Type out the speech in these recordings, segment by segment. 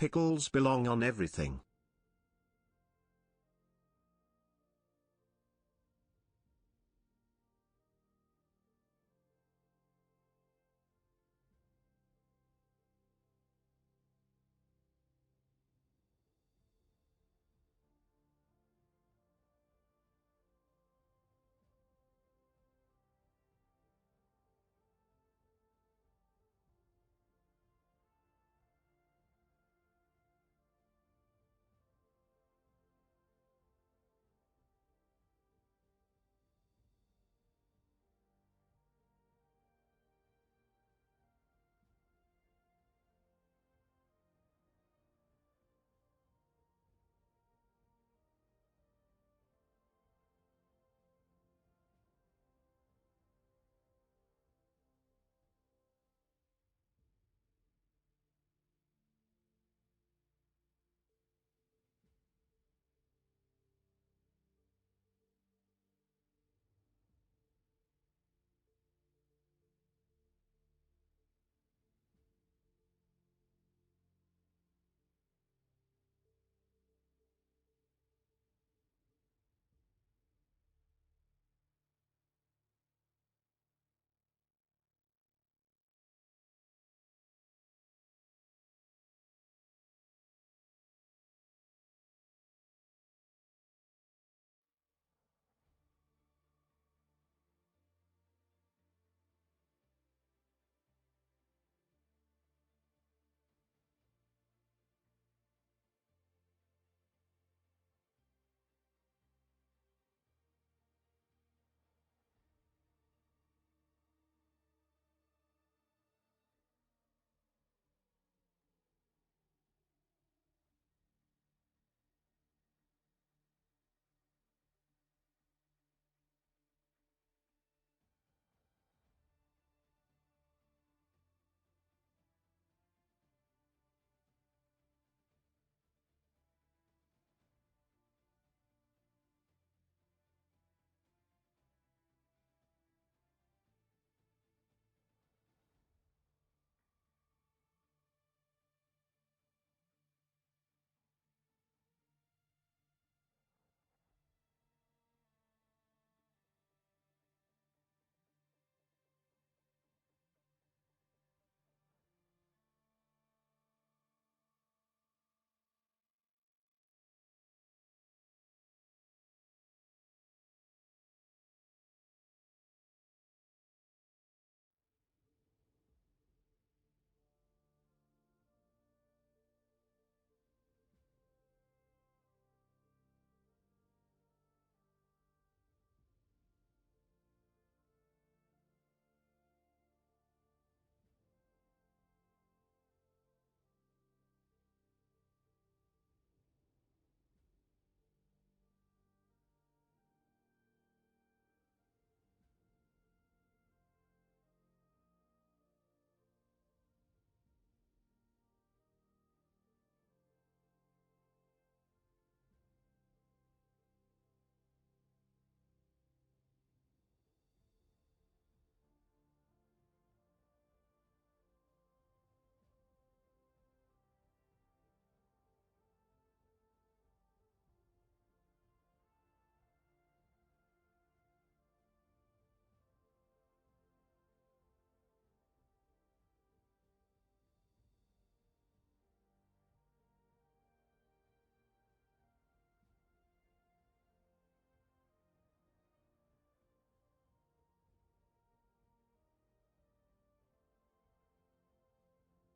pickles belong on everything.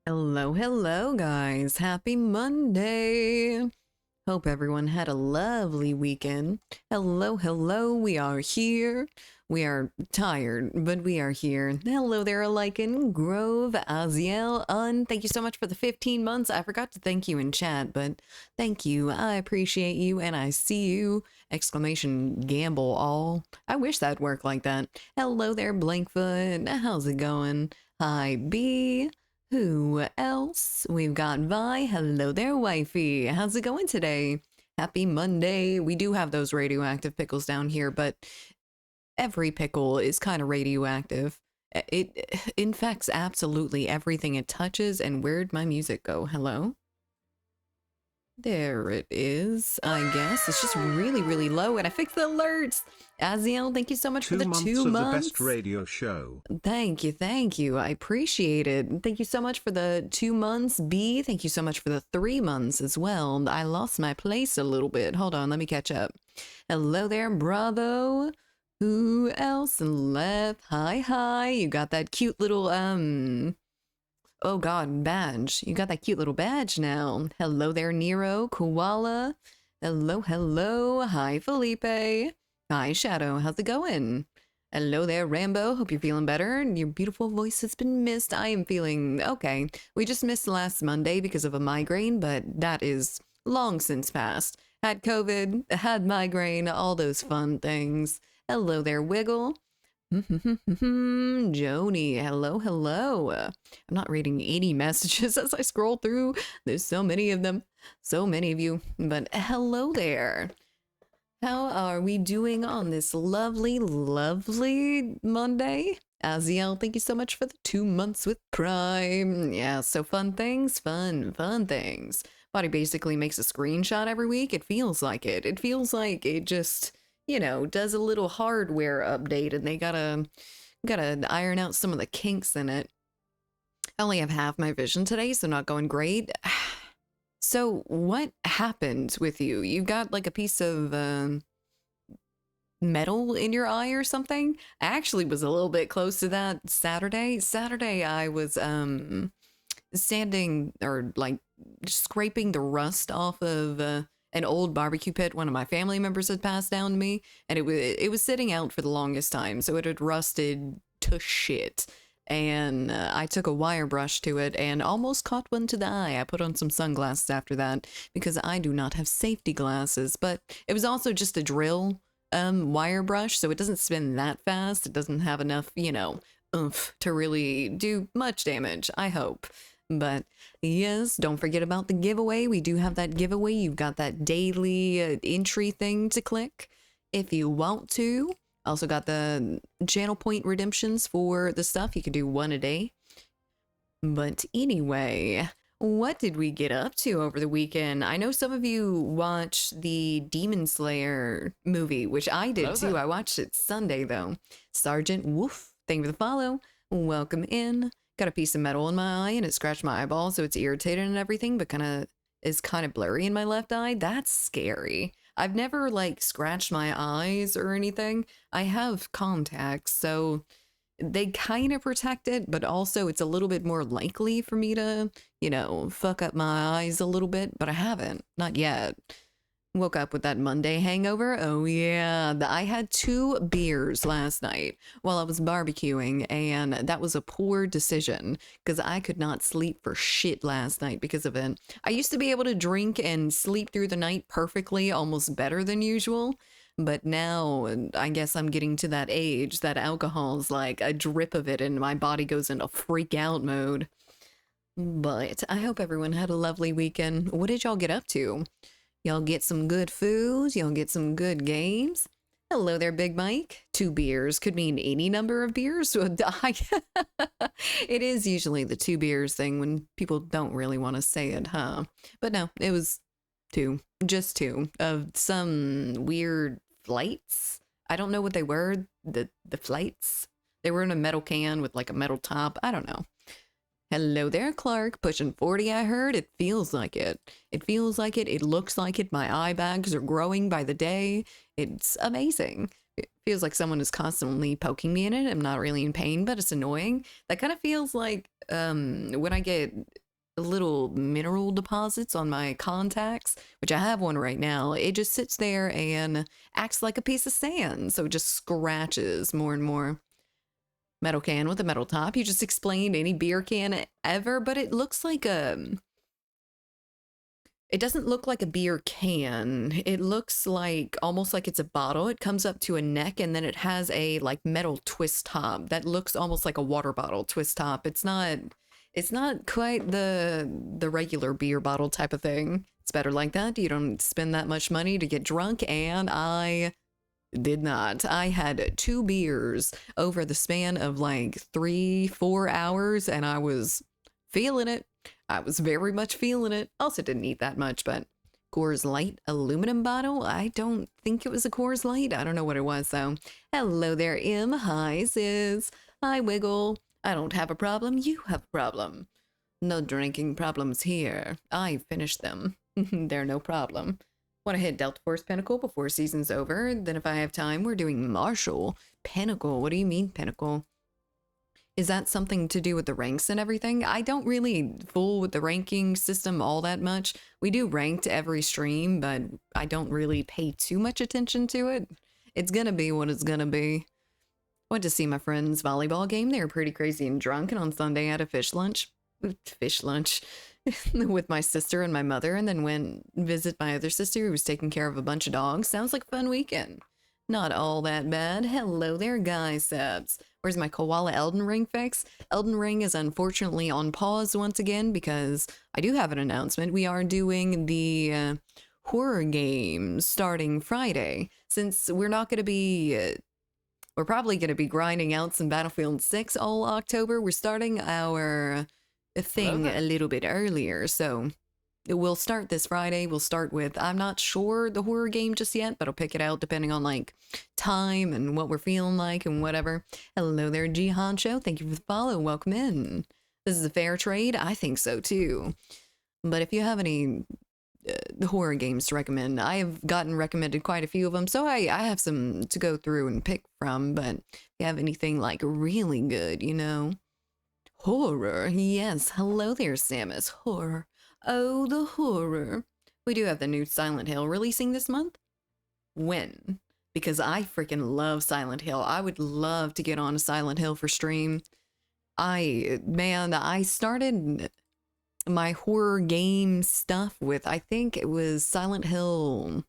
Hello, hello, guys. Happy Monday. Hope everyone had a lovely weekend. Hello, hello. We are here. We are tired, but we are here. Hello there, Lycan, Grove, Aziel, thank you so much for the 15 months. I forgot to thank you in chat, but thank you. I appreciate you, and I see you. Exclamation gamble all. I wish that'd work like that. Hello there, Blankfoot. How's it going? Hi, B. Who else? We've got Vi. Hello there, wifey. How's it going today? Happy Monday. We do have those radioactive pickles down here, but every pickle is kind of radioactive. It infects absolutely everything it touches. And where'd my music go? Hello? There it is, I guess. It's just really, really low, and I fixed the alerts. Aziel, thank you so much for the 2 of the months. best radio show. Thank you, thank you. I appreciate it. Thank you so much for the 2 months. B, thank you so much for the 3 months as well. I lost my place a little bit. Hold on, let me catch up. Hello there, Bravo. Who else left? Hi. You got that cute little, oh god, badge. You got that cute little badge now. Hello there, Nero, Koala. Hello. Hi, Felipe. Hi, Shadow. How's it going? Hello there, Rambo. Hope you're feeling better. Your beautiful voice has been missed. I am feeling okay. We just missed last Monday because of a migraine, but that is long since past. Had COVID, had migraine, all those fun things. Hello there, Wiggle. Joni, hello. I'm not reading any messages as I scroll through. There's so many of them. So many of you. But hello there. How are we doing on this lovely, lovely Monday? Aziel, thank you so much for the 2 months with Prime. Yeah, so fun things, fun things. Body basically makes a screenshot every week. It feels like it. It feels like it just, does a little hardware update and they gotta iron out some of the kinks in it. I only have half my vision today, so not going great. So what happened with you? You got like a piece of metal in your eye or something? I actually was a little bit close to that Saturday. Saturday I was sanding or like scraping the rust off of an old barbecue pit one of my family members had passed down to me, and it was sitting out for the longest time, so it had rusted to shit. And I took a wire brush to it and almost caught one to the eye. I put on some sunglasses after that because I do not have safety glasses, but it was also just a drill wire brush, so it doesn't spin that fast. It doesn't have enough, oomph to really do much damage, I hope. But yes, don't forget about the giveaway. We do have that giveaway. You've got that daily entry thing to click if you want to. Also got the channel point redemptions for the stuff. You can do one a day. But anyway, what did we get up to over the weekend? I know some of you watched the Demon Slayer movie, which I did too. I watched it Sunday though. Sergeant Woof, thank you for the follow. Welcome in. Got a piece of metal in my eye and it scratched my eyeball, so it's irritated and everything, but is kind of blurry in my left eye. That's scary. I've never like scratched my eyes or anything. I have contacts, so they kind of protect it, but also it's a little bit more likely for me to, fuck up my eyes a little bit, but I haven't. Not yet. Woke up with that Monday hangover. Oh yeah, I had 2 beers last night while I was barbecuing, and that was a poor decision because I could not sleep for shit last night because of it. I used to be able to drink and sleep through the night perfectly, almost better than usual, but now I guess I'm getting to that age that alcohol's like a drip of it and my body goes into freak out mode. But I hope everyone had a lovely weekend. What did y'all get up to? Y'all get some good food. Y'all get some good games. Hello there, Big Mike. 2 beers could mean any number of beers. It is usually the 2 beers thing when people don't really want to say it, huh? But no, it was 2. Just 2 of some weird flights. I don't know what they were. The flights. They were in a metal can with like a metal top. I don't know. Hello there, Clark. Pushing 40, I heard. It feels like it. It feels like it. It looks like it. My eye bags are growing by the day. It's amazing. It feels like someone is constantly poking me in it. I'm not really in pain, but it's annoying. That kind of feels like when I get little mineral deposits on my contacts, which I have one right now. It just sits there and acts like a piece of sand. So it just scratches more and more. Metal can with a metal top. You just explained any beer can ever, but it looks like it doesn't look like a beer can. It looks like almost like it's a bottle. It comes up to a neck and then it has a like metal twist top that looks almost like a water bottle twist top. It's not quite the regular beer bottle type of thing. It's better like that. You don't spend that much money to get drunk, and I did not. I had 2 beers over the span of like 3-4 hours, and I was feeling it. I was very much feeling it. Also didn't eat that much, but Coors Light aluminum bottle. I don't think it was a Coors Light. I don't know what it was though. Hello there, Im. Hi, sis. Hi, Wiggle. I don't have a problem. You have a problem. No drinking problems here. I finished them. They're no problem. Want to hit Delta Force Pinnacle before season's over? Then if I have time, we're doing Marshall. Pinnacle. What do you mean, Pinnacle? Is that something to do with the ranks and everything? I don't really fool with the ranking system all that much. We do ranked every stream, but I don't really pay too much attention to it. It's gonna be what it's gonna be. Went to see my friend's volleyball game. They were pretty crazy and drunk, and on Sunday I had a fish lunch with my sister and my mother, and then went visit my other sister who was taking care of a bunch of dogs. Sounds like a fun weekend. Not all that bad. Hello there, guys subs. Where's my koala Elden Ring fix? Elden Ring is unfortunately on pause once again because I do have an announcement. We are doing the horror game starting Friday. Since we're not going to be... we're probably going to be grinding out some Battlefield 6 all October. We're starting our thing a little bit earlier, so... we'll start this Friday. We'll start with, I'm not sure the horror game just yet, but I'll pick it out depending on like time and what we're feeling like and whatever. Hello there, G Honcho. Thank you for the follow. Welcome in. This is a fair trade. I think so too. But if you have any horror games to recommend, I have gotten recommended quite a few of them. So I have some to go through and pick from. But if you have anything like really good, you know. Horror. Yes. Hello there, Samus. Horror. Oh, the horror. We do have the new Silent Hill releasing this month. When? Because I freaking love Silent Hill. I would love to get on a Silent Hill for stream. I started my horror game stuff with, I think it was Silent Hill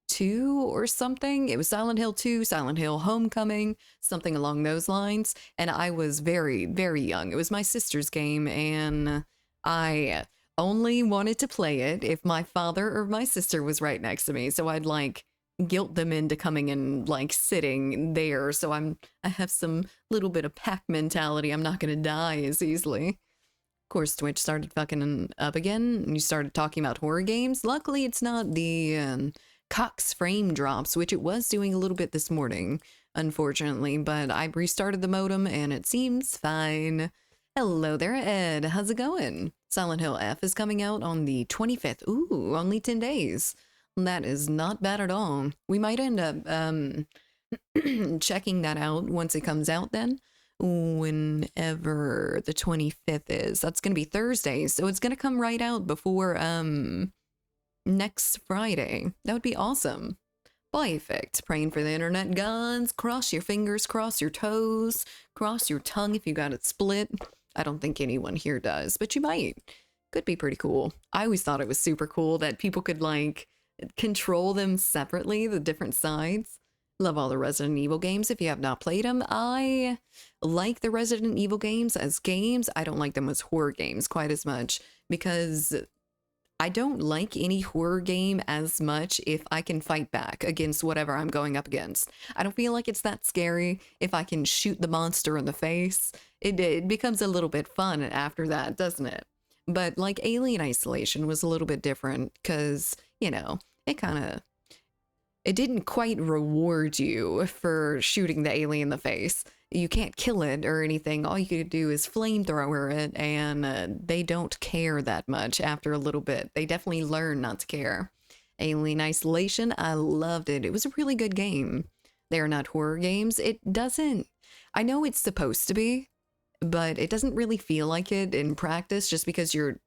2 or something. It was Silent Hill 2, Silent Hill Homecoming, something along those lines. And I was very, very young. It was my sister's game, and I only wanted to play it if my father or my sister was right next to me. So I'd like guilt them into coming and like sitting there. So I have some little bit of pack mentality. I'm not going to die as easily. Of course, Twitch started fucking up again, and you started talking about horror games. Luckily, it's not the Cox frame drops, which it was doing a little bit this morning, unfortunately. But I restarted the modem, and it seems fine. Hello there, Ed. How's it going? Silent Hill F is coming out on the 25th. Ooh, only 10 days. That is not bad at all. We might end up checking that out once it comes out then. Whenever the 25th is. That's going to be Thursday, so it's going to come right out before next Friday. That would be awesome. Bye, Effect. Praying for the internet gods. Cross your fingers, cross your toes, cross your tongue if you got it split. I don't think anyone here does, but you might. Could be pretty cool. I always thought it was super cool that people could like control them separately, the different sides. Love all the Resident Evil games. If you have not played them, I like the Resident Evil games as games. I don't like them as horror games quite as much because I don't like any horror game as much if I can fight back against whatever I'm going up against. I don't feel like it's that scary if I can shoot the monster in the face. It becomes a little bit fun after that, doesn't it? But like Alien Isolation was a little bit different because, you know, it didn't quite reward you for shooting the alien in the face. You can't kill it or anything. All you could do is flamethrower it, and they don't care that much after a little bit. They definitely learn not to care. Alien Isolation, I loved it. It was a really good game. They're not horror games. It doesn't... I know it's supposed to be, but it doesn't really feel like it in practice just because you're...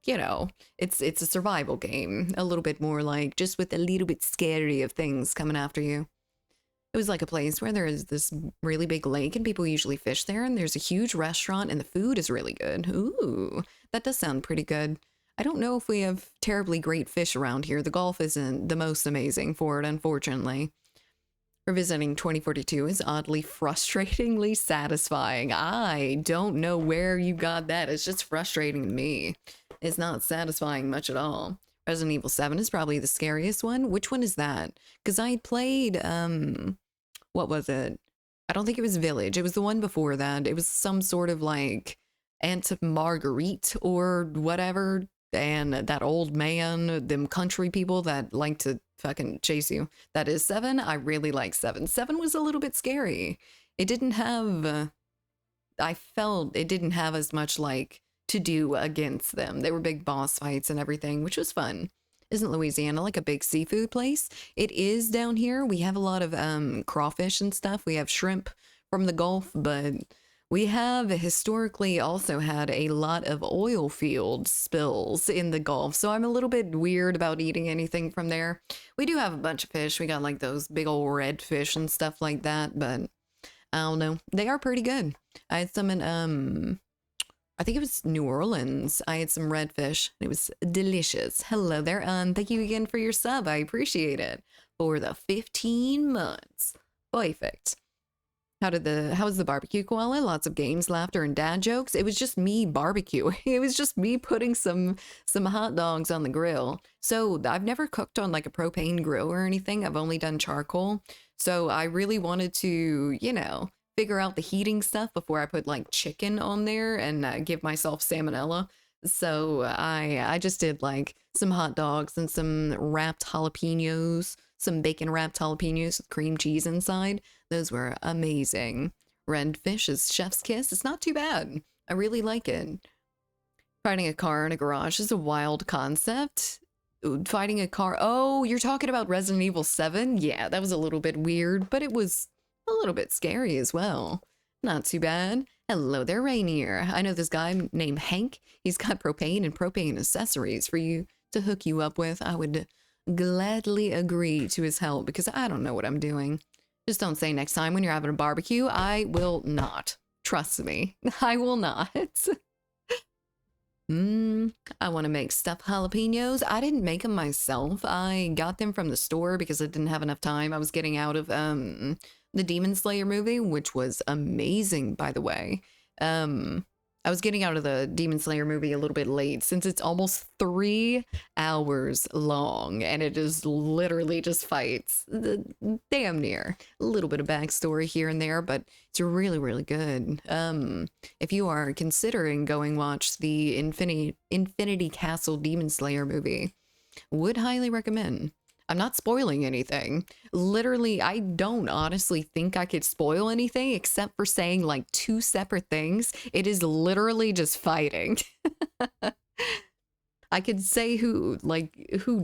You know, it's a survival game, a little bit more like just with a little bit scary of things coming after you. It was like a place where there is this really big lake and people usually fish there, and there's a huge restaurant and the food is really good. Ooh, that does sound pretty good. I don't know if we have terribly great fish around here. The golf isn't the most amazing for it, unfortunately. Revisiting 2042 is oddly frustratingly satisfying. I don't know where you got that. It's just frustrating to me. It's not satisfying much at all. Resident Evil 7 is probably the scariest one. Which one is that? Because I played, what was it? I don't think it was Village. It was the one before that. It was some sort of like Aunt Marguerite or whatever. and that old man, them country people that like to fucking chase you. That is 7. I really like 7. 7 was a little bit scary. It didn't have, I felt it didn't have as much like to do against them. They were big boss fights and everything, which was fun. Isn't Louisiana like a big seafood place? It is down here. We have a lot of crawfish and stuff. We have shrimp from the Gulf, but we have historically also had a lot of oil field spills in the Gulf. So I'm a little bit weird about eating anything from there. We do have a bunch of fish. We got like those big old red fish and stuff like that, but I don't know. They are pretty good. I had some in I think it was New Orleans. I had some redfish. It was delicious. Hello there. Thank you again for your sub. I appreciate it. For the 15 months. Perfect. How was the barbecue, Koala? Lots of games, laughter, and dad jokes. It was just me barbecue. It was just me putting some hot dogs on the grill. So I've never cooked on like a propane grill or anything. I've only done charcoal. So I really wanted to, figure out the heating stuff before I put like chicken on there and give myself salmonella. So I just did like some hot dogs and some wrapped jalapenos, some bacon wrapped jalapenos with cream cheese inside. Those were amazing. Red fish is chef's kiss. It's not too bad. I really like it. Fighting a car in a garage is a wild concept. Fighting a car. Oh, you're talking about Resident Evil 7? Yeah, that was a little bit weird, but it was a little bit scary as well. Not too bad. Hello there, Rainier. I know this guy named Hank. He's got propane and propane accessories for you to hook you up with. I would gladly agree to his help because I don't know what I'm doing. Just don't say next time when you're having a barbecue. I will not. Trust me. I will not. I want to make stuffed jalapenos. I didn't make them myself. I got them from the store because I didn't have enough time. I was getting out of the Demon Slayer movie, which was amazing, by the way. I was getting out of the Demon Slayer movie a little bit late since it's almost 3 hours long and it is literally just fights. Damn near. A little bit of backstory here and there, but it's really, really good. If you are considering going watch the Infinity Castle Demon Slayer movie, would highly recommend. I'm not spoiling anything. Literally, I don't honestly think I could spoil anything except for saying like 2 separate things. It is literally just fighting. I could say who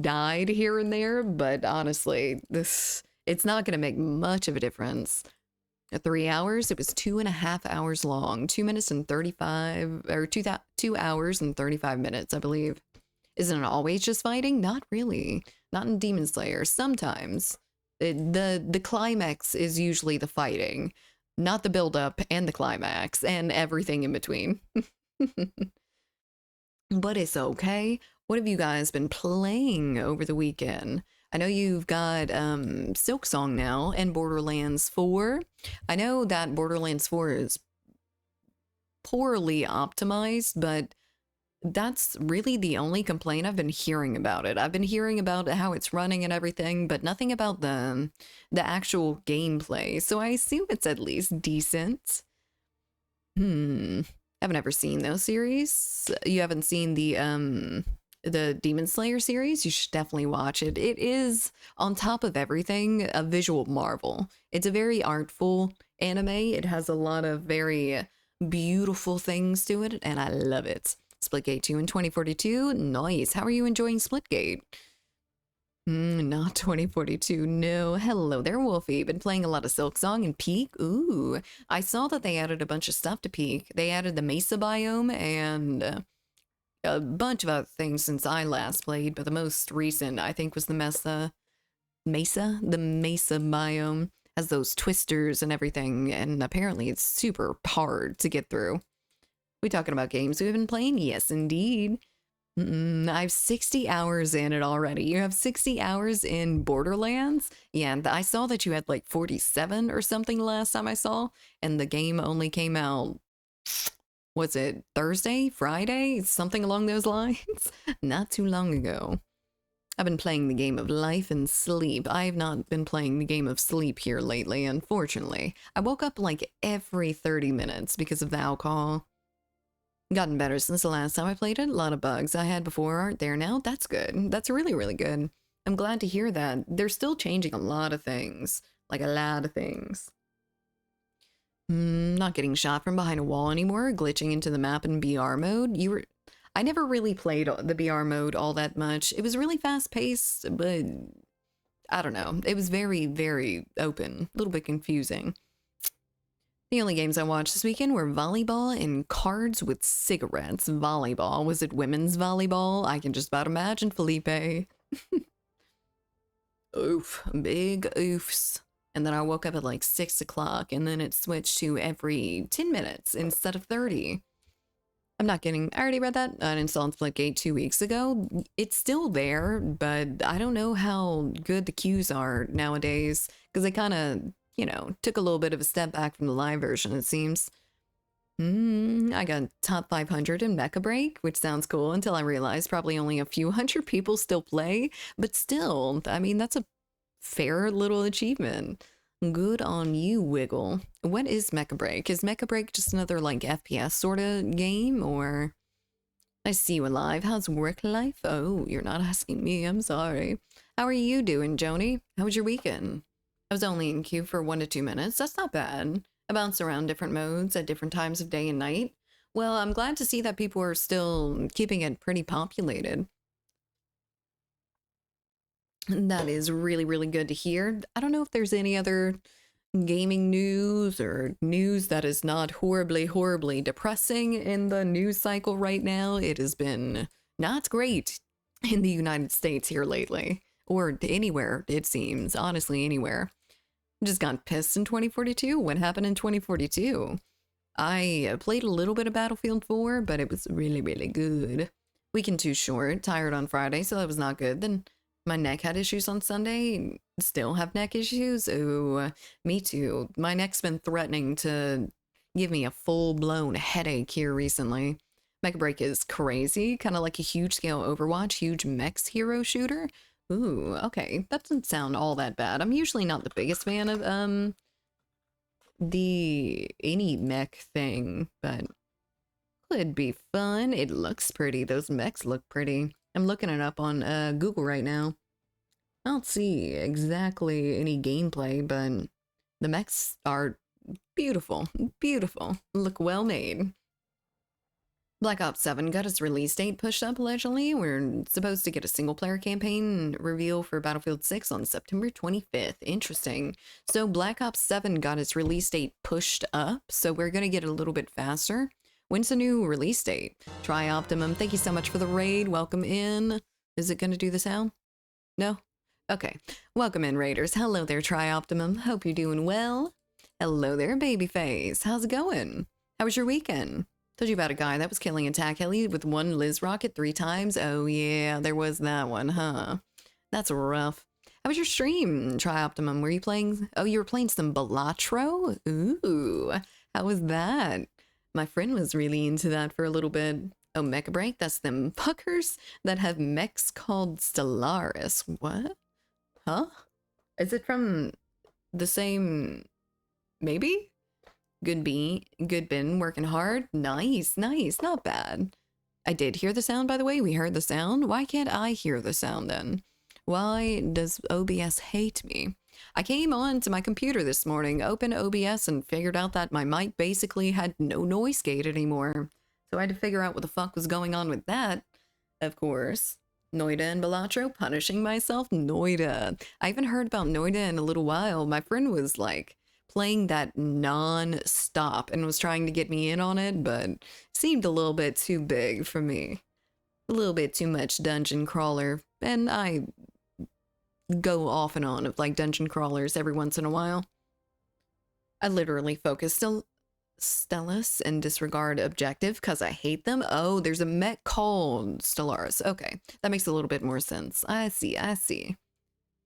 died here and there, but honestly, it's not going to make much of a difference. At 3 hours, it was 2.5 hours long. 2 minutes and 35, or 2 hours and 35 minutes, I believe. Isn't it always just fighting? Not really. Not in Demon Slayer. Sometimes. The climax is usually the fighting, not the build-up and the climax and everything in between. But it's okay. What have you guys been playing over the weekend? I know you've got Silksong now and Borderlands 4. I know that Borderlands 4 is poorly optimized, but that's really the only complaint I've been hearing about it. I've been hearing about how it's running and everything, but nothing about the actual gameplay. So I assume it's at least decent. I've never seen those series. You haven't seen the Demon Slayer series? You should definitely watch it. It is, on top of everything, a visual marvel. It's a very artful anime. It has a lot of very beautiful things to it, and I love it. Splitgate 2 in 2042. Nice. How are you enjoying Splitgate? Not 2042. No. Hello there, Wolfie. Been playing a lot of Silksong and Peak. Ooh. I saw that they added a bunch of stuff to Peak. They added the Mesa biome and a bunch of other things since I last played, but the most recent, I think, was the Mesa biome. Has those twisters and everything, and apparently it's super hard to get through. We talking about games we've been playing? Yes, indeed. I have 60 hours in it already. You have 60 hours in Borderlands? Yeah, I saw that you had like 47 or something last time I saw, and the game only came out, was it Thursday? Friday? Something along those lines? Not too long ago. I've been playing the game of life and sleep. I have not been playing the game of sleep here lately, unfortunately. I woke up like every 30 minutes because of the alcohol. Gotten better since the last time I played it. A lot of bugs I had before aren't there now. That's good. That's really, really good. I'm glad to hear that. They're still changing a lot of things. Like a lot of things. Not getting shot from behind a wall anymore. Glitching into the map in BR mode. I never really played the BR mode all that much. It was really fast paced, but I don't know. It was very, very open. A little bit confusing. The only games I watched this weekend were volleyball and cards with cigarettes. Volleyball. Was it women's volleyball? I can just about imagine Felipe. Oof. Big oofs. And then I woke up at like 6 o'clock, and then it switched to every 10 minutes instead of 30. I'm not kidding. I already read that. Uninstalled Splitgate 2 weeks ago. It's still there, but I don't know how good the queues are nowadays, because they kind of, took a little bit of a step back from the live version, it seems. I got top 500 in Mecha Break, which sounds cool until I realized probably only a few hundred people still play, but still, I mean, that's a fair little achievement. Good on you, Wiggle. What is Mecha Break? Is Mecha Break just another, like, FPS sort of game, or... I see you alive. How's work life? Oh, you're not asking me. I'm sorry. How are you doing, Joni? How was your weekend? I was only in queue for 1 to 2 minutes. That's not bad. I bounce around different modes at different times of day and night. Well, I'm glad to see that people are still keeping it pretty populated. That is really, really good to hear. I don't know if there's any other gaming news or news that is not horribly, horribly depressing in the news cycle right now. It has been not great in the United States here lately, or anywhere, it seems. Honestly, anywhere. Just got pissed in 2042. What happened in 2042? I played a little bit of Battlefield 4, but it was really, really good. Weekend too short, tired on Friday, so that was not good. Then my neck had issues on Sunday. Still have neck issues? Oh, me too. My neck's been threatening to give me a full-blown headache here recently. Mecha Break is crazy, kind of like a huge scale Overwatch, huge mechs hero shooter. Ooh, okay. That doesn't sound all that bad. I'm usually not the biggest fan of, any mech thing, but could be fun. It looks pretty. Those mechs look pretty. I'm looking it up on, Google right now. I don't see exactly any gameplay, but the mechs are beautiful. Beautiful. Look well made. Black Ops 7 got its release date pushed up allegedly. We're supposed to get a single-player campaign reveal for Battlefield 6 on September 25th. Interesting. So Black Ops 7 got its release date pushed up, so we're going to get it a little bit faster. When's the new release date? Try Optimum, thank you so much for the raid. Welcome in. Is it going to do the sound? No? Okay. Welcome in, raiders. Hello there, Try Optimum. Hope you're doing well. Hello there, Babyface. How's it going? How was your weekend? Told you about a guy that was killing attack heli with one Liz rocket 3 times. Oh yeah, there was that one, huh? That's rough. How was your stream, Try Optimum? Were you playing? Oh, you were playing some Balatro? Ooh, how was that? My friend was really into that for a little bit. Oh, Mecha Break? That's them fuckers that have mechs called Stellaris. What? Huh? Is it from the same... Maybe? Good bin, working hard. Nice, nice, not bad. I did hear the sound, by the way. We heard the sound. Why can't I hear the sound then? Why does OBS hate me? I came on to my computer this morning, opened OBS, and figured out that my mic basically had no noise gate anymore. So I had to figure out what the fuck was going on with that, of course. Noida and Balatro, punishing myself. Noida. I haven't heard about Noida in a little while. My friend was like playing that non-stop and was trying to get me in on it, but seemed a little bit too big for me. A little bit too much dungeon crawler, and I go off and on of like dungeon crawlers every once in a while. I literally focus Stellus and disregard objective because I hate them. Oh, there's a mech called Stellaris. Okay, that makes a little bit more sense. I see, I see.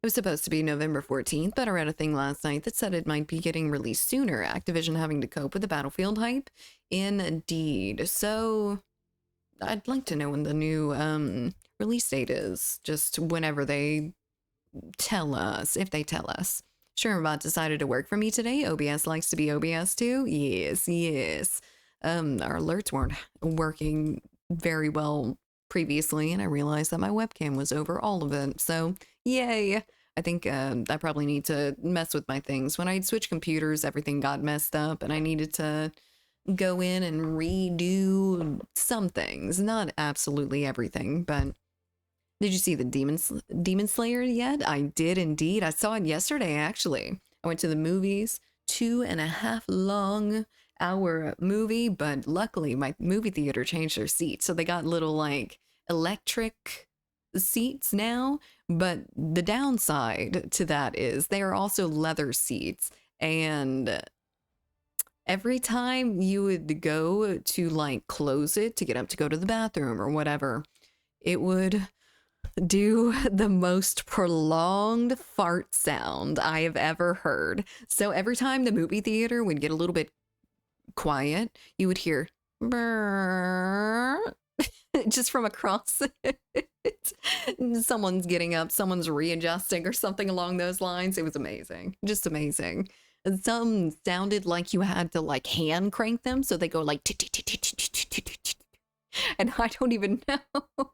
It was supposed to be November 14th, but I read a thing last night that said it might be getting released sooner. Activision having to cope with the Battlefield hype. Indeed. So I'd like to know when the new release date is. Just whenever they tell us, if they tell us. SureBot decided to work for me today. OBS likes to be OBS too. Yes, yes. our alerts weren't working very well previously, and I realized that my webcam was over all of it. So, yay! I think I probably need to mess with my things. When I switched computers, everything got messed up, and I needed to go in and redo some things. Not absolutely everything, but did you see the Demon Slayer yet? I did indeed. I saw it yesterday, actually. I went to the movies, 2.5 long hour movie, but luckily my movie theater changed their seats. So they got little like electric seats now. But the downside to that is they are also leather seats. And every time you would go to like close it to get up to go to the bathroom or whatever, it would do the most prolonged fart sound I have ever heard. So every time the movie theater would get a little bit quiet, you would hear brrr, just from across it. Someone's getting up, someone's readjusting or something along those lines. It was amazing. Just amazing. And some sounded like you had to like hand crank them, so they go like and I don't even know.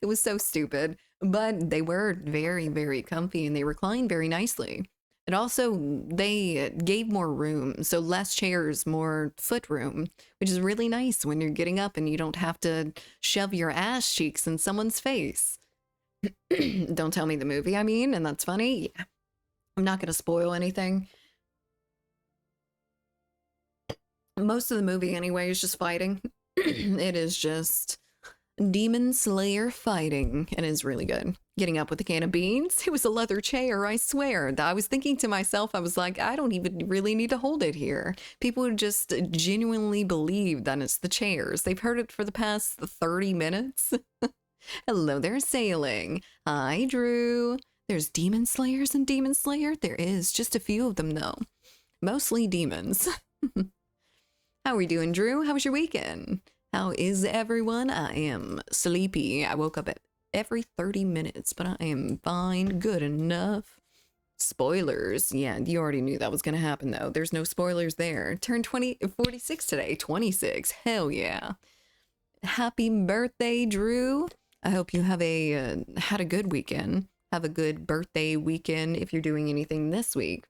It was so stupid, but they were very, very comfy and they reclined very nicely. And also, they gave more room, so less chairs, more foot room, which is really nice when you're getting up and you don't have to shove your ass cheeks in someone's face. Don't tell me the movie, I mean, and that's funny. Yeah. I'm not going to spoil anything. Most of the movie, anyway, is just fighting. It is just Demon Slayer fighting, and it's really good. Getting up with a can of beans. It was a leather chair, I swear. I was thinking to myself, I was like, I don't even really need to hold it here. People would just genuinely believe that it's the chairs. They've heard it for the past 30 minutes. Hello there, Sailing. Hi, Drew. There's Demon Slayers and Demon Slayer. There is just a few of them, though. Mostly demons. How are we doing, Drew? How was your weekend? How is everyone? I am sleepy. I woke up at every 30 minutes, but I am fine. Good enough. Spoilers. Yeah, you already knew that was going to happen, though. There's no spoilers there. Turned 46 today. 26. Hell yeah. Happy birthday, Drew. I hope you have had a good weekend. Have a good birthday weekend if you're doing anything this week.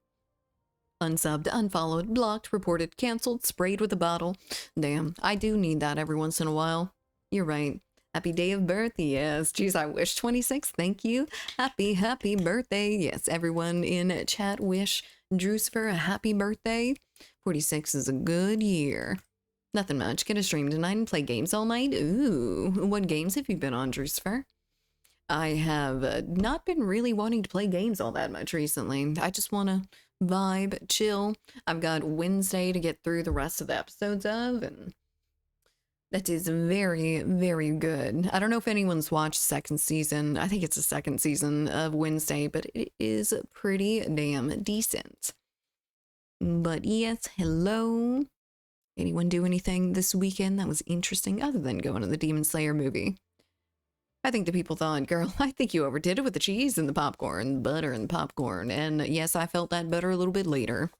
Unsubbed, unfollowed, blocked, reported, canceled, sprayed with a bottle. Damn, I do need that every once in a while. You're right. Happy day of birth, yes. Geez, I wish 26, thank you. Happy birthday. Yes, everyone in chat wish Drucifer a happy birthday. 46 is a good year. Nothing much. Get a stream tonight and play games all night. Ooh, what games have you been on, Drucifer? I have not been really wanting to play games all that much recently. I just want to vibe, chill. I've got Wednesday to get through the rest of the episodes of, and that is very, very good. I don't know if anyone's watched second season. I think it's the second season of Wednesday, but it is pretty damn decent. But yes, hello. Anyone do anything this weekend that was interesting other than going to the Demon Slayer movie? I think the people thought, girl, I think you overdid it with the cheese and the popcorn, butter and popcorn. And yes, I felt that butter a little bit later.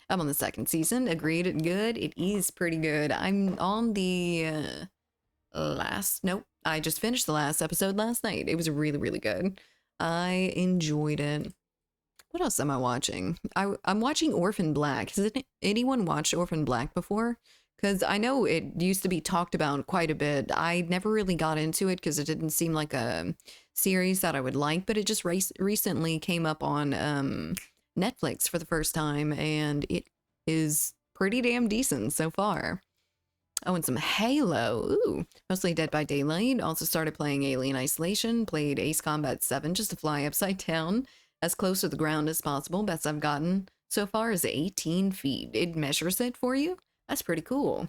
I'm on the second season. Agreed. Good. It is pretty good. I'm on the nope. I just finished the last episode last night. It was really, really good. I enjoyed it. What else am I watching? I'm watching Orphan Black. Has anyone watched Orphan Black before? Because I know it used to be talked about quite a bit. I never really got into it because it didn't seem like a series that I would like, but it just recently came up on Netflix for the first time, and it is pretty damn decent so far. Oh, and some Halo. Ooh, mostly Dead by Daylight. Also started playing Alien Isolation. Played Ace Combat 7 just to fly upside down as close to the ground as possible. Best I've gotten so far is 18 feet. It measures it for you. That's pretty cool.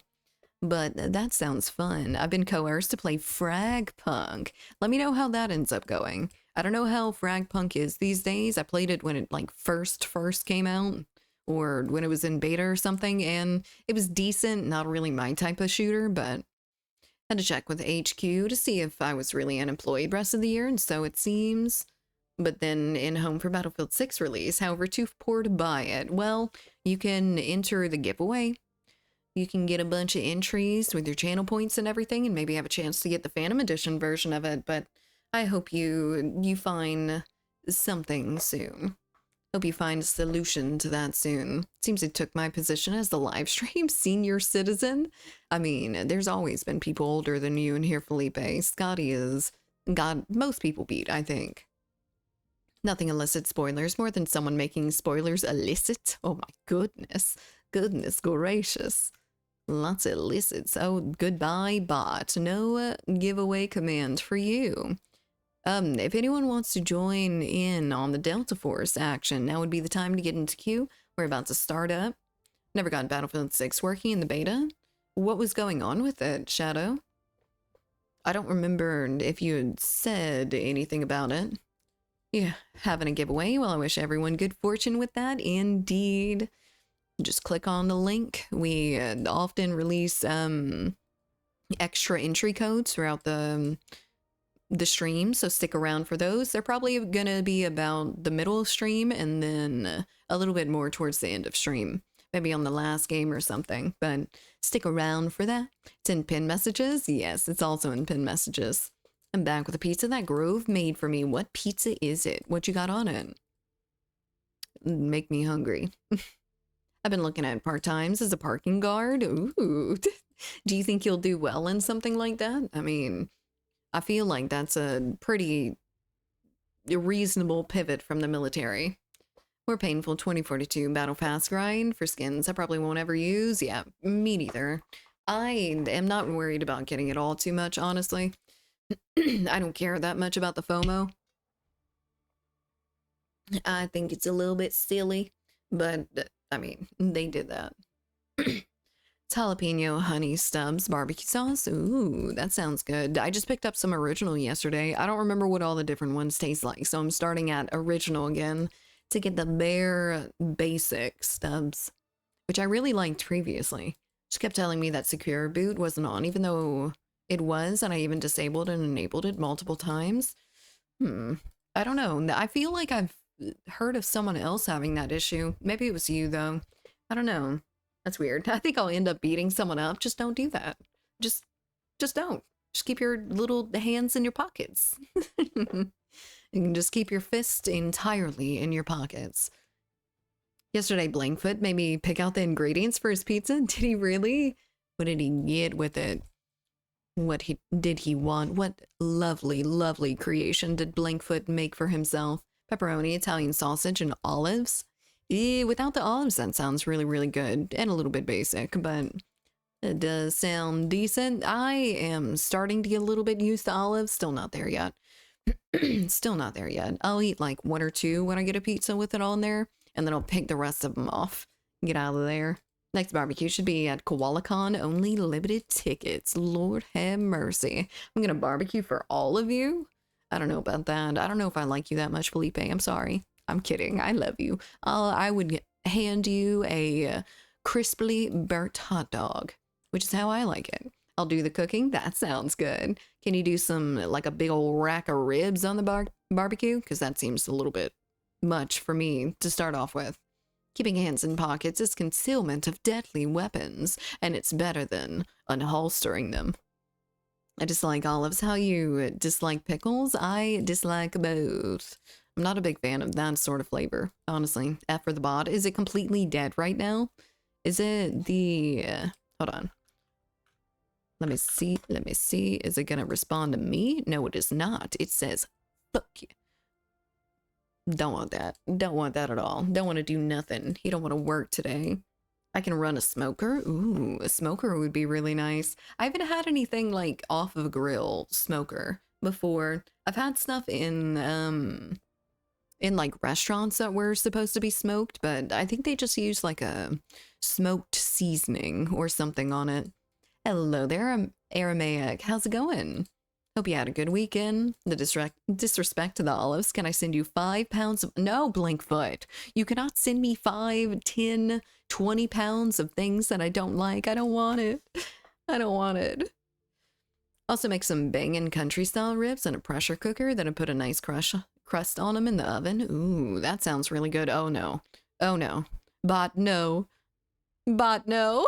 But that sounds fun. I've been coerced to play Frag Punk. Let me know how that ends up going. I don't know how Frag Punk is these days. I played it when it like first came out, or when it was in beta or something, and it was decent. Not really my type of shooter, but had to check with HQ to see if I was really unemployed rest of the year, and so it seems. But then in home for Battlefield 6 release, however, too poor to buy it. Well, you can enter the giveaway. You can get a bunch of entries with your channel points and everything, and maybe have a chance to get the Phantom Edition version of it. But I hope you find something soon. Hope you find a solution to that soon. Seems it took my position as the live stream senior citizen. I mean, there's always been people older than you in here, Felipe. Scotty is God most people beat, I think. Nothing illicit spoilers, more than someone making spoilers illicit. Oh my goodness. Goodness gracious. Lots of illicits. Oh, goodbye, bot. No giveaway command for you. If anyone wants to join in on the Delta Force action, now would be the time to get into queue. We're about to start up. Never got Battlefield 6 working in the beta. What was going on with it, Shadow? I don't remember if you had said anything about it. Yeah, having a giveaway. Well, I wish everyone good fortune with that. Indeed. Just click on the link. We often release extra entry codes throughout the stream, so stick around for those. They're probably gonna be about the middle of stream and then a little bit more towards the end of stream, maybe on the last game or something, but stick around for that. It's in pin messages. Yes, it's also in pin messages. I'm back with a pizza that Grove made for me. What pizza is it? What you got on it? Make me hungry. I've been looking at part-times as a parking guard. Ooh. Do you think you'll do well in something like that? I mean, I feel like that's a pretty reasonable pivot from the military. More painful 2042 Battle Pass grind for skins I probably won't ever use. Yeah, me neither. I am not worried about getting it all too much, honestly. I don't care that much about the FOMO. I think it's a little bit silly, but I mean, they did that. It's jalapeno honey stubs barbecue sauce. Ooh, that sounds good. I just picked up some original yesterday. I don't remember what all the different ones taste like, so I'm starting at original again to get the bare basic stubs, which I really liked previously. She kept telling me that secure boot wasn't on, even though it was, and I even disabled and enabled it multiple times. I don't know. I feel like I've heard of someone else having that issue. Maybe it was you, though. I don't know. That's weird. I think I'll end up beating someone up. Just don't do that. Just don't. Just keep your little hands in your pockets. You can just keep your fist entirely in your pockets. Yesterday, Blankfoot made me pick out the ingredients for his pizza. Did he really? What did he get with it? Did he want? What lovely, lovely creation did Blankfoot make for himself? Pepperoni, Italian sausage, and olives. Without the olives, that sounds really, really good and a little bit basic, but it does sound decent. I am starting to get a little bit used to olives. Still not there yet. Still not there yet. I'll eat like one or two when I get a pizza with it on there, and then I'll pick the rest of them off. Get out of there. Next barbecue should be at KoalaCon. Only limited tickets. Lord have mercy. I'm gonna barbecue for all of you? I don't know about that. I don't know if I like you that much, Felipe. I'm sorry. I'm kidding. I love you. I would hand you a crisply burnt hot dog, which is how I like it. I'll do the cooking. That sounds good. Can you do some, like a big old rack of ribs on the barbecue? Because that seems a little bit much for me to start off with. Keeping hands in pockets is concealment of deadly weapons, and it's better than unholstering them. I dislike olives. How you dislike pickles? I dislike both. I'm not a big fan of that sort of flavor, honestly. F for the bot. Is it completely dead right now? Is it the... hold on. Let me see. Let me see. Is it going to respond to me? No, it is not. It says, fuck you. Don't want that. Don't want that at all. Don't want to do nothing. He don't want to work today. I can run a smoker. Ooh, a smoker would be really nice. I haven't had anything like off of a grill smoker before. I've had stuff in like restaurants that were supposed to be smoked, but I think they just use like a smoked seasoning or something on it. Hello there, Aramaic. How's it going? Hope you had a good weekend. The disrespect to the olives. Can I send you 5 pounds of... No, Blankfoot. You cannot send me 5, 10, 20 pounds of things that I don't like. I don't want it. I don't want it. Also make some bangin' country style ribs in a pressure cooker, then I put a nice crust on them in the oven. Ooh, that sounds really good. Oh no. Oh no. Bot no. Bot no.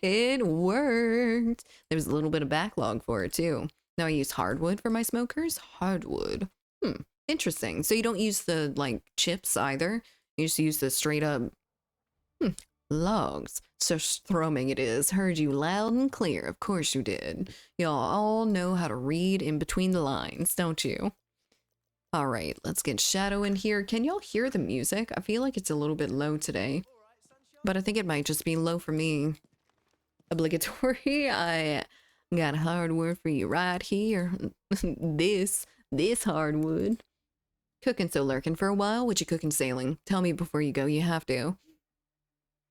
It worked. There's a little bit of backlog for it too. Now I use hardwood for my smokers. Hardwood. Interesting. So you don't use the like chips either. You just use the straight up logs. So thrumming it is. Heard you loud and clear. Of course you did. Y'all all know how to read in between the lines, don't you? All right, let's get Shadow in here. Can y'all hear the music? I feel like it's a little bit low today, but I think it might just be low for me. Obligatory. I got hardwood for you right here. this hardwood. Cooking so lurking for a while. What you cooking sailing? Tell me before you go. You have to.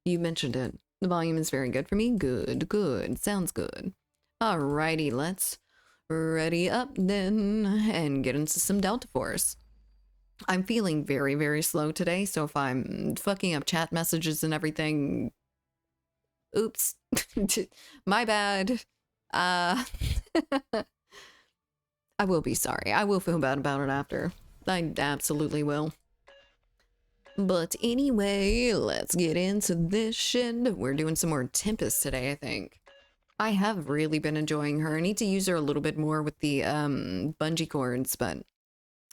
You mentioned it. The volume is very good for me. Good, good. Sounds good. Alrighty, let's ready up then and get into some Delta Force. I'm feeling very, very slow today, so if I'm fucking up chat messages and everything, oops, my bad. I will be sorry. I will feel bad about it after. I absolutely will. But anyway, let's get into this shit. We're doing some more Tempest today, I think. I have really been enjoying her. I need to use her a little bit more with the bungee cords, but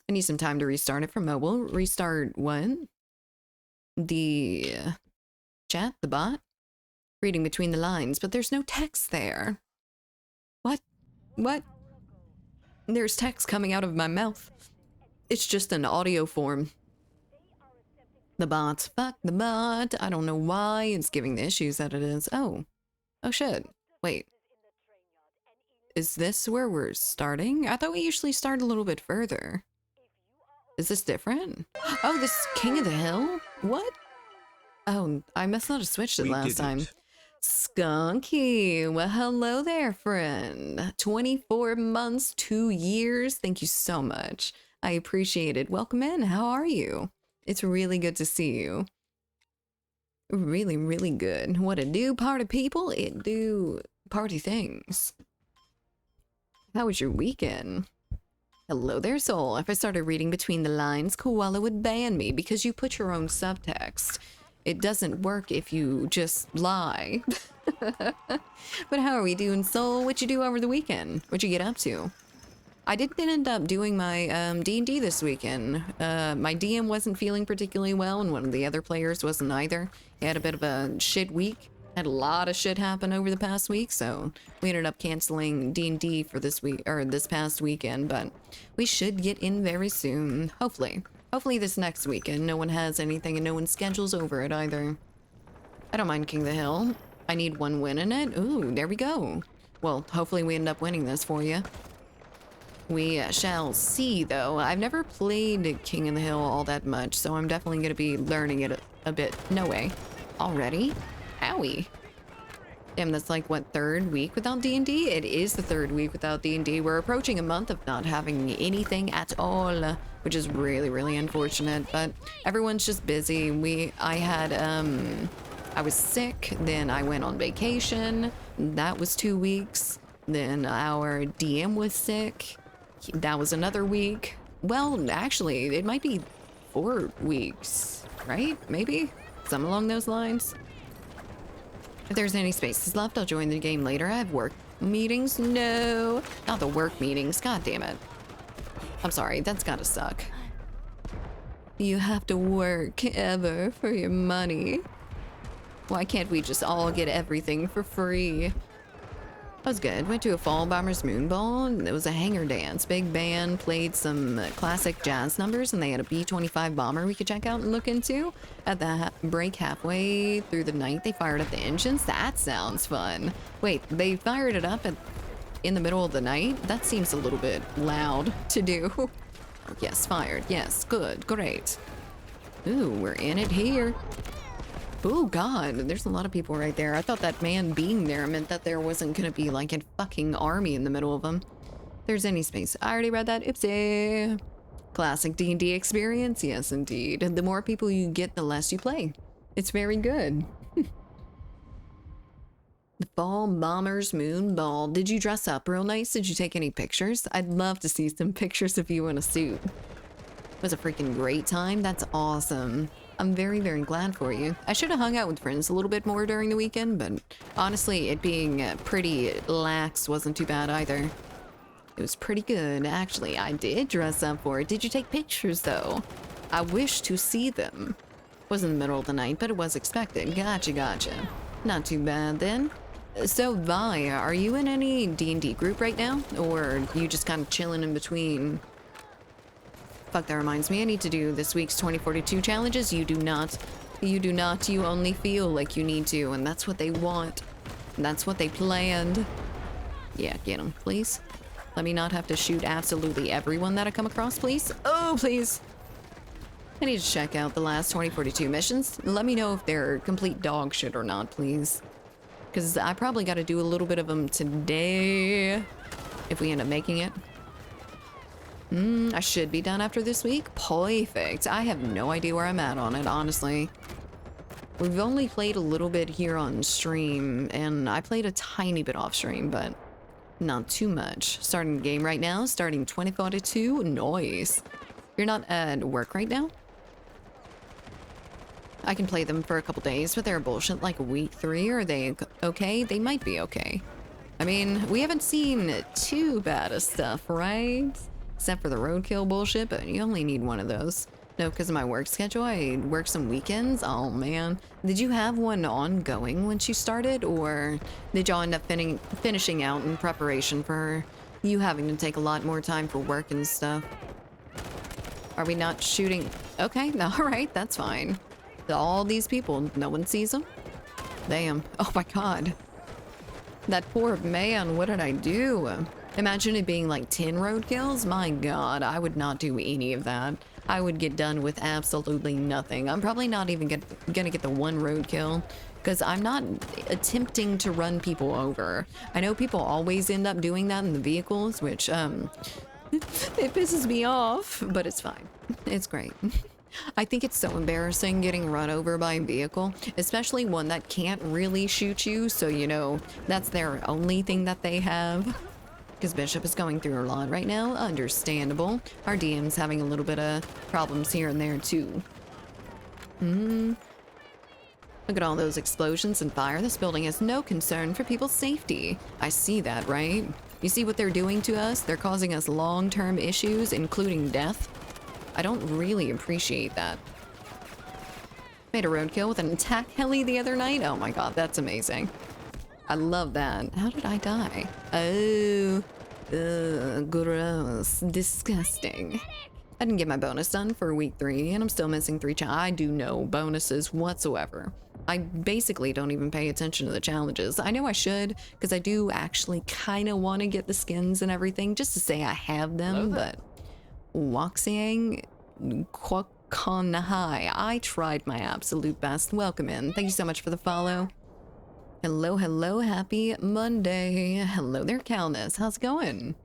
I need some time to restart it from mobile. Restart what? The chat, the bot? Reading between the lines, but there's no text there. What? What? There's text coming out of my mouth. It's just an audio form. The bot. Fuck the bot. I don't know why it's giving the issues that it is. Oh. Oh shit. Wait. Is this where we're starting? I thought we usually start a little bit further. Is this different? Oh, this is King of the Hill? What? Oh, I must not have switched it last time. Skunky. Well, hello there, friend. 24 months, 2 years. Thank you so much. I appreciate it. Welcome in. How are you? It's really good to see you. Really, really good. What it do, party people? It do party things. How was your weekend? Hello there, soul. If I started reading between the lines, Koala would ban me because you put your own subtext. It doesn't work if you just lie. But how are we doing, soul? What'd you do over the weekend? What'd you get up to? I didn't end up doing my D&D this weekend. My DM wasn't feeling particularly well, and one of the other players wasn't either. He had a bit of a shit week. Had a lot of shit happen over the past week, so we ended up canceling D&D for this week, or this past weekend, but we should get in very soon. Hopefully. Hopefully this next weekend. No one has anything and no one's schedule's over it either. I don't mind King of the Hill. I need one win in it. Ooh, there we go. Well, hopefully we end up winning this for you. We shall see, though. I've never played King of the Hill all that much, so I'm definitely going to be learning it a bit. No way. Already? Owie. Damn, that's like, what, third week without D&D? It is the third week without D&D. We're approaching a month of not having anything at all, which is really, really unfortunate, but everyone's just busy. I was sick, then I went on vacation. That was 2 weeks. Then our DM was sick. That was another week. Well, actually, it might be 4 weeks, right? Maybe? Something along those lines. If there's any spaces left, I'll join the game later. I have work meetings. No, not the work meetings. God damn it. I'm sorry, that's gotta suck. You have to work ever for your money. Why can't we just all get everything for free? That was good. Went to a Fall Bombers Moon Ball. It was a hangar dance. Big band played some classic jazz numbers, and they had a B-25 bomber we could check out and look into. At the break halfway through the night, they fired up the engines. That sounds fun. Wait, they fired it up in the middle of the night? That seems a little bit loud to do. Oh, yes, fired. Yes, good, great. Ooh, we're in it here. Oh god, there's a lot of people right there. I thought that man being there meant that there wasn't gonna be like a fucking army in the middle of them. If there's any space. I already read that. Oopsie. Classic D&D experience? Yes, indeed. The more people you get, the less you play. It's very good. The Fall Bombers Moon Ball. Did you dress up real nice? Did you take any pictures? I'd love to see some pictures of you in a suit. was a freaking great time. That's awesome. I'm very, very glad for you. I should have hung out with friends a little bit more during the weekend, but honestly, it being pretty lax wasn't too bad either. It was pretty good. Actually, I did dress up for it. Did you take pictures, though? I wish to see them. Was in the middle of the night, but it was expected. Gotcha, gotcha. Not too bad, then. So, Vi, are you in any D&D group right now? Or are you just kind of chilling in between? Fuck, that reminds me. I need to do this week's 2042 challenges. You do not. You do not. You only feel like you need to, and that's what they want. And that's what they planned. Yeah, get them, please. Let me not have to shoot absolutely everyone that I come across, please. Oh, please. I need to check out the last 2042 missions. Let me know if they're complete dog shit or not, please. Because I probably got to do a little bit of them today if we end up making it. I should be done after this week. Perfect. I have no idea where I'm at on it, honestly. We've only played a little bit here on stream, and I played a tiny bit off stream, but not too much. Starting the game right now, starting 2042. Nice. You're not at work right now? I can play them for a couple days, but they're bullshit like week 3. Are they okay? They might be okay. I mean, we haven't seen too bad of stuff, right? Except for the roadkill bullshit, but you only need one of those. No, because of my work schedule, I work some weekends. Oh, man. Did you have one ongoing when she started, or did y'all end up finishing out in preparation for you having to take a lot more time for work and stuff? Are we not shooting? Okay, all right, that's fine. All these people, no one sees them? Damn. Oh, my God. That poor man, what did I do? Imagine it being like 10 roadkills. My God, I would not do any of that. I would get done with absolutely nothing. I'm probably not even gonna get the one roadkill because I'm not attempting to run people over. I know people always end up doing that in the vehicles, which it pisses me off, but it's fine. It's great. I think it's so embarrassing getting run over by a vehicle, especially one that can't really shoot you, so you know, that's their only thing that they have. Because Bishop is going through a lot right now. Understandable. Our DM's having a little bit of problems here and there, too. Look at all those explosions and fire. This building has no concern for people's safety. I see that, right? You see what they're doing to us? They're causing us long-term issues, including death. I don't really appreciate that. Made a roadkill with an attack heli the other night. Oh my God, that's amazing. I love that. How did I die? Oh, gross, disgusting. I didn't get my bonus done for week 3, and I'm still missing 3 I do no bonuses whatsoever. I basically don't even pay attention to the challenges. I know I should, because I do actually kind of want to get the skins and everything, just to say I have them, but Waxiang Kwakanahai, I tried my absolute best. Welcome in. Thank you so much for the follow. Hello, hello, happy Monday. Hello there, Calnus. How's it going?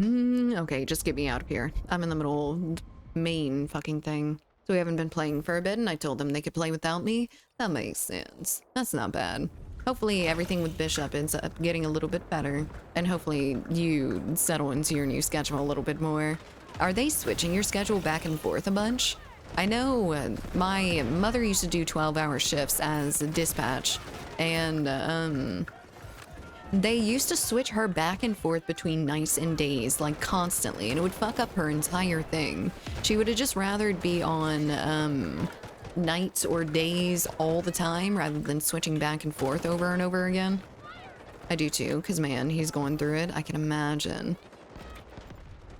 Okay, just get me out of here. I'm in the middle of main fucking thing. So we haven't been playing for a bit, and I told them they could play without me. That makes sense. That's not bad. Hopefully everything with Bishop ends up getting a little bit better. And hopefully you settle into your new schedule a little bit more. Are they switching your schedule back and forth a bunch? I know my mother used to do 12-hour shifts as a dispatch, and they used to switch her back and forth between nights and days, like constantly, and it would fuck up her entire thing. She would have just rather be on nights or days all the time rather than switching back and forth over and over again. I do too, because man, he's going through it. I can imagine.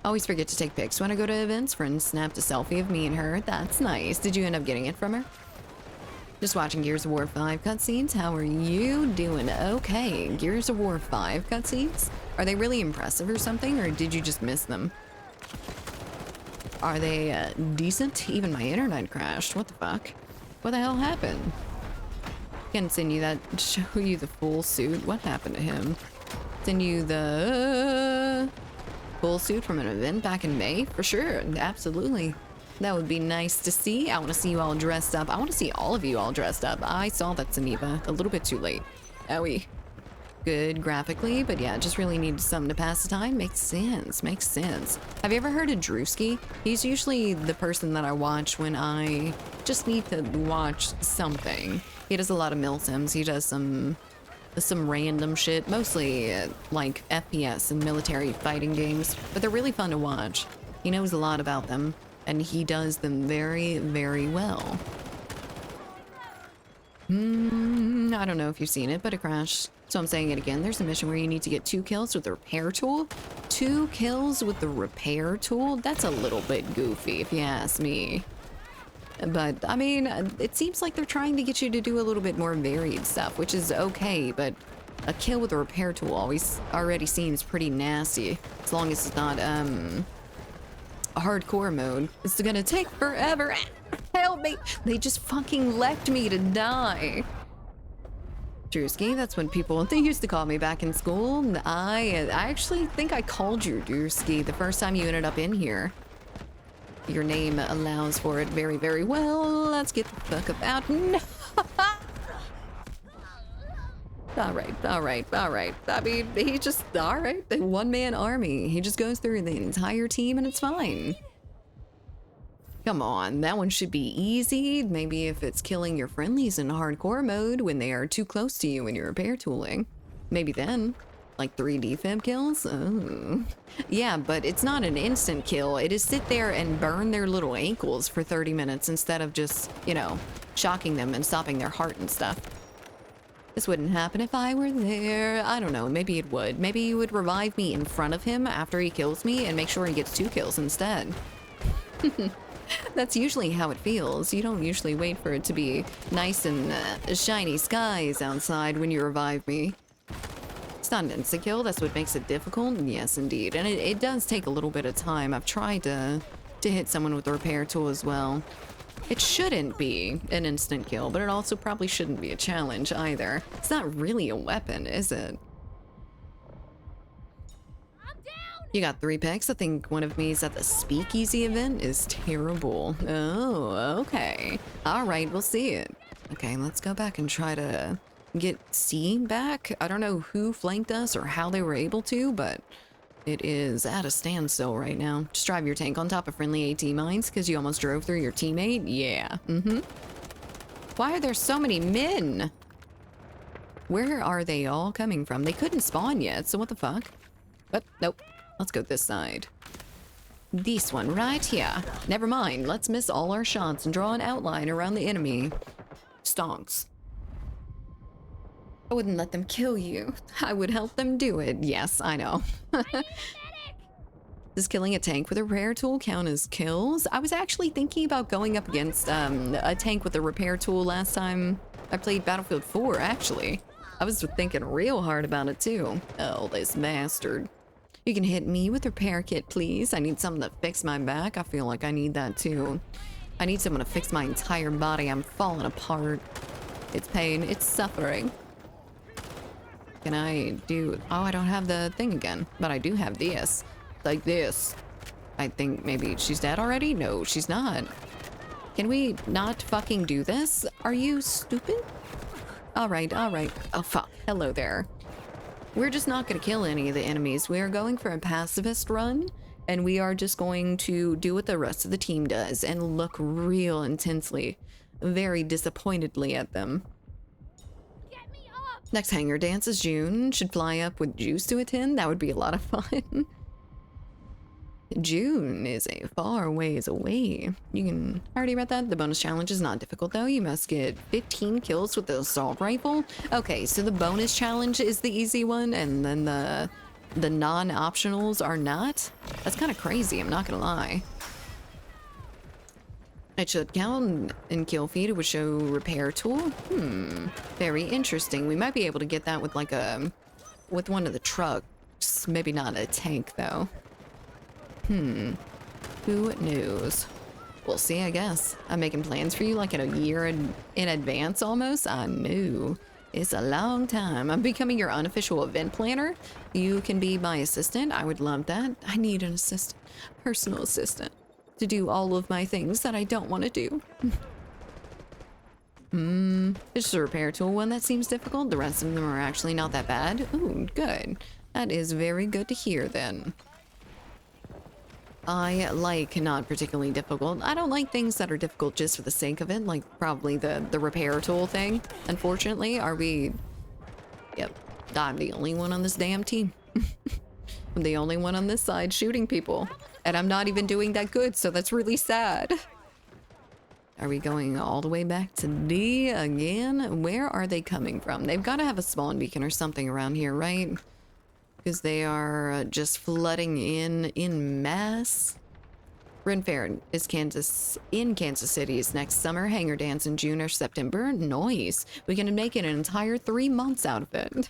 Always forget to take pics when I go to events. Friends snapped a selfie of me and her. That's nice. Did you end up getting it from her? Just watching Gears of War 5 cutscenes. How are you doing? Okay, Gears of War 5 cutscenes? Are they really impressive or something, or did you just miss them? Are they decent? Even my internet crashed. What the fuck? What the hell happened? Can't send you that. Show you the full suit. What happened to him? Send you the full suit from an event back in May? For sure, absolutely. That would be nice to see. I want to see you all dressed up. I want to see all of you all dressed up. I saw that Zaniba a little bit too late. Owie. good graphically, but yeah, just really needed something to pass the time. Makes sense, makes sense. Have you ever heard of Drewski? He's usually the person that I watch when I just need to watch something. He does a lot of milsims. He does some random shit, mostly like FPS and military fighting games, but they're really fun to watch. He knows a lot about them, and he does them very, very well. I don't know if you've seen it, but it crashed. So I'm saying it again. There's a mission where you need to get 2 kills with the repair tool. 2 kills with the repair tool? That's a little bit goofy, if you ask me. But, I mean, it seems like they're trying to get you to do a little bit more varied stuff, which is okay, but a kill with a repair tool already seems pretty nasty. As long as it's not, a hardcore mode. It's gonna take forever. Help me! They just fucking left me to die. Drewski, that's what they used to call me back in school. I actually think I called you Drewski the first time you ended up in here. Your name allows for it very, very well. Let's get the fuck up out. No. All right. I mean, he just, all right, the one-man army. He just goes through the entire team and it's fine. Come on, that one should be easy. Maybe if it's killing your friendlies in hardcore mode when they are too close to you when you're repair tooling. Maybe then. Like 3 defib kills? Oh. Yeah, but it's not an instant kill. It is sit there and burn their little ankles for 30 minutes instead of just, you know, shocking them and stopping their heart and stuff. This wouldn't happen if I were there. I don't know, maybe it would. Maybe you would revive me in front of him after he kills me and make sure he gets 2 kills instead. That's usually how it feels. You don't usually wait for it to be nice and shiny skies outside when you revive me. It's not an instant kill, that's what makes it difficult. Yes, indeed. And it does take a little bit of time. I've tried to hit someone with the repair tool as well. It shouldn't be an instant kill, but it also probably shouldn't be a challenge either. It's not really a weapon, is it? You got 3 picks. I think one of me's at the speakeasy event is terrible. Oh, okay. All right, we'll see it. Okay, let's go back and try to get C back. I don't know who flanked us or how they were able to, but it is at a standstill right now. Just drive your tank on top of friendly AT mines because you almost drove through your teammate. Yeah, Why are there so many men? Where are they all coming from? They couldn't spawn yet, so what the fuck? But nope. Let's go this side. This one right here. Never mind. Let's miss all our shots and draw an outline around the enemy. Stonks. I wouldn't let them kill you. I would help them do it. Yes, I know. Does killing a tank with a repair tool count as kills? I was actually thinking about going up against a tank with a repair tool last time I played Battlefield 4, actually. I was thinking real hard about it too. Oh, this bastard. You can hit me with repair kit, please. I need something to fix my back. I feel like I need that too. I need someone to fix my entire body. I'm falling apart. It's pain. It's suffering. Can I do... Oh, I don't have the thing again. But I do have this. Like this. I think maybe she's dead already? No, she's not. Can we not fucking do this? Are you stupid? Alright, alright. Oh, fuck. Hello there. We're just not going to kill any of the enemies. We are going for a pacifist run, and we are just going to do what the rest of the team does and look real intensely, very disappointedly at them. Get me up! Next hangar dance is June. Should fly up with Juice to attend. That would be a lot of fun. June is a far ways away. You can already read that. The bonus challenge is not difficult though. You must get 15 kills with the assault rifle. Okay, so the bonus challenge is the easy one, and then the non-optionals are not. That's kind of crazy, I'm not gonna lie. It should count in kill feed. It would show repair tool. Very interesting. We might be able to get that with like with one of the trucks. Maybe not a tank though. Who knows? We'll see, I guess. I'm making plans for you like in a year in advance almost. I know. It's a long time. I'm becoming your unofficial event planner. You can be my assistant. I would love that. I need an assistant, personal assistant, to do all of my things that I don't want to do. It's just a repair tool one that seems difficult. The rest of them are actually not that bad. Ooh, good. That is very good to hear then. I like not particularly difficult. I don't like things that are difficult just for the sake of it, like probably the repair tool thing. Unfortunately, are we... Yep, I'm the only one on this damn team. I'm the only one on this side shooting people. And I'm not even doing that good, so that's really sad. Are we going all the way back to D again? Where are they coming from? They've got to have a spawn beacon or something around here, right? Because they are just flooding in mass. Ren Fair is in Kansas City is next summer. Hangar Dance in June or September. Nice. We can make it an entire 3 months out of it.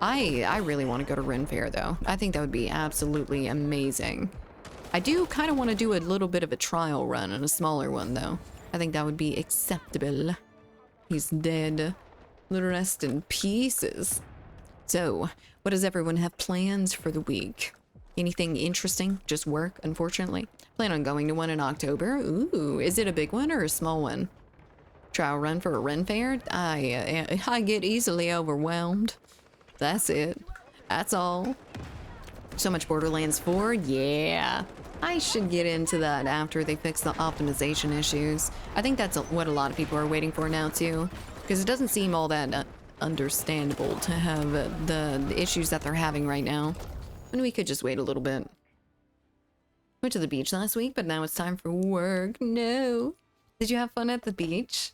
I really want to go to Ren Fair though. I think that would be absolutely amazing. I do kind of want to do a little bit of a trial run and a smaller one though. I think that would be acceptable. He's dead. Rest in pieces. So, what does everyone have plans for the week? Anything interesting? Just work, unfortunately. Plan on going to one in October. Ooh, is it a big one or a small one? Trial run for a Ren Fair? I get easily overwhelmed. That's it. That's all. So much Borderlands 4? Yeah. I should get into that after they fix the optimization issues. I think that's what a lot of people are waiting for now too. Because it doesn't seem all that understandable to have the issues that they're having right now. And we could just wait a little bit. Went to the beach last week, but now it's time for work. No. Did you have fun at the beach?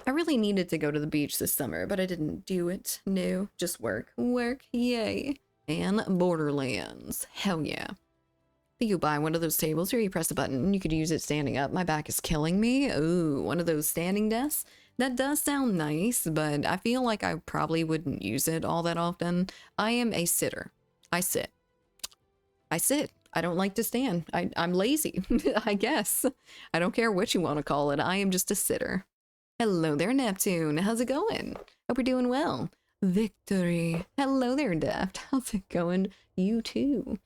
I really needed to go to the beach this summer, but I didn't do it. No, just work. Work, yay. And Borderlands. Hell yeah. You buy one of those tables where you press a button and you could use it standing up. My back is killing me. Ooh, one of those standing desks. That does sound nice, but I feel like I probably wouldn't use it all that often. I am a sitter. I sit. I sit. I don't like to stand. I'm lazy, I guess. I don't care what you want to call it. I am just a sitter. Hello there, Neptune. How's it going? Hope you're doing well. Victory. Hello there, Daft. How's it going? You too.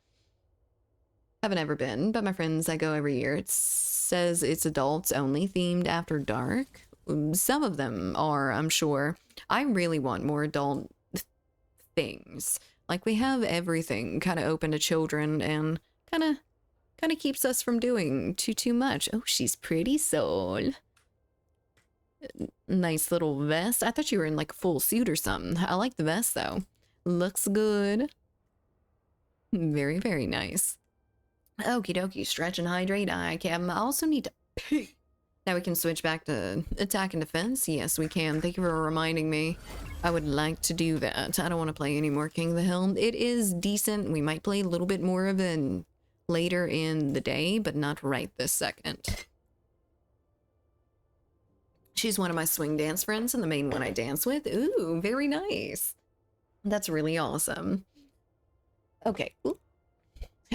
Haven't ever been, but my friends I go every year. It says it's adults only, themed after dark. Some of them are, I'm sure. I really want more adult things. Like we have everything kind of open to children and kind of keeps us from doing too much. Oh, she's pretty soul. Nice little vest. I thought you were in like a full suit or something. I like the vest though. Looks good. Very, very nice. Okie dokie, stretch and hydrate. I also need to pee. Now we can switch back to attack and defense. Yes, we can. Thank you for reminding me. I would like to do that. I don't want to play any more King of the Hill. It is decent. We might play a little bit more of it later in the day, but not right this second. She's one of my swing dance friends and the main one I dance with. Ooh, very nice. That's really awesome. Okay. Ooh.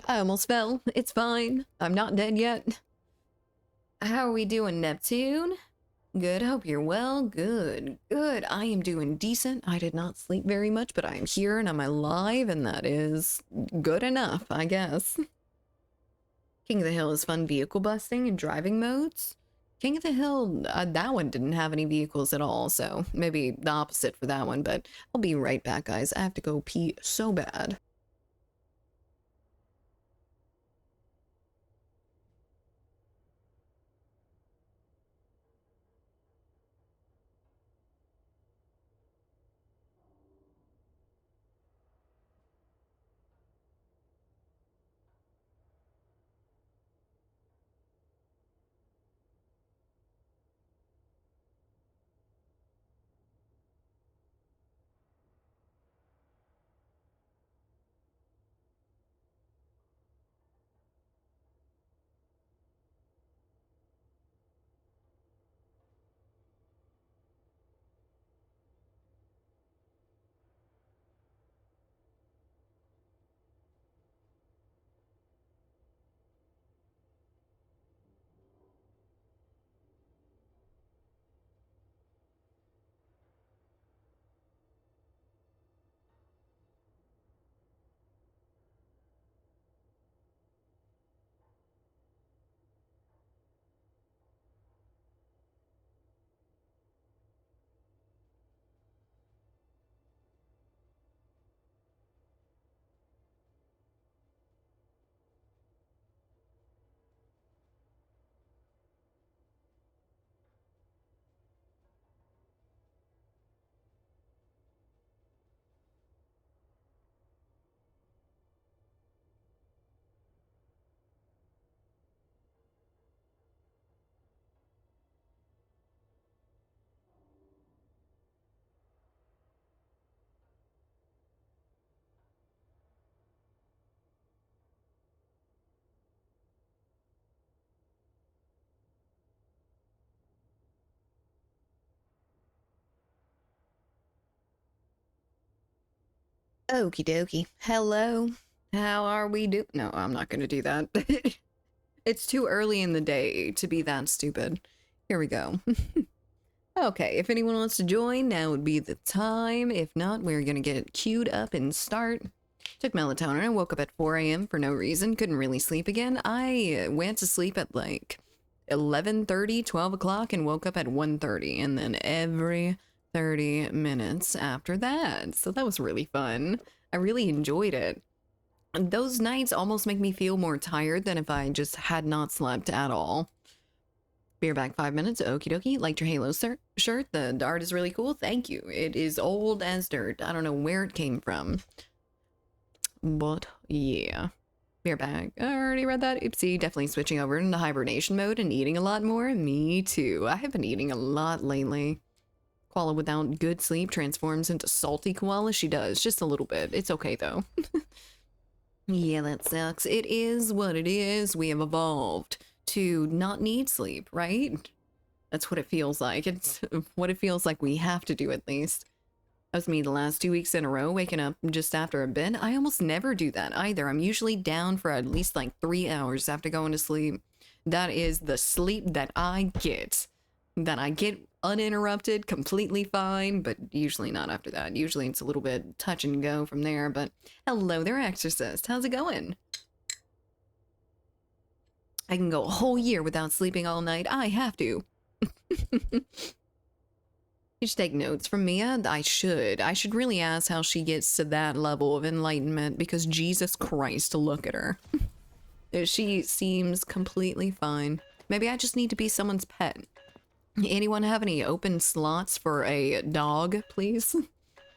I almost fell. It's fine. I'm not dead yet. How are we doing, Neptune? Good. Hope you're well. Good. Good. I am doing decent. I did not sleep very much, but I am here and I'm alive, and that is good enough, I guess. King of the Hill is fun vehicle busting and driving modes. King of the Hill, that one didn't have any vehicles at all, so maybe the opposite for that one, but I'll be right back, guys. I have to go pee so bad. Okie dokie. Hello. How are we do? No, I'm not gonna do that. It's too early in the day to be that stupid. Here we go. Okay, if anyone wants to join, now would be the time. If not, we're gonna get queued up and start. Took melatonin. I woke up at 4 a.m. for no reason. Couldn't really sleep again. I went to sleep at like 11:30, 12 o'clock, and woke up at 1:30, and then every 30 minutes after that. So that was really fun. I really enjoyed it. Those nights almost make me feel more tired than if I just had not slept at all. Be back 5 minutes. Okie dokie. Liked your Halo shirt. The dart is really cool. Thank you. It is old as dirt. I don't know where it came from. But yeah. Beer bag. I already read that. Oopsie. Definitely switching over into hibernation mode and eating a lot more. Me too. I have been eating a lot lately. Koala without good sleep transforms into salty koala. She does. Just a little bit. It's okay though. Yeah, that sucks. It is what it is. We have evolved to not need sleep, right? That's what it feels like. It's what it feels like we have to do at least. That was me the last 2 weeks in a row, waking up just after a bed. I almost never do that either. I'm usually down for at least like 3 hours after going to sleep. That is the sleep that I get. That I get uninterrupted, completely fine, but usually not after that. Usually it's a little bit touch and go from there, but hello there, Exorcist. How's it going? I can go a whole year without sleeping all night. I have to. You should take notes from Mia. I should really ask how she gets to that level of enlightenment, because Jesus Christ, look at her. She seems completely fine. Maybe I just need to be someone's pet. Anyone have any open slots for a dog, please?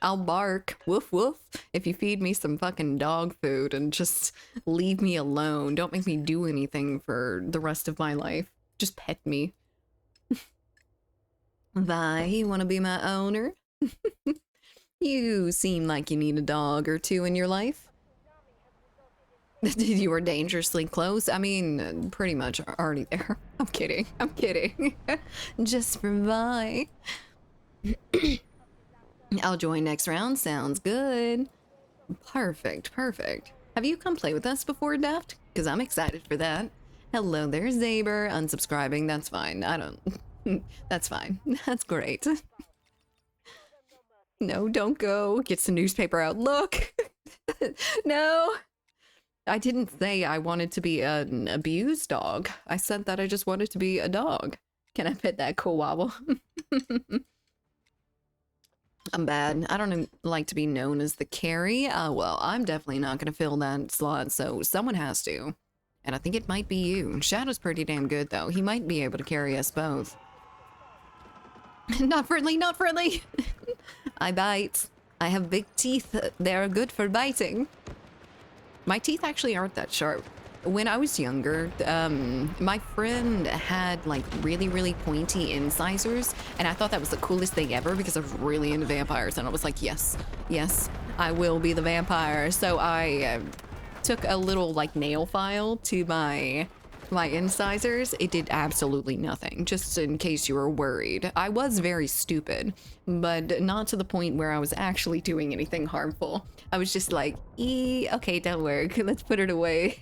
I'll bark, woof woof, if you feed me some fucking dog food and just leave me alone. Don't make me do anything for the rest of my life. Just pet me. Vi, you want to be my owner? You seem like you need a dog or two in your life. You were dangerously close. I mean, pretty much already there. I'm kidding. I'm kidding. Just for Vi. I'll join next round. Sounds good. Perfect. Perfect. Have you come play with us before, Daft? Because I'm excited for that. Hello there, Zaber. Unsubscribing. That's fine. I don't... That's fine. That's great. No, don't go. Gets the newspaper out. Look! No! I didn't say I wanted to be an abused dog. I said that I just wanted to be a dog. Can I pet that koala? I'm bad. I don't like to be known as the carry. Well, I'm definitely not going to fill that slot, so someone has to. And I think it might be you. Shadow's pretty damn good, though. He might be able to carry us both. Not friendly, not friendly! I bite. I have big teeth. They're good for biting. My teeth actually aren't that sharp. When I was younger, my friend had like really pointy incisors, and I thought that was the coolest thing ever because I was really into vampires, and I was like, yes, I will be the vampire. So I took a little like nail file to my incisors. It did absolutely nothing, just in case you were worried. I was very stupid, but not to the point where I was actually doing anything harmful. I was just like, okay, don't work. Let's put it away.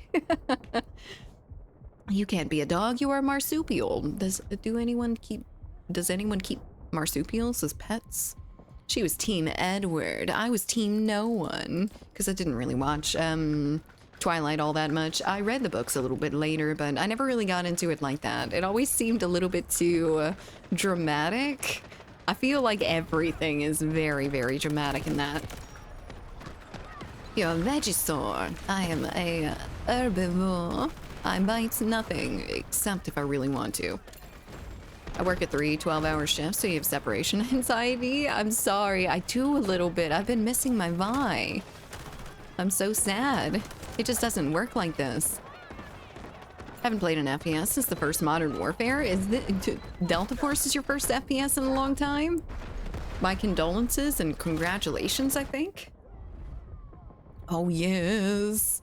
You can't be a dog. You are a marsupial. Does anyone keep marsupials as pets? She was Team Edward. I was Team No One, because I didn't really watch Twilight all that much. I read the books a little bit later, but I never really got into it like that. It always seemed a little bit too dramatic. I feel like everything is very dramatic in that. You're a Vegisaur. I am a herbivore. I bite nothing, except if I really want to. I work at 3 12-hour shifts, so you have separation anxiety? I'm sorry, I do a little bit. I've been missing my Vi. I'm so sad. It just doesn't work like this. Haven't played an FPS since the first Modern Warfare. Is Delta Force is your first FPS in a long time? My condolences and congratulations, I think. Oh, yes.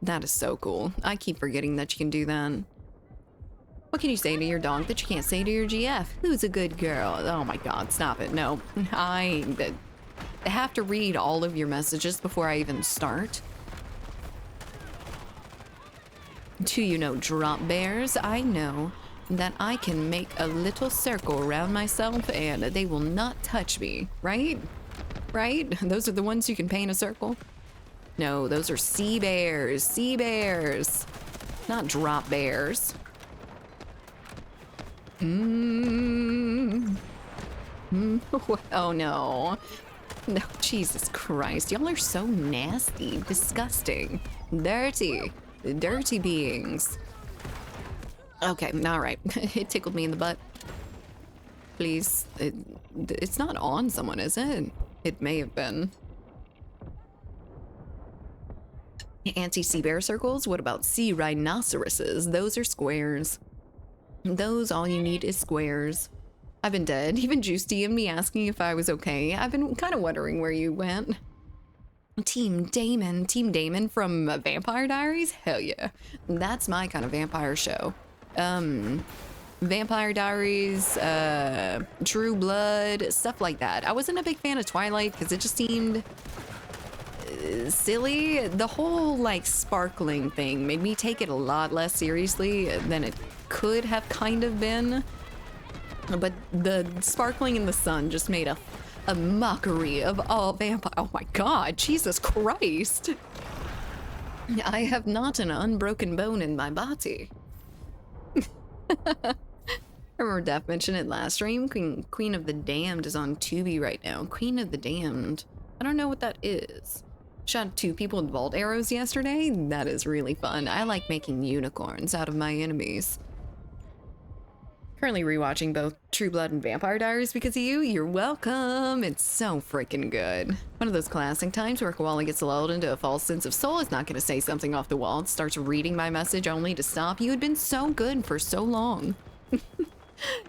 That is so cool. I keep forgetting that you can do that. What can you say to your dog that you can't say to your GF? Who's a good girl? Oh my god, stop it. No, have to read all of your messages before I even start. Do you know drop bears? I know that I can make a little circle around myself and they will not touch me, right? Right? Those are the ones you can paint a circle? No, those are sea bears. Sea bears. Not drop bears. Oh no. No, Jesus Christ. Y'all are so nasty, disgusting, dirty, dirty beings. Okay, all right. It tickled me in the butt. Please. It's not on someone, is it? It may have been. Anti-sea bear circles? What about sea rhinoceroses? Those are squares. Those, all you need is squares. I've been dead. Even Juice DM'd me asking if I was okay. I've been kind of wondering where you went. Team Damon. Team Damon from Vampire Diaries? Hell yeah. That's my kind of vampire show. Vampire Diaries, True Blood, stuff like that. I wasn't a big fan of Twilight because it just seemed silly. The whole like sparkling thing made me take it a lot less seriously than it could have kind of been. But the sparkling in the sun just made a mockery of all vampire. Oh my god, Jesus Christ. I have not an unbroken bone in my body. I remember Daph mentioned it last stream. Queen of the Damned is on Tubi right now. Queen of the Damned. I don't know what that is. Shot 2 people with vault arrows yesterday. That is really fun. I like making unicorns out of my enemies. Currently rewatching both True Blood and Vampire Diaries because of you. You're welcome. It's so freaking good. One of those classic times where Koala gets lulled into a false sense of soul. Is not going to say something off the wall. It starts reading my message only to stop. You had been so good for so long.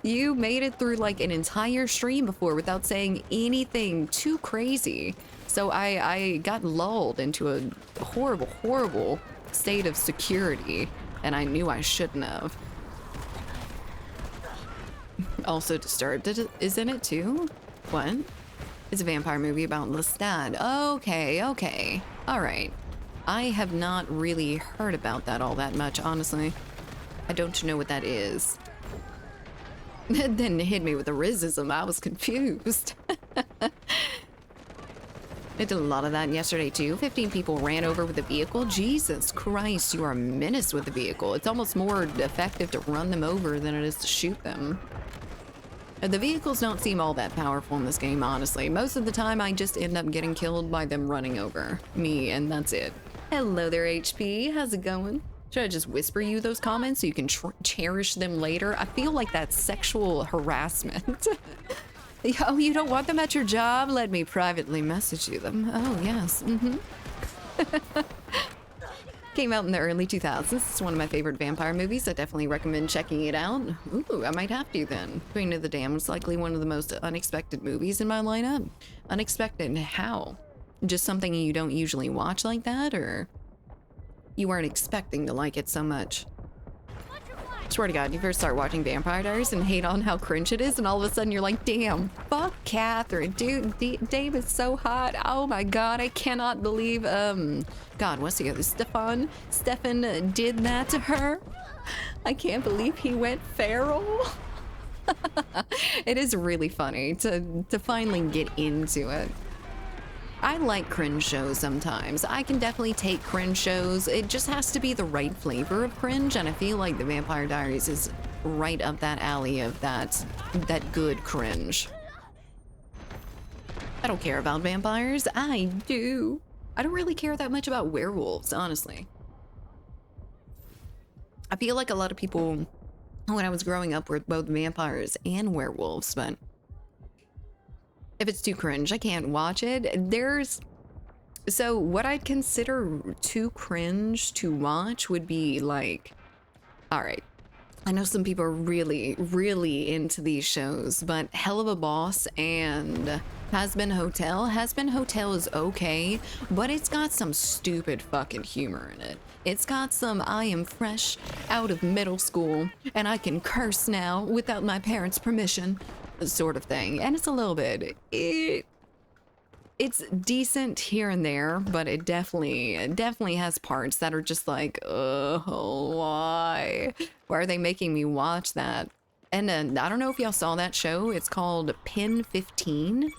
You made it through like an entire stream before without saying anything too crazy. So I got lulled into a horrible, horrible state of security, and I knew I shouldn't have. Also Disturbed is in it too? What? It's a vampire movie about Lestat. Okay, okay. All right. I have not really heard about that all that much, honestly. I don't know what that is. Then it hit me with a rhizism. I was confused. I did a lot of that yesterday too. 15 people ran over with a vehicle. Jesus Christ, you are a menace with the vehicle. It's almost more effective to run them over than it is to shoot them. The vehicles don't seem all that powerful in this game, honestly. Most of the time, I just end up getting killed by them running over me, and that's it. Hello there, HP. How's it going? Should I just whisper you those comments so you can cherish them later? I feel like that's sexual harassment. Oh, you don't want them at your job? Let me privately message you them. Oh, yes. Came out in the early 2000s. It's one of my favorite vampire movies. I definitely recommend checking it out. Ooh, I might have to then. Queen of the Damned was likely one of the most unexpected movies in my lineup. Unexpected? How? Just something you don't usually watch like that, or you weren't expecting to like it so much? Swear to God, you first start watching Vampire Diaries and hate on how cringe it is, and all of a sudden you're like, damn, fuck Catherine, dude, Dave is so hot. Oh my God, I cannot believe, God, what's the other, Stefan did that to her. I can't believe he went feral. It is really funny to finally get into it. I like cringe shows sometimes. I can definitely take cringe shows. It just has to be the right flavor of cringe, and I feel like the Vampire Diaries is right up that alley of that good cringe. I don't care about vampires. I do. I don't really care that much about werewolves, honestly. I feel like a lot of people, when I was growing up, were both vampires and werewolves, but if it's too cringe, I can't watch it. So what I'd consider too cringe to watch would be like, all right, I know some people are really, really into these shows, but Hell of a Boss and Has Been Hotel. Has Been Hotel is okay, but it's got some stupid fucking humor in it. It's got some I am fresh out of middle school and I can curse now without my parents' permission sort of thing, and it's a little bit it's decent here and there, but it definitely has parts that are just like, why? Why are they making me watch that? And I don't know if y'all saw that show. It's called Pin 15.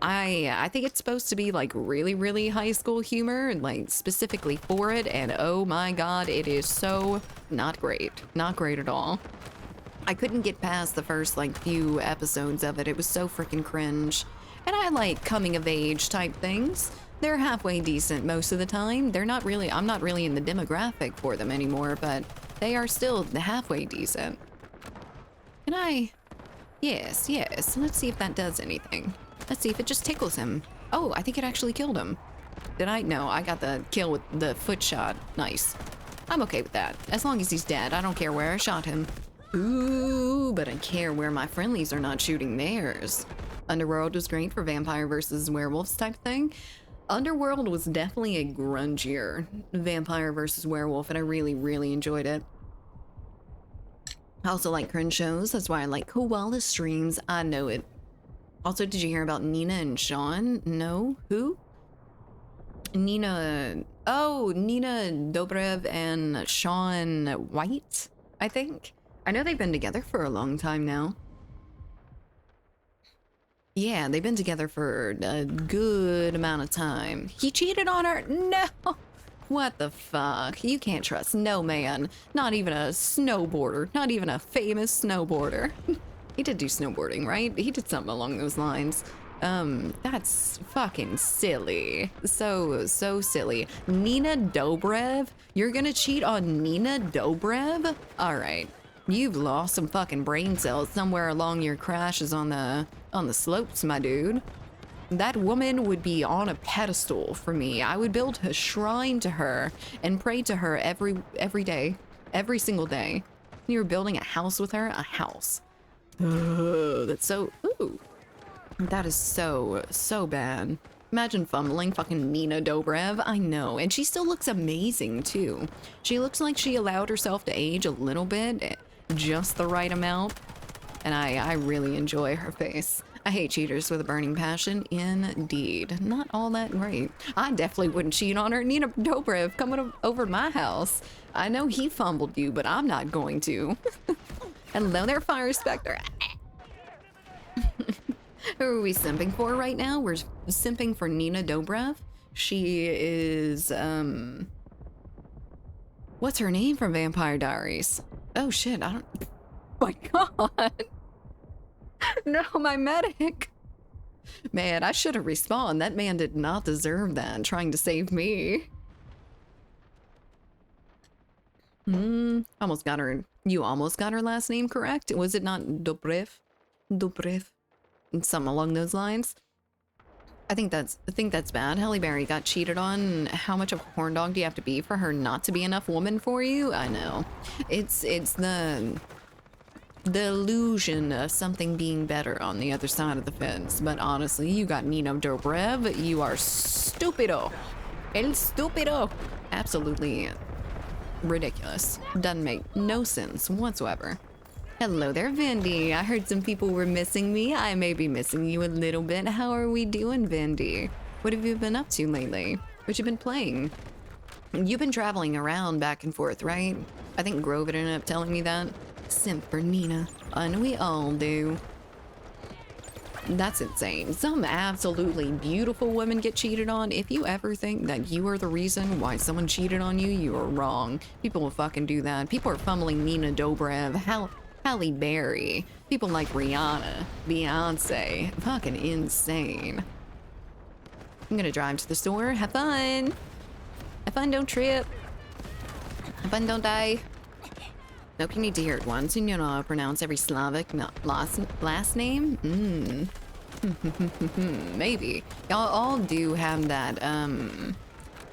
I think it's supposed to be like really high school humor, and like specifically for it. And oh my god, it is so not great. Not great at all. I couldn't get past the first like few episodes of it. It was so freaking cringe. And I like coming of age type things. They're halfway decent most of the time. They're not really, I'm not really in the demographic for them anymore, but they are still halfway decent. Can I? Yes. Let's see if that does anything. Let's see if it just tickles him. Oh, I think it actually killed him. Did I? No, I got the kill with the foot shot. Nice. I'm okay with that. As long as he's dead, I don't care where I shot him. Ooh, but I care where my friendlies are not shooting theirs. Underworld was great for vampire versus werewolves type thing. Underworld was definitely a grungier vampire versus werewolf, and I really enjoyed it. I also like cringe shows. That's why I like koala streams. I know it. Also, did you hear about Nina and Sean? No? Who? Nina... Oh, Nina Dobrev and Sean White, I think. I know they've been together for a long time now. Yeah, they've been together for a good amount of time. He cheated on her? No! What the fuck? You can't trust no man. Not even a snowboarder. Not even a famous snowboarder. He did do snowboarding, right? He did something along those lines. That's fucking silly. So silly. Nina Dobrev? You're gonna cheat on Nina Dobrev? Alright. You've lost some fucking brain cells somewhere along your crashes on the slopes, my dude. That woman would be on a pedestal for me. I would build a shrine to her and pray to her every day, every single day. You're building a house with her? A house. That's so, ooh. That is so bad. Imagine fumbling fucking Nina Dobrev. I know, and she still looks amazing too. She looks like she allowed herself to age a little bit, just the right amount. And I really enjoy her face. I hate cheaters with a burning passion, indeed. Not all that great. I definitely wouldn't cheat on her. Nina Dobrev coming over to my house. I know he fumbled you, but I'm not going to. Hello there, Fire Spectre. Who are we simping for right now? We're simping for Nina Dobrev. She is, what's her name from Vampire Diaries? Oh shit, I don't... Oh my god! No, my medic! Man, I should have respawned. That man did not deserve that, trying to save me. Almost got her... You almost got her last name correct? Was it not Dobrev? Dobrev. Something along those lines. I think that's bad. Halle Berry got cheated on. How much of a horn dog do you have to be for her not to be enough woman for you? I know. It's the illusion of something being better on the other side of the fence. But honestly, you got Nina Dobrev. You are stupido. El stupido. Absolutely ridiculous. Doesn't make no sense whatsoever. Hello there, Vindy. I heard some people were missing me. I may be missing you a little bit. How are we doing, Vindy? What have you been up to lately? What you been playing? You've been traveling around back and forth, right? I think Grove ended up telling me that. Simp for Nina. And we all do. That's insane. Some absolutely beautiful women get cheated on. If you ever think that you are the reason why someone cheated on you, you are wrong. People will fucking do that. People are fumbling Nina Dobrev. Halle Berry, people like Rihanna, Beyonce, fucking insane. I'm gonna drive to the store. Have fun. Have fun, don't trip. Have fun, don't die. Nope, you need to hear it once. You know how to pronounce every Slavic last name? Maybe. Y'all all do have that,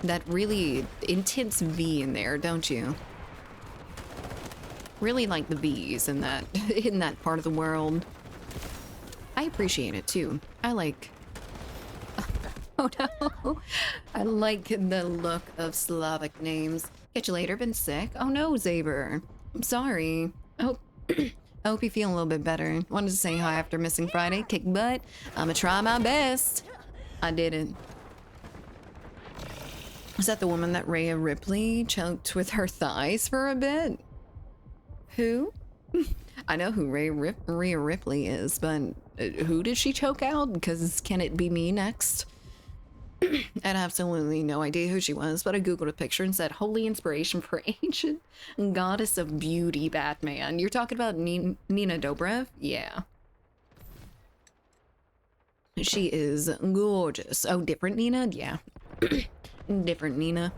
that really intense V in there, don't you? Really like the V's in that part of the world. I appreciate it too. I like... Oh no. I like the look of Slavic names. Catch you later, been sick. Oh no, Zaber. I'm sorry. I hope you feel a little bit better. Wanted to say hi after missing Friday. Kick butt. I'ma try my best. I didn't. Is that the woman that Rhea Ripley choked with her thighs for a bit? Who? I know who Rhea Ripley is, but who did she choke out? Because can it be me next? I had absolutely no idea who she was, but I googled a picture and said, holy inspiration for ancient goddess of beauty Batman. You're talking about Nina Dobrev? Yeah. She is gorgeous. Oh, different Nina? Yeah. Different Nina.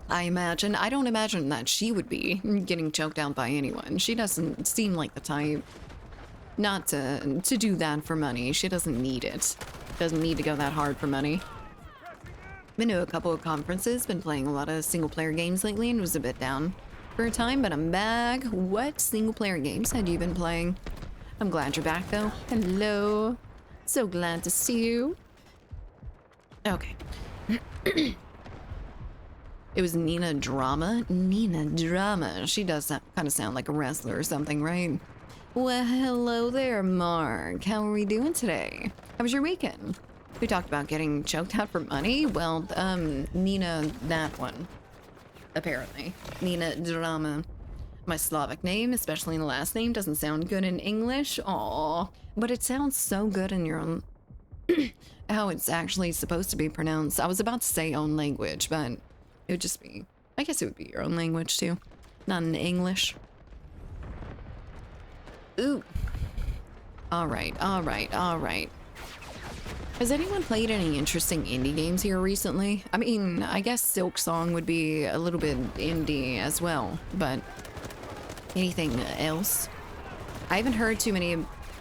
I don't imagine that she would be getting choked out by anyone. She doesn't seem like the type not to do that for money. She doesn't need it. Doesn't need to go that hard for money. Been to a couple of conferences, been playing a lot of single player games lately and was a bit down for a time, but I'm back. What single player games had you been playing? I'm glad you're back though. Hello. So glad to see you. Okay. It was Nina Drama? Nina Drama. She does kind of sound like a wrestler or something, right? Well, hello there, Mark. How are we doing today? How was your weekend? We talked about getting choked out for money. Well, Nina, that one. Apparently. Nina Drama. My Slavic name, especially in the last name, doesn't sound good in English. Aww. But it sounds so good in your own... how it's actually supposed to be pronounced. I was about to say own language, but it would just be... I guess it would be your own language, too. Not in English. Ooh. Alright, alright, alright. Has anyone played any interesting indie games here recently? I mean, I guess Silk Song would be a little bit indie as well, but anything else? I haven't heard too many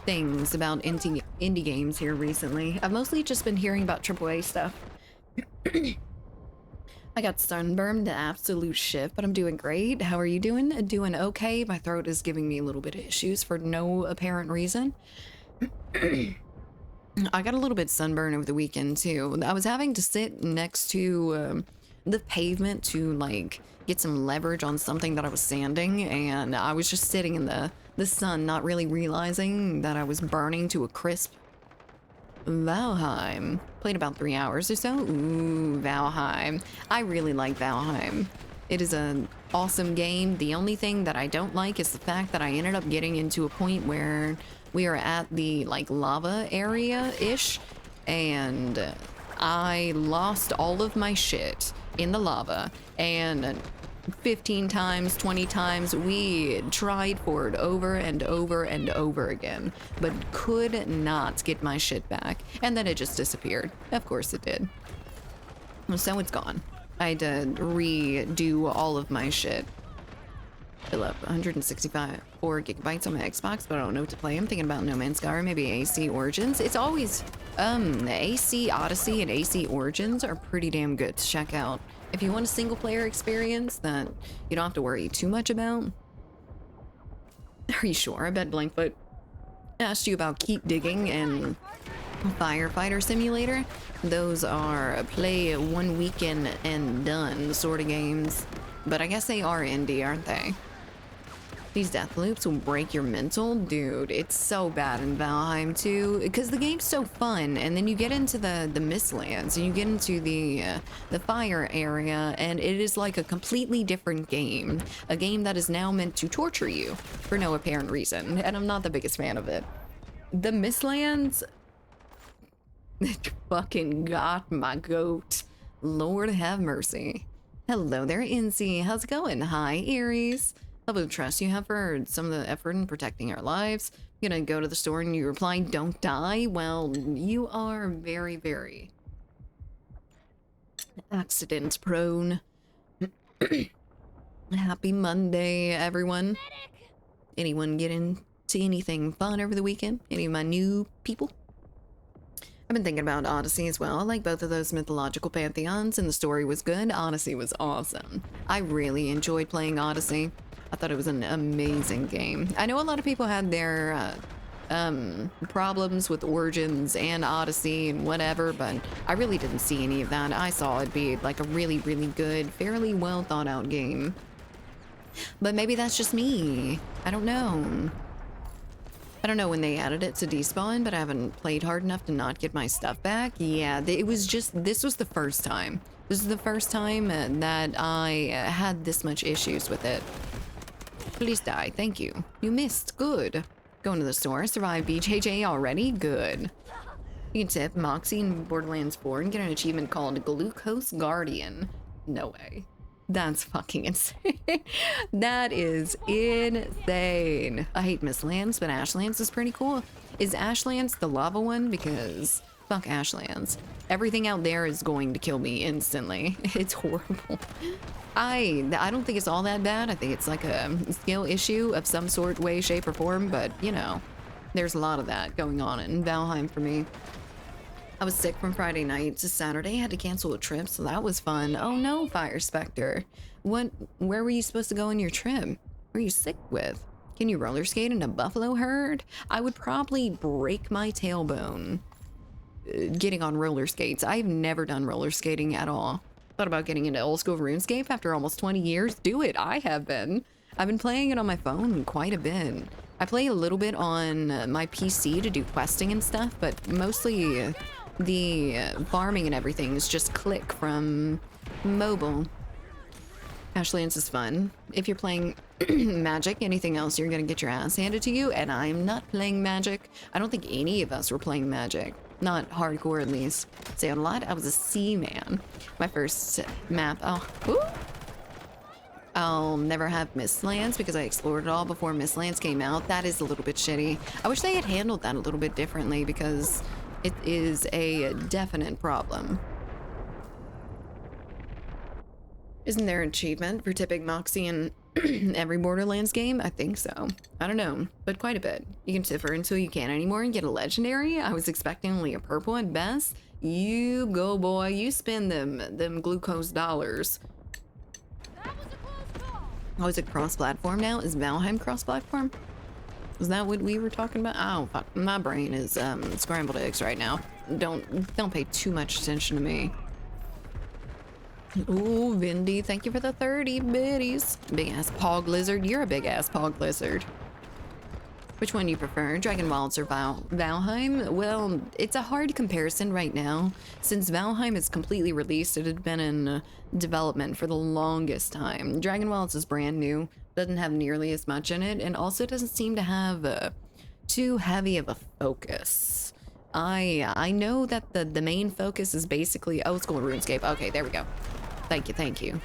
things about indie games here recently. I've mostly just been hearing about AAA stuff. I got sunburned to absolute shit, but I'm doing great. How are you doing? Doing okay. My throat is giving me a little bit of issues for no apparent reason. I got a little bit sunburned over the weekend too. I was having to sit next to the pavement to like get some leverage on something that I was sanding, and I was just sitting in the sun, not really realizing that I was burning to a crisp. Valheim. Played about 3 hours or so. Ooh, Valheim. I really like Valheim. It is an awesome game. The only thing that I don't like is the fact that I ended up getting into a point where we are at the like lava area-ish, and I lost all of my shit in the lava, and 15 times, 20 times, we tried for it over and over and over again, but could not get my shit back. And then it just disappeared. Of course it did. So it's gone. I had to redo all of my shit. Fill up 164 gigabytes on my Xbox, but I don't know what to play. I'm thinking about No Man's Sky or maybe AC Origins. It's always, AC Odyssey and AC Origins are pretty damn good to check out. If you want a single player experience that you don't have to worry too much about. Are you sure? I bet Blankfoot asked you about Keep Digging and Firefighter Simulator. Those are play one weekend and done sort of games. But I guess they are indie, aren't they? These death loops will break your mental. Dude, it's so bad in Valheim too, because the game's so fun, and then you get into the Mistlands, and you get into the fire area, and it is like a completely different game. A game that is now meant to torture you for no apparent reason, and I'm not the biggest fan of it. The Mistlands... It fucking got my goat. Lord have mercy. Hello there, Incy. How's it going? Hi, Aries. Love the trust you have for some of the effort in protecting our lives. You're gonna go to the store and you reply, don't die? Well, you are very, very accident prone. Happy Monday, everyone. Anyone get into anything fun over the weekend? Any of my new people? I've been thinking about Odyssey as well. I like both of those mythological pantheons, and the story was good. Odyssey was awesome. I really enjoyed playing Odyssey. I thought it was an amazing game. I know a lot of people had their problems with Origins and Odyssey and whatever, but I really didn't see any of that. I saw it be like a really, really good, fairly well thought out game. But maybe that's just me. I don't know. I don't know when they added it to despawn, but I haven't played hard enough to not get my stuff back. Yeah, it was just, this was the first time. This is the first time that I had this much issues with it. Please die, thank you. You missed, good. Going to the store, survive BJJ already, good. You can tip Moxie in Borderlands 4 and get an achievement called Glucose Guardian. No way. That's fucking insane. That is insane. I hate Mistlands, but Ashlands is pretty cool. Is Ashlands the lava one? Because fuck Ashlands. Everything out there is going to kill me instantly. It's horrible. I don't think it's all that bad. I think it's like a skill issue of some sort, way, shape, or form, but you know, there's a lot of that going on in Valheim for me. I was sick from Friday night to Saturday. I had to cancel a trip, so that was fun. Oh no, Fire Spectre. Where were you supposed to go on your trip? What were you sick with? Can you roller skate in a buffalo herd? I would probably break my tailbone getting on roller skates. I've never done roller skating at all. Thought about getting into old school RuneScape after almost 20 years. Do it, I have been. I've been playing it on my phone quite a bit. I play a little bit on my PC to do questing and stuff, but mostly the farming and everything is just click from mobile. Ashlands is fun. If you're playing Magic, anything else, you're gonna get your ass handed to you, and I'm not playing Magic. I don't think any of us were playing Magic. Not hardcore, at least. Say a lot, I was a Seaman. My first map, I'll never have Mistlands because I explored it all before Mistlands came out. That is a little bit shitty. I wish they had handled that a little bit differently because it is a definite problem. Isn't there an achievement for tipping Moxie in every Borderlands game? I think so. I don't know, but quite a bit. You can tip her until you can't anymore and get a legendary. I was expecting only a purple at best. You go, boy. You spend them glucose dollars. That was a close call. Oh, is it cross-platform now? Is Valheim cross-platform? Is that what we were talking about? Oh, fuck. My brain is scrambled eggs right now. Don't pay too much attention to me. Ooh, Vindy, thank you for the 30 biddies. Big ass pog lizard. You're a big ass pog lizard. Which one do you prefer, Dragon Wilds or Valheim? Well, it's a hard comparison right now. Since Valheim is completely released, it had been in development for the longest time. Dragon Wilds is brand new, doesn't have nearly as much in it, and also doesn't seem to have too heavy of a focus. I know that the main focus is basically old school RuneScape. Okay, there we go. Thank you.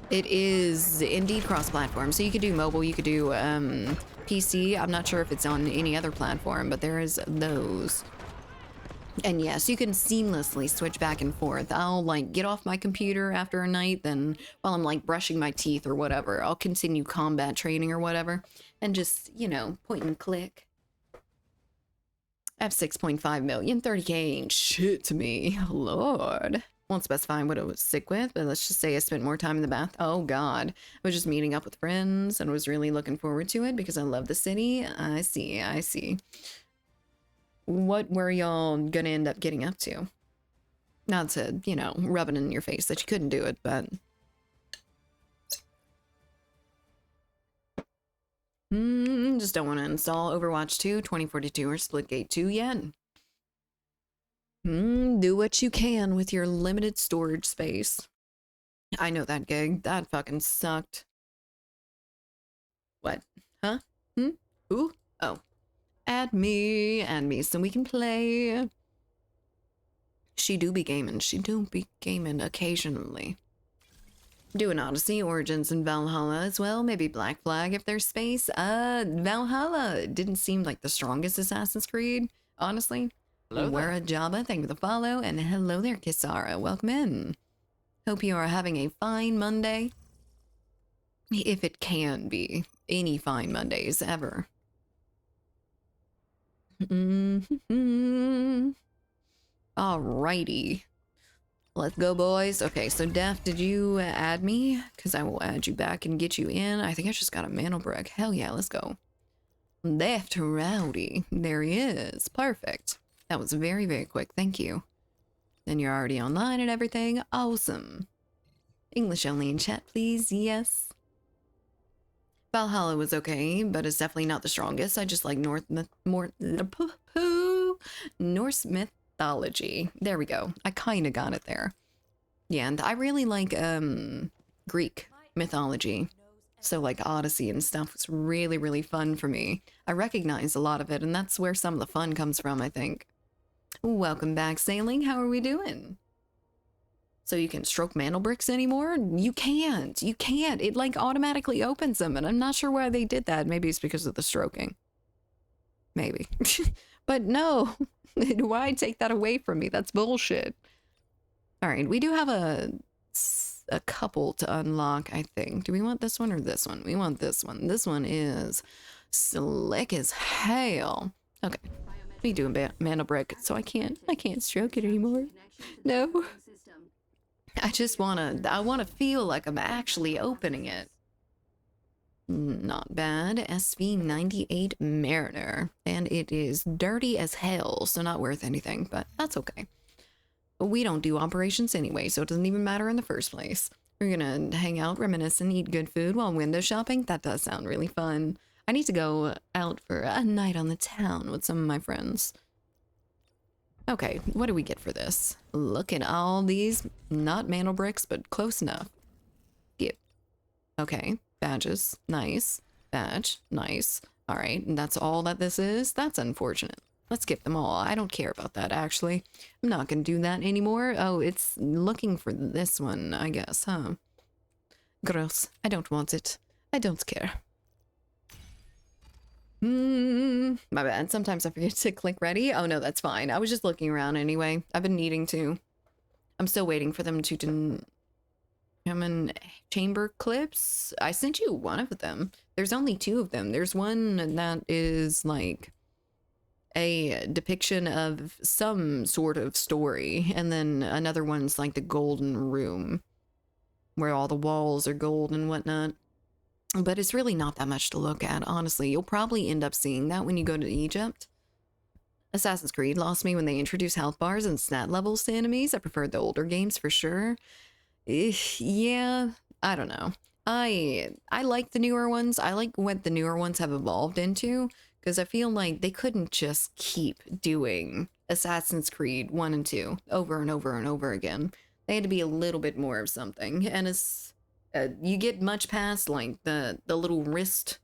It is indeed cross-platform, so you could do mobile, you could do PC. I'm not sure if it's on any other platform, but there is those. And yes, you can seamlessly switch back and forth. I'll like get off my computer after a night, then while I'm like brushing my teeth or whatever, I'll continue combat training or whatever, and just, you know, point and click. I have 6.5 million, 30k ain't shit to me. Lord. Won't specify what I was sick with, but let's just say I spent more time in the bath. Oh god. I was just meeting up with friends and was really looking forward to it because I love the city. I see. What were y'all gonna end up getting up to? Not to, you know, rub it in your face that you couldn't do it, but... just don't want to install Overwatch 2, 2042, or Splitgate 2 yet. Do what you can with your limited storage space. I know that gig. That fucking sucked. What? Huh? Ooh? Oh. Add me so we can play. She do be gaming occasionally. Do an Odyssey, Origins, and Valhalla as well. Maybe Black Flag if there's space. Valhalla didn't seem like the strongest Assassin's Creed, honestly. Hello there. Wera Jabba, thank you for the follow. And hello there, Kisara. Welcome in. Hope you are having a fine Monday. If it can be. Any fine Mondays ever. Alrighty. Let's go, boys. Okay, so Def, did you add me? Because I will add you back and get you in. I think I just got a mantle brick. Hell yeah, let's go. Left rowdy. There he is. Perfect. That was very, very quick. Thank you. Then you're already online and everything. Awesome. English only in chat, please. Yes. Valhalla was okay, but it's definitely not the strongest. I just like Norse mythology. There we go. I kind of got it there. Yeah, and I really like Greek mythology. So like Odyssey and stuff was really, really fun for me. I recognize a lot of it, and that's where some of the fun comes from, I think. Welcome back, Sailing. How are we doing? So you can stroke mantle bricks anymore? You can't. You can't. It like automatically opens them, and I'm not sure why they did that. Maybe it's because of the stroking. Maybe. But no. Why take that away from me? That's bullshit. All right, we do have a couple to unlock, I think. Do we want this one or this one? We want this one. This one is slick as hell. Okay. Me doing mantle brick, so I can't stroke it anymore. No. I wanna feel like I'm actually opening it. Not bad. SV98 Mariner. And it is dirty as hell, so not worth anything, but that's okay. We don't do operations anyway, so it doesn't even matter in the first place. We're gonna hang out, reminisce, and eat good food while window shopping. That does sound really fun. I need to go out for a night on the town with some of my friends. Okay, what do we get for this? Look at all these, not mantle bricks, but close enough. Yep. Okay, badges, nice. Badge, nice. All right, and that's all that this is? That's unfortunate. Let's skip them all. I don't care about that, actually. I'm not gonna do that anymore. Oh, it's looking for this one, I guess, huh? Gross. I don't want it. I don't care. My bad. Sometimes I forget to click ready. Oh, no, that's fine. I was just looking around anyway. I've been needing to. I'm still waiting for them to come in chamber clips. I sent you one of them. There's only 2 of them. There's one that is like a depiction of some sort of story, and then another one's like the golden room where all the walls are gold and whatnot. But it's really not that much to look at, honestly. You'll probably end up seeing that when you go to Egypt. Assassin's Creed lost me when they introduced health bars and stat levels to enemies. I preferred the older games for sure. Yeah, I don't know. I like the newer ones. I like what the newer ones have evolved into, because I feel like they couldn't just keep doing Assassin's Creed 1 and 2 over and over and over again. They had to be a little bit more of something. And it's you get much past like the little wrist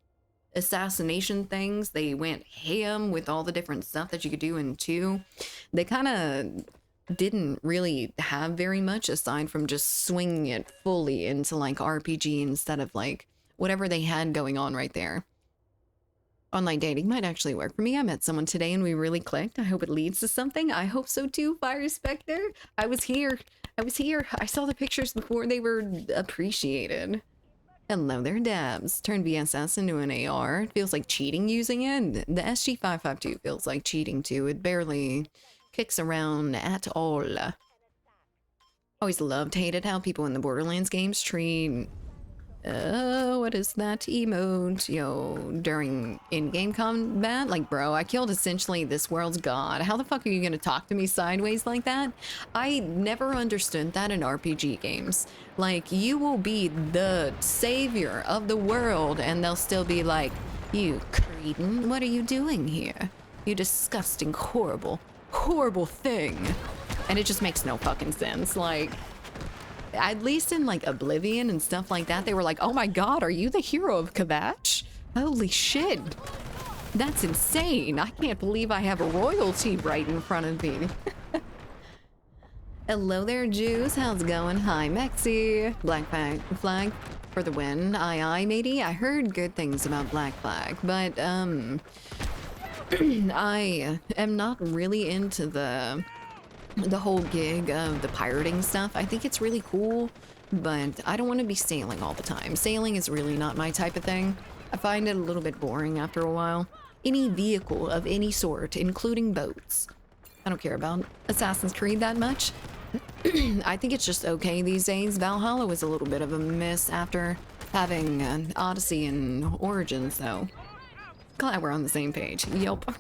assassination things. They went ham with all the different stuff that you could do in 2. They kind of didn't really have very much aside from just swinging it fully into like RPG instead of like whatever they had going on right there. Online dating might actually work for me. I met someone today and we really clicked. I hope it leads to something. I hope so too, Fire Spectre. I was here. I saw the pictures before they were appreciated. Hello there, Dabs. Turn VSS into an AR. It feels like cheating using it. The SG552 feels like cheating too. It barely kicks around at all. Always loved, hated how people in the Borderlands games treat... what is that emote? Yo, during in-game combat? Like, bro, I killed essentially this world's god. How the fuck are you gonna talk to me sideways like that? I never understood that in RPG games. Like, you will be the savior of the world, and they'll still be like, you cretin, what are you doing here? You disgusting, horrible, horrible thing. And it just makes no fucking sense. Like... At least in like Oblivion and stuff like that, they were like, oh my god, are you the hero of Kavash? Holy shit. That's insane. I can't believe I have a royalty right in front of me. Hello there, Juice. How's it going? Hi, Mexi. Black Flag for the win. Aye, aye, matey. I heard good things about Black Flag, but, I am not really into the whole gig of the pirating stuff. I think it's really cool, but I don't want to be sailing all the time. Sailing is really not my type of thing. I find it a little bit boring after a while. Any vehicle of any sort, including boats. I don't care about Assassin's Creed that much. I think it's just okay these days. Valhalla was a little bit of a miss after having an Odyssey and Origins, though. Glad we're on the same page. Yup.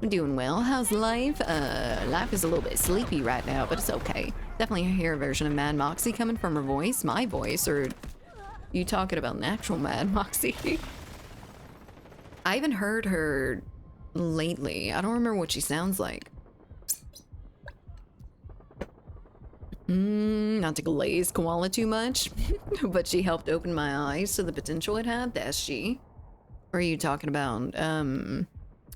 Doing well. How's life? Life is a little bit sleepy right now, but it's okay. Definitely hear a version of Mad Moxie coming from her voice, my voice, or You talking about natural mad, Moxie? I haven't heard her lately. I don't remember what she sounds like. Not to glaze koala too much, but she helped open my eyes to the potential it had. That's she. Or are you talking about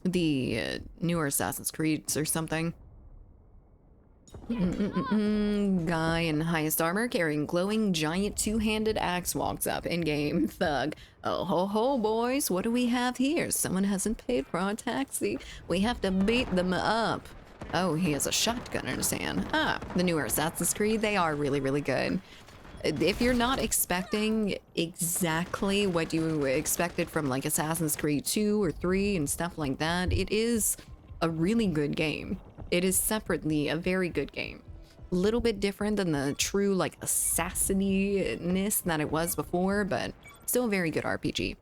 the newer Assassin's Creeds or something? Guy in highest armor carrying glowing giant two-handed axe walks up in-game. Thug. Oh ho ho, boys, what do we have here? Someone hasn't paid for our taxi. We have to beat them up. Oh, he has a shotgun in his hand. Ah, the newer Assassin's Creed, they are really, really good. If you're not expecting exactly what you expected from like Assassin's Creed 2 or 3 and stuff like that, it is a really good game. It is separately a very good game. A little bit different than the true like assassiny-ness that it was before, but still a very good RPG.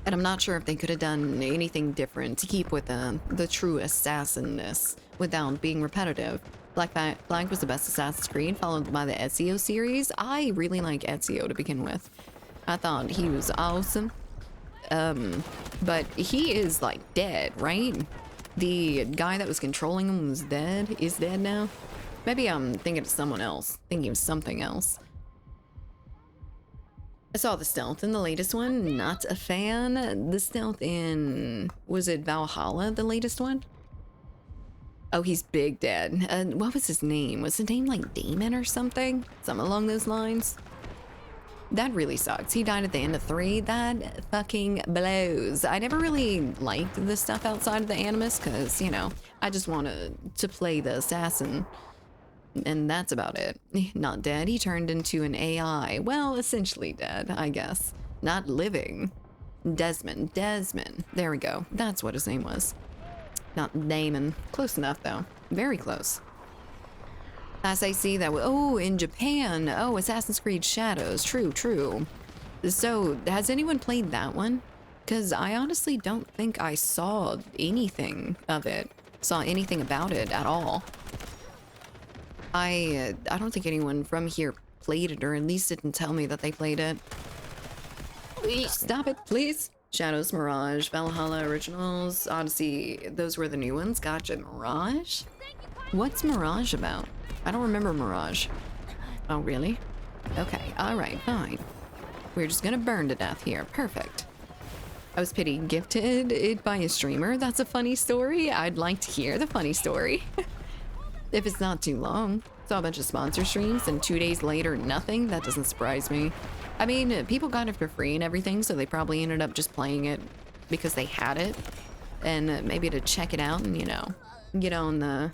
And I'm not sure if they could have done anything different to keep with the true assassin-ness without being repetitive. Black Flag was the best Assassin's Creed, followed by the Ezio series. I really like Ezio to begin with. I thought he was awesome. But he is like dead, right? The guy that was controlling him was dead, is dead now. Maybe I'm thinking of someone else, thinking of something else. I saw the stealth in the latest one, not a fan. The stealth in, was it Valhalla, the latest one? Oh, he's big dead. What was his name? Was his name like Damon or something? Something along those lines? That really sucks. He died at the end of 3. That fucking blows. I never really liked the stuff outside of the Animus because, you know, I just wanted to play the assassin. And that's about it. Not dead. He turned into an AI. Well, essentially dead, I guess. Not living. Desmond. There we go. That's what his name was. Not Damon. Close enough, though. Very close. As I see that, oh, in Japan. Oh, Assassin's Creed Shadows. True. So, has anyone played that one? Because I honestly don't think I saw anything of it. Saw anything about it at all. I don't think anyone from here played it, or at least didn't tell me that they played it. Please stop it, please. Shadows, Mirage, Valhalla, Originals, Odyssey. Those were the new ones. Gotcha. Mirage? What's Mirage about? I don't remember Mirage. Oh, really? Okay, alright, fine. We're just gonna burn to death here. Perfect. I was pity gifted it by a streamer. That's a funny story. I'd like to hear the funny story. If it's not too long. Saw a bunch of sponsor streams and 2 days later, nothing. That doesn't surprise me. I mean, people got it for free and everything, so they probably ended up just playing it because they had it. And maybe to check it out and, you know, get on the...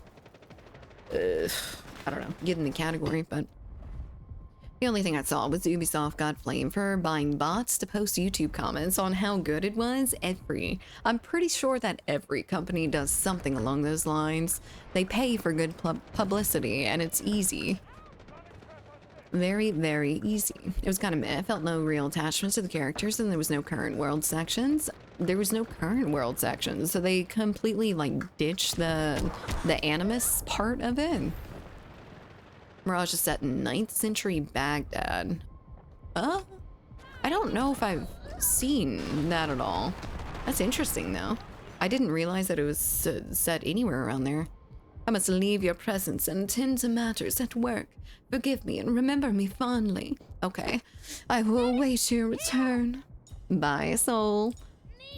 I don't know, get in the category, but... The only thing I saw was Ubisoft got flamed for buying bots to post YouTube comments on how good it was. I'm pretty sure that every company does something along those lines. They pay for good publicity, and it's easy. Very, very easy. It was kind of meh. I felt no real attachment to the characters, and there was no current world sections. So they completely, like, ditched the Animus part of it. Mirage is set in 9th century Baghdad. I don't know if I've seen that at all. That's interesting, though. I didn't realize that it was set anywhere around there. I must leave your presence and attend to matters at work. Forgive me and remember me fondly. Okay, I will await your return. Bye, soul.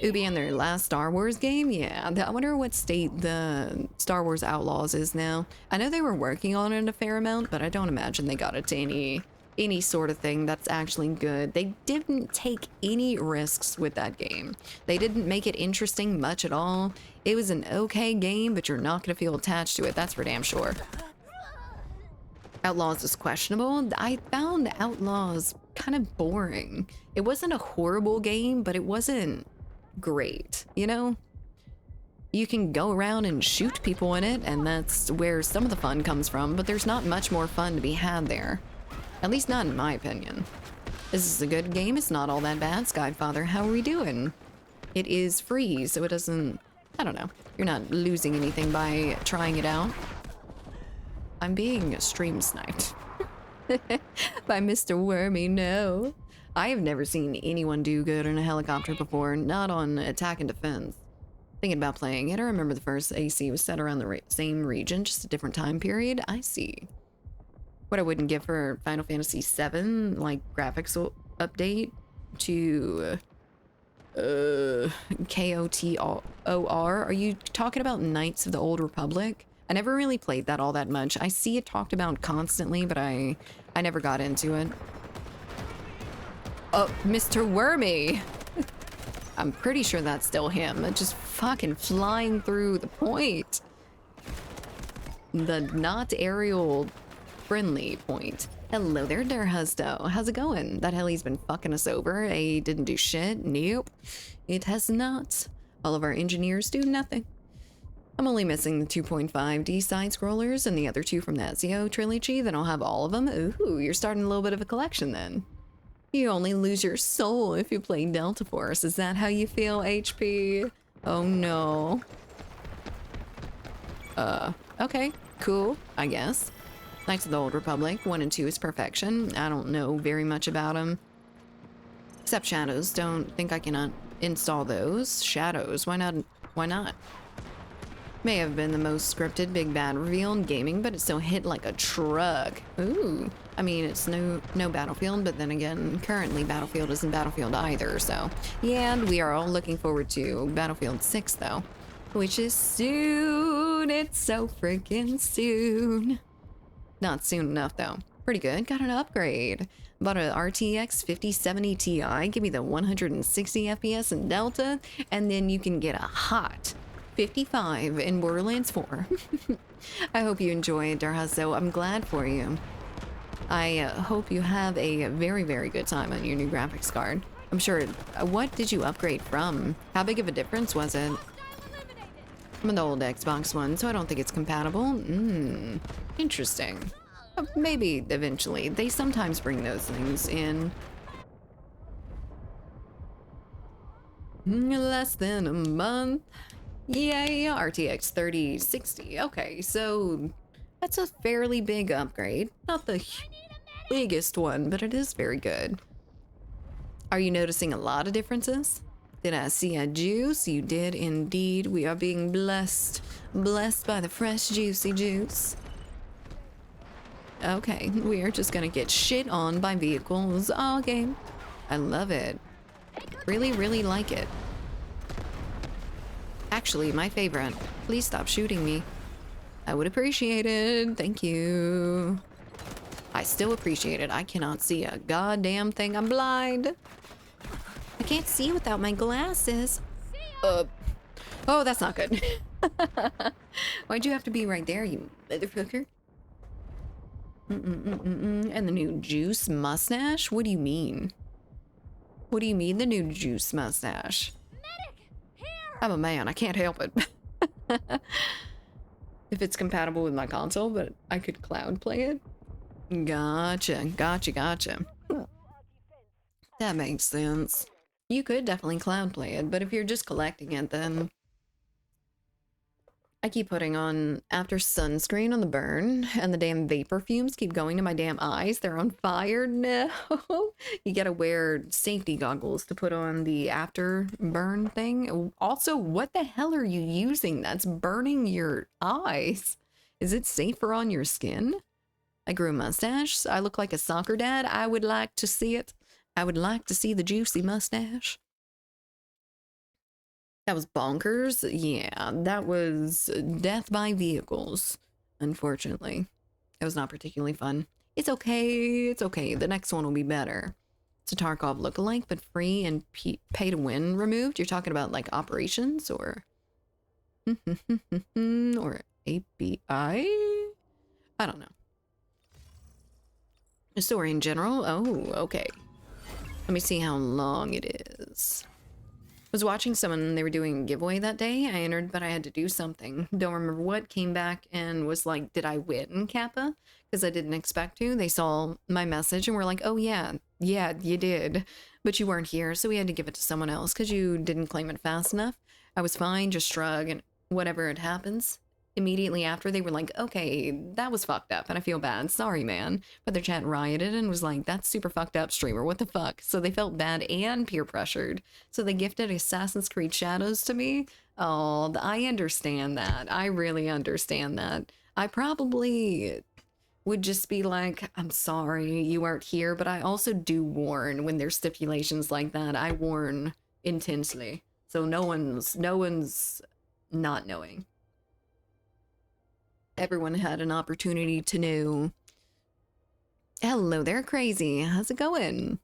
Ubi and their last Star Wars game? Yeah, I wonder what state the Star Wars Outlaws is now. I know they were working on it a fair amount, but I don't imagine they got it to any sort of thing that's actually good. They didn't take any risks with that game. They didn't make it interesting much at all. It was an okay game, but you're not going to feel attached to it, that's for damn sure. Outlaws is questionable. I found Outlaws kind of boring. It wasn't a horrible game, but it wasn't great, you know? You can go around and shoot people in it, and that's where some of the fun comes from, but there's not much more fun to be had there. At least not in my opinion. This is a good game. It's not all that bad. Skyfather, how are we doing? It is free, so it doesn't... I don't know. You're not losing anything by trying it out. I'm being stream sniped. By Mr. Wormy, no. I have never seen anyone do good in a helicopter before, not on attack and defense. Thinking about playing it, I remember the first AC was set around the same region, just a different time period. I see. What I wouldn't give for Final Fantasy VII, like graphics update to KOTOR. Are you talking about Knights of the Old Republic? I never really played that all that much. I see it talked about constantly, but I never got into it. Oh, Mr. Wormy. I'm pretty sure that's still him. Just fucking flying through the point. The not aerial friendly point. Hello there, Derhuzdo. How's it going? That heli's been fucking us over. A didn't do shit. Nope. It has not. All of our engineers do nothing. I'm only missing the 2.5D side-scrollers and the other two from the Ezio trilogy. Then I'll have all of them. Ooh, you're starting a little bit of a collection then. You only lose your soul if you play Delta Force. Is that how you feel, HP? Oh no. Okay, cool, I guess. Knights of the Old Republic, 1 and 2 is perfection. I don't know very much about them. Except Shadows, don't think I cannot install those. Shadows, why not? Why not? May have been the most scripted big bad reveal in gaming, but it still hit like a truck. Ooh. I mean, it's no Battlefield, but then again, currently Battlefield isn't Battlefield either, so. Yeah, and we are all looking forward to Battlefield 6, though. Which is soon. It's so freaking soon. Not soon enough, though. Pretty good. Got an upgrade. Bought a RTX 5070 Ti. Give me the 160 FPS in Delta, and then you can get a hot 55 in Borderlands 4. I hope you enjoy it, Darhazo. I'm glad for you. I hope you have a very, very good time on your new graphics card. I'm sure. What did you upgrade from? How big of a difference was it? I'm an old Xbox One, so I don't think it's compatible. Interesting. Maybe eventually. They sometimes bring those things in. Less than a month. Yay, RTX 3060. Okay, so that's a fairly big upgrade. Not the biggest one, but it is very good. Are you noticing a lot of differences? Did I see a juice? You did indeed. We are being blessed. Blessed by the fresh, juicy juice. Okay, we are just gonna get shit on by vehicles all game. I love it. Really, really like it. Actually, my favorite. Please stop shooting me. I would appreciate it. Thank you. I still appreciate it. I cannot see a goddamn thing. I'm blind. I can't see without my glasses. Oh, that's not good. Why'd you have to be right there, you motherfucker? And the new juice mustache? What do you mean? What do you mean the new juice mustache? Medic! Here! I'm a man. I can't help it. If it's compatible with my console, but I could cloud play it. Gotcha. That makes sense. You could definitely cloud play it, but if you're just collecting it, then I keep putting on after sunscreen on the burn, and the damn vapor fumes keep going to my damn eyes. They're on fire. No. You gotta wear safety goggles to put on the after burn thing. Also, what the hell are you using that's burning your eyes? Is it safer on your skin? I grew a mustache. I look like a soccer dad. I would like to see it. I would like to see the juicy mustache. That was bonkers. Yeah, that was death by vehicles, unfortunately. It was not particularly fun. It's okay. It's okay. The next one will be better. It's a Tarkov lookalike, but free and pay to win removed. You're talking about like operations or or API? I don't know. The story in general? Oh, okay. Let me see how long it is. I was watching someone, they were doing a giveaway that day. I entered, but I had to do something. Don't remember what. Came back and was like, did I win, Kappa? Because I didn't expect to. They saw my message and were like, oh yeah, you did. But you weren't here, so we had to give it to someone else because you didn't claim it fast enough. I was fine, just shrug and whatever, it happens. immediately after, they were like, okay, that was fucked up and I feel bad. Sorry, man. But their chat rioted and was like, that's super fucked up, streamer. What the fuck? So they felt bad and peer pressured. So they gifted Assassin's Creed Shadows to me. Oh, I understand that. I really understand that. I probably would just be like, I'm sorry you weren't here, but I also do warn when there's stipulations like that. I warn intensely. So no one's not knowing. Everyone had an opportunity to know. Hello there, Crazy. How's it going?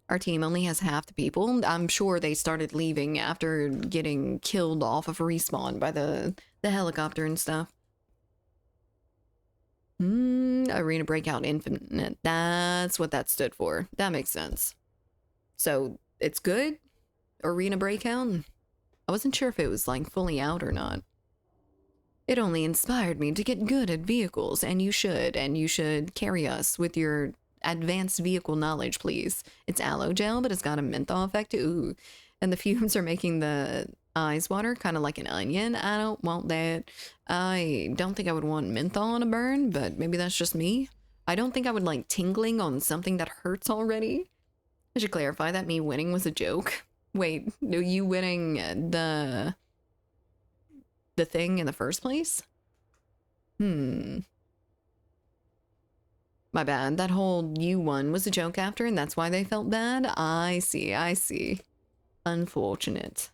Our team only has half the people. I'm sure they started leaving after getting killed off of respawn by the helicopter and stuff. Arena Breakout Infinite. That's what that stood for. That makes sense. So it's good? Arena Breakout? I wasn't sure if it was like fully out or not. It only inspired me to get good at vehicles, and you should carry us with your advanced vehicle knowledge, please. It's aloe gel, but it's got a menthol effect. Ooh. And the fumes are making the eyes water, kind of like an onion. I don't want that. I don't think I would want menthol on a burn, but maybe that's just me. I don't think I would like tingling on something that hurts already. I should clarify that me winning was a joke. Wait, no, you winning the thing in the first place? My bad. That whole you won was a joke after, and that's why they felt bad? I see. Unfortunate.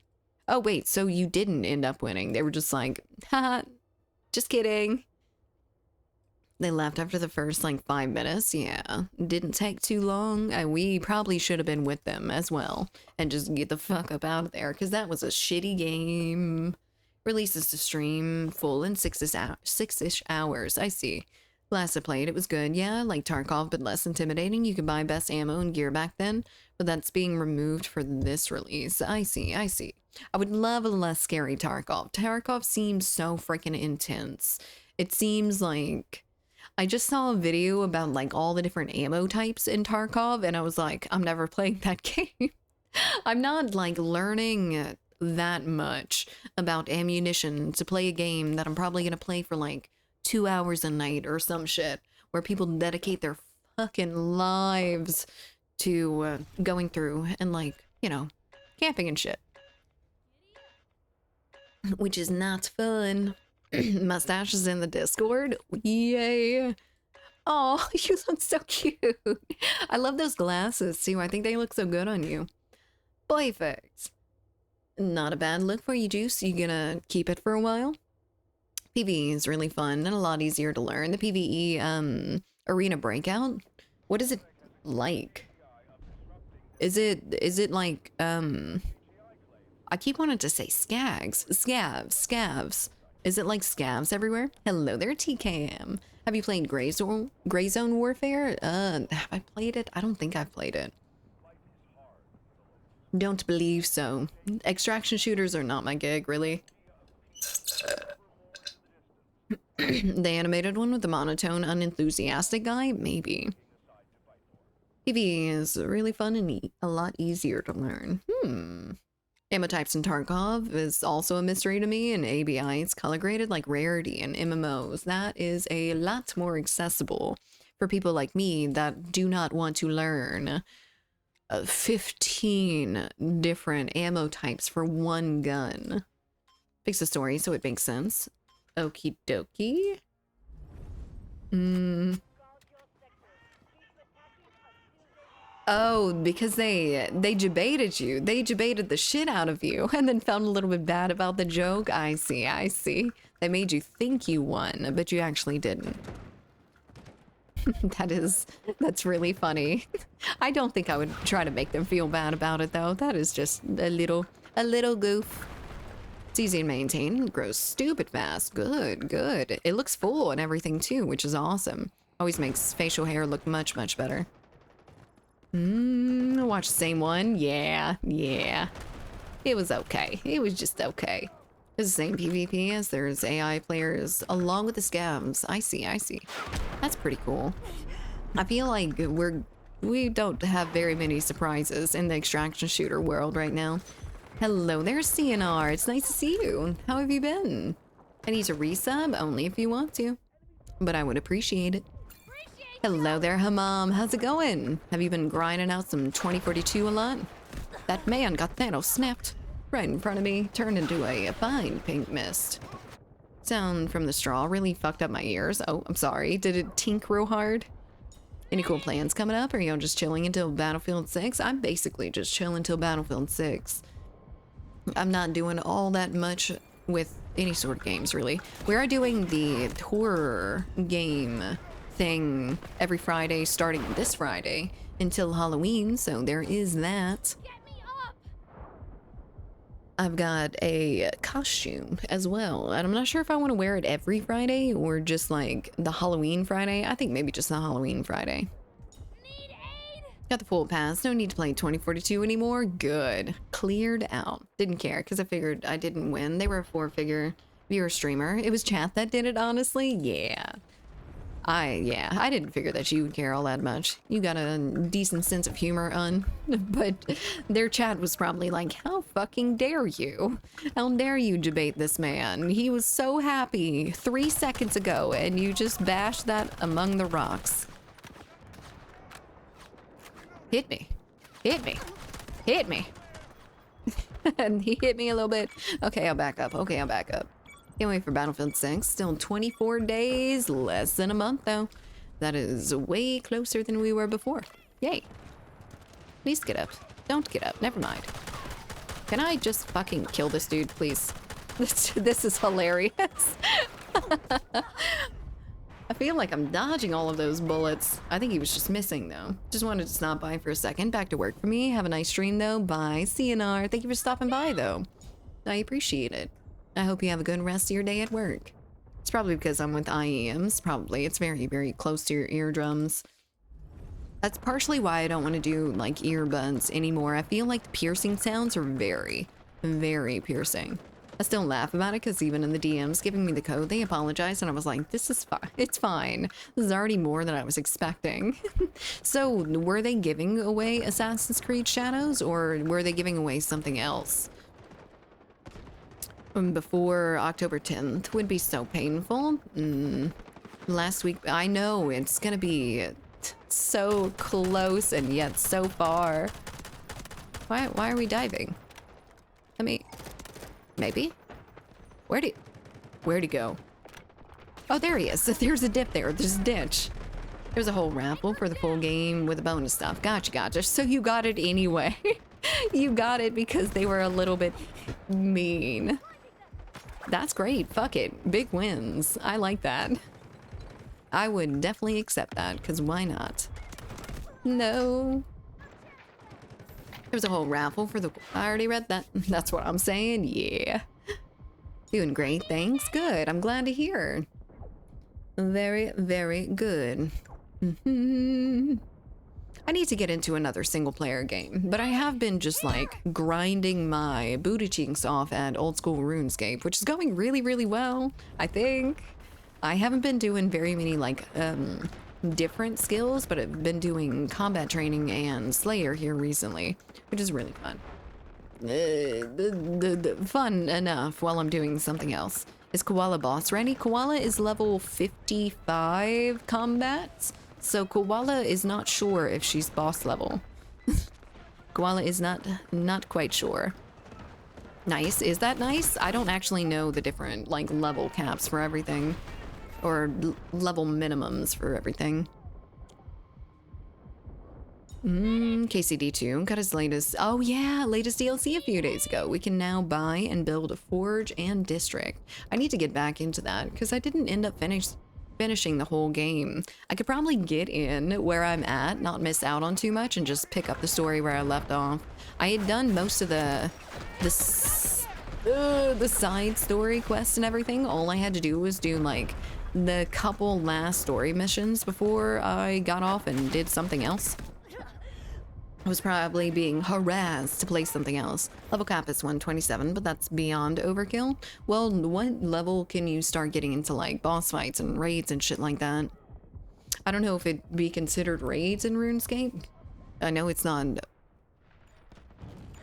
Oh, wait, so you didn't end up winning. They were just like, haha, just kidding. They left after the first, like, 5 minutes. Yeah, didn't take too long. We probably should have been with them as well and just get the fuck up out of there, because that was a shitty game. Releases to stream full in 6-ish hours. I see. Last I played, it was good. Yeah, like Tarkov, but less intimidating. You could buy best ammo and gear back then, but that's being removed for this release. I see. I would love a less scary Tarkov. Tarkov seems so freaking intense. It seems like... I just saw a video about like all the different ammo types in Tarkov, and I was like, I'm never playing that game. I'm not like learning that much about ammunition to play a game that I'm probably gonna play for like 2 hours a night or some shit, where people dedicate their fucking lives to going through and like, you know, camping and shit. Which is not fun. Mustache is in the Discord. Yay. Oh, you look so cute. I love those glasses too. I think they look so good on you. Perfect. Not a bad look for you, Juice. You gonna keep it for a while? PvE is really fun and a lot easier to learn. The PvE arena breakout. What is it like? Is it like I keep wanting to say scavs. Is it like scavs everywhere? Hello there, TKM. Have you played Gray Zone Warfare? Have I played it? I don't think I've played it. Don't believe so. Extraction shooters are not my gig, really. The animated one with the monotone, unenthusiastic guy? Maybe. PvE is really fun and a lot easier to learn. Ammo types in Tarkov is also a mystery to me, and ABI is color graded like rarity and MMOs. That is a lot more accessible for people like me that do not want to learn 15 different ammo types for one gun. Fix the story so it makes sense. Okie dokie. Oh, because they debated you. They debated the shit out of you and then felt a little bit bad about the joke. I see. They made you think you won, but you actually didn't. That's really funny. I don't think I would try to make them feel bad about it though. That is just a little goof. It's easy to maintain, grows stupid fast. Good. It looks full and everything too, which is awesome. Always makes facial hair look much better. Watch the same one. Yeah. It was okay. It was just okay. It's the same PvP as there's AI players along with the scavs. I see. That's pretty cool. I feel like we don't have very many surprises in the extraction shooter world right now. Hello there, CNR. It's nice to see you. How have you been? I need to resub only if you want to, but I would appreciate it. Hello there, Hamam. How's it going? Have you been grinding out some 2042 a lot? That man got Thanos snapped right in front of me, turned into a fine pink mist. Sound from the straw really fucked up my ears. Oh, I'm sorry. Did it tink real hard? Any cool plans coming up? Or are you just chilling until Battlefield 6? I'm basically just chilling until Battlefield 6. I'm not doing all that much with any sort of games, really. We are doing the horror game thing every Friday, starting this Friday, until Halloween, so there is that. Get me up! I've got a costume as well, and I'm not sure if I want to wear it every Friday or just like the Halloween Friday. I think maybe just the Halloween Friday. Need aid! Got the full pass. No need to play 2042 anymore. Good. Cleared out. Didn't care because I figured I didn't win. They were a 4-figure viewer streamer. It was chat that did it, honestly. Yeah. I didn't figure that you would care all that much. You got a decent sense of humor, but their chat was probably like, how fucking dare you? How dare you debate this man? He was so happy 3 seconds ago, and you just bashed that among the rocks. Hit me. Hit me. Hit me. And he hit me a little bit. Okay, I'll back up. Okay, I'll back up. Can't wait for Battlefield 6. Still 24 days, less than a month though. That is way closer than we were before. Yay. Please get up. Don't get up. Never mind. Can I just fucking kill this dude, please? This is hilarious. I feel like I'm dodging all of those bullets. I think he was just missing though. Just wanted to stop by for a second. Back to work for me. Have a nice stream though. Bye, CNR. Thank you for stopping by though. I appreciate it. I hope you have a good rest of your day at work. It's probably because I'm with IEMs. Probably. It's very, very close to your eardrums. That's partially why I don't want to do like earbuds anymore. I feel like the piercing sounds are very, very piercing. I still laugh about it because even in the DMs giving me the code, they apologized and I was like, this is fine. It's fine. This is already more than I was expecting. So were they giving away Assassin's Creed Shadows or were they giving away something else? Before October 10th would be so painful. Last week, I know it's gonna be so close and yet so far. Why are we diving? I mean, maybe? Where'd he go? Oh, there he is. There's a dip there. There's a ditch. There's a whole raffle for the full game with the bonus stuff. Gotcha. So you got it anyway. You got it because they were a little bit mean. That's great. Fuck it. Big wins. I like that. I would definitely accept that, because why not? No. There's a whole raffle for the... I already read that. That's what I'm saying. Yeah. Doing great. Thanks. Good. I'm glad to hear. Very, very good. I need to get into another single player game, but I have been just like grinding my booty cheeks off at old school RuneScape, which is going really, really well, I think. I haven't been doing very many like different skills, but I've been doing combat training and Slayer here recently, which is really fun. Fun enough while I'm doing something else. Is Koala boss ready? Koala is level 55 combat. So Koala is not sure if she's boss level. Koala is not quite sure. Nice. Is that nice? I don't actually know the different like level caps for everything. Or level minimums for everything. KCD2 got his latest, oh yeah, latest DLC a few days ago. We can now buy and build a forge and district. I need to get back into that because I didn't end up finishing the whole game. I could probably get in where I'm at, not miss out on too much, and just pick up the story where I left off. I had done most of the side story quests and everything. All I had to do was do like the couple last story missions before I got off and did something else. I was probably being harassed to play something else. Level cap is 127, but that's beyond overkill. Well, what level can you start getting into like boss fights and raids and shit like that? I don't know if it'd be considered raids in RuneScape. I know it's not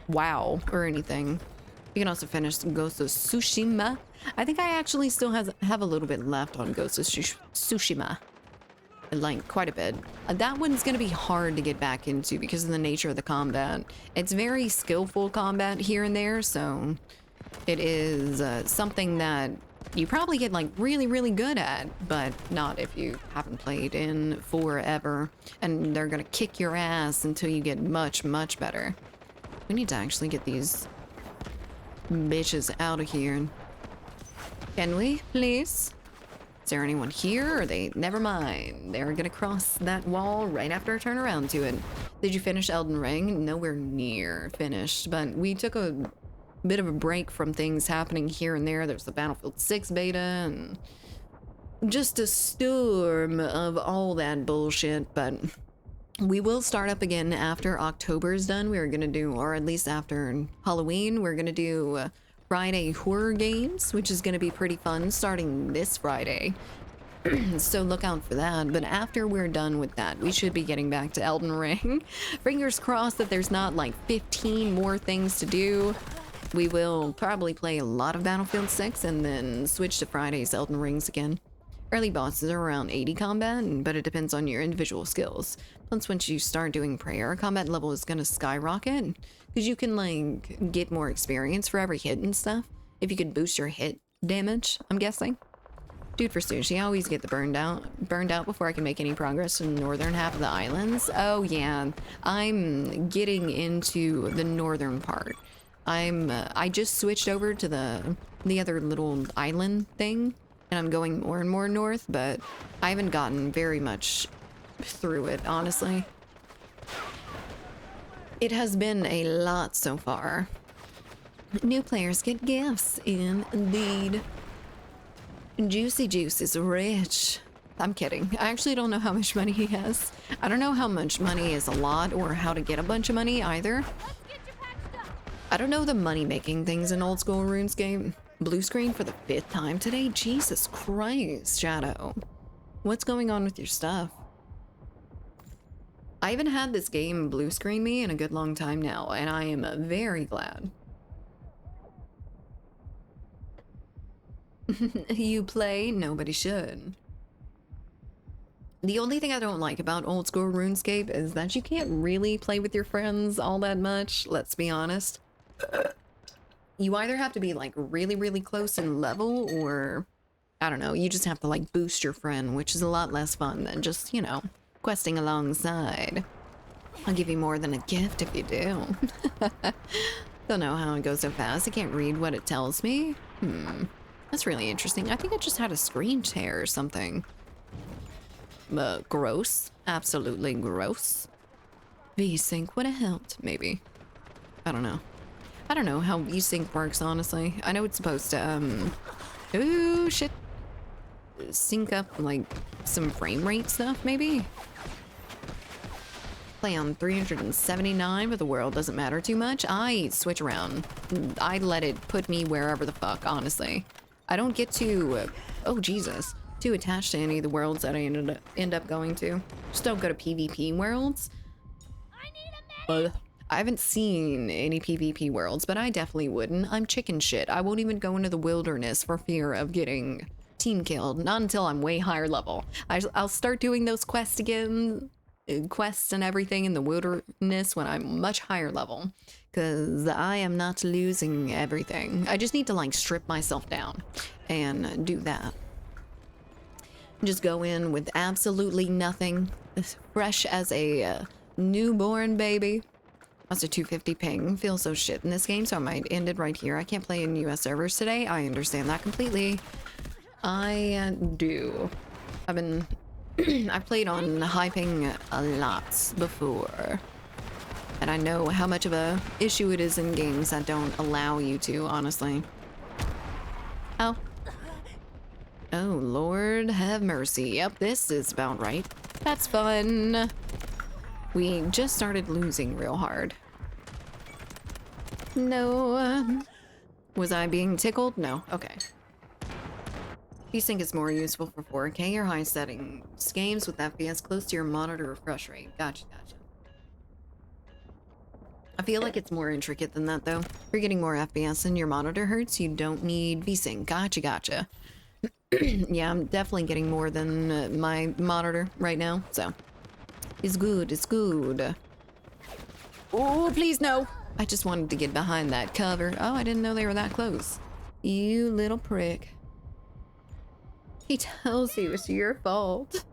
WoW or anything. You can also finish Ghost of Tsushima. I think I actually still have a little bit left on Ghost of Tsushima. Like, quite a bit. That one's gonna be hard to get back into because of the nature of the combat. It's very skillful combat here and there, so it is something that you probably get like really, really good at, but not if you haven't played in forever. And they're gonna kick your ass until you get much, much better. We need to actually get these bitches out of here. Can we, please? Is there anyone here? Or they... Never mind. They're gonna cross that wall right after I turn around to it. Did you finish Elden Ring? Nowhere near finished, but we took a bit of a break from things happening here and there. There's the Battlefield 6 beta and just a storm of all that bullshit, but we will start up again after October's done. We're gonna do, or at least after Halloween, we're gonna do Friday horror games, which is gonna be pretty fun starting this Friday. So look out for that. But after we're done with that, we should be getting back to Elden Ring. Fingers crossed that there's not like 15 more things to do. We will probably play a lot of Battlefield 6 and then switch to Friday's Elden Rings again. Early bosses are around 80 combat, but it depends on your individual skills. Once you start doing prayer, combat level is gonna skyrocket because you can like get more experience for every hit and stuff. If you could boost your hit damage, I'm guessing. Dude, for sushi, I always get the burned out before I can make any progress in the northern half of the islands. Oh yeah, I'm getting into the northern part. I just switched over to the other little island thing, and I'm going more and more north, but I haven't gotten very much through it, honestly. It has been a lot so far. New players get gifts, indeed. Juicy Juice is rich. I'm kidding. I actually don't know how much money he has. I don't know how much money is a lot or how to get a bunch of money either. I don't know the money-making things in old school RuneScape. Blue screen for the 5th time today? Jesus Christ, Shadow. What's going on with your stuff? I haven't had this game blue screen me in a good long time now, and I am very glad. You play? Nobody should. The only thing I don't like about old school RuneScape is that you can't really play with your friends all that much, let's be honest. You either have to be like really, really close in level, or I don't know, you just have to like boost your friend, which is a lot less fun than just, you know, questing alongside. I'll give you more than a gift if you do. Don't know how it goes so fast. I can't read what it tells me. That's really interesting. I think I just had a screen tear or something. Gross. Absolutely gross. VSync would have helped, maybe. I don't know. I don't know how VSync works, honestly. I know it's supposed to, ooh, shit. Sync up, like, some frame rate stuff, maybe? Play on 379, but the world doesn't matter too much. I switch around. I let it put me wherever the fuck, honestly. I don't get too, oh Jesus, too attached to any of the worlds that I end up going to. Just don't go to PvP worlds. I need a medic. I haven't seen any PvP worlds, but I definitely wouldn't. I'm chicken shit. I won't even go into the wilderness for fear of getting team killed. Not until I'm way higher level. I'll start doing those quests again, quests and everything in the wilderness when I'm much higher level. Because I am not losing everything. I just need to like strip myself down and do that. Just go in with absolutely nothing. As fresh as a newborn baby. That's a 250 ping. Feels so shit in this game, so I might end it right here. I can't play in US servers today. I understand that completely. I do. I've played on high ping a lot before. And I know how much of a issue it is in games that don't allow you to, honestly. Oh. Oh, Lord have mercy. Yep, this is about right. That's fun. We just started losing real hard. No. Was I being tickled? No. Okay. VSync is more useful for 4K or high settings games with FPS close to your monitor refresh rate. Gotcha, gotcha. I feel like it's more intricate than that, though. If you're getting more FPS and your monitor hurts, you don't need VSync. Gotcha. Yeah, I'm definitely getting more than my monitor right now, so. It's good. Oh, please, no! I just wanted to get behind that cover. Oh, I didn't know they were that close. You little prick. He tells you it's your fault.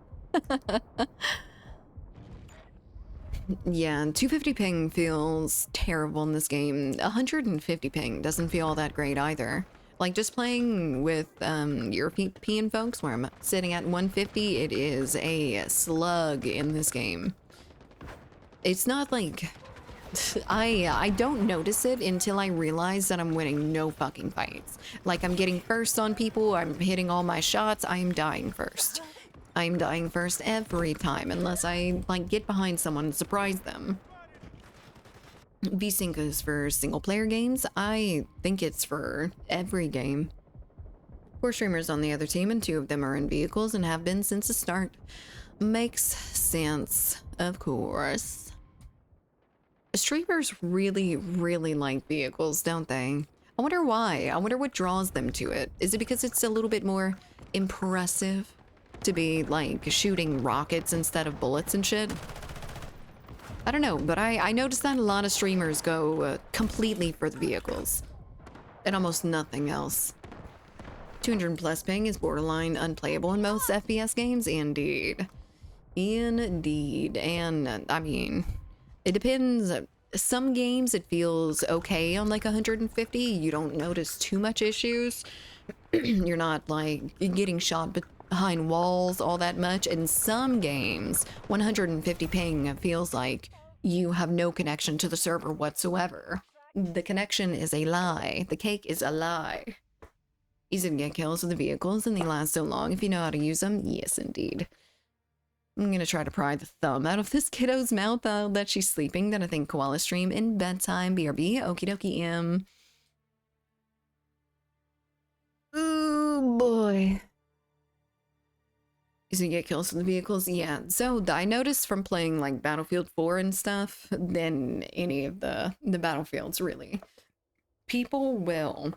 Yeah, 250 ping feels terrible in this game. 150 ping doesn't feel all that great either. Like, just playing with European folks where I'm sitting at 150, it is a slug in this game. It's not like... I don't notice it until I realize that I'm winning no fucking fights. Like, I'm getting first on people, I'm hitting all my shots, I am dying first. I'm dying first every time, unless I, like, get behind someone and surprise them. VSync is for single-player games. I think it's for every game. 4 streamers on the other team, and 2 of them are in vehicles and have been since the start. Makes sense, of course. Streamers really like vehicles, don't they? I wonder why. I wonder what draws them to it. Is it because it's a little bit more impressive to be, like, shooting rockets instead of bullets and shit? I don't know, but I noticed that a lot of streamers go completely for the vehicles and almost nothing else. 200 plus ping is borderline unplayable in most FPS games. Indeed. And I mean, it depends. Some games it feels okay on like 150. You don't notice too much issues. You're not like getting shot behind walls all that much. In some games, 150 ping feels like you have no connection to the server whatsoever. The connection is a lie. The cake is a lie. Easy to get kills with the vehicles and they last so long if you know how to use them. Yes, indeed. I'm gonna try to pry the thumb out of this kiddo's mouth that she's sleeping. Then I think koala stream in bedtime. BRB. Okie dokie. Ooh, boy. Is he get kills with the vehicles? Yeah. So I noticed from playing like Battlefield 4 and stuff, than any of the Battlefields really. People will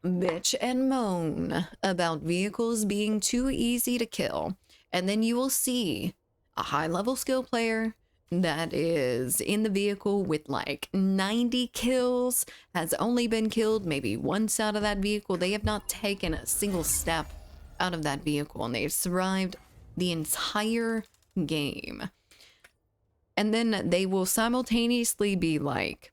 bitch and moan about vehicles being too easy to kill. And then you will see a high-level skill player that is in the vehicle with like 90 kills, has only been killed maybe once out of that vehicle. They have not taken a single step out of that vehicle and they've survived the entire game. And then they will simultaneously be like,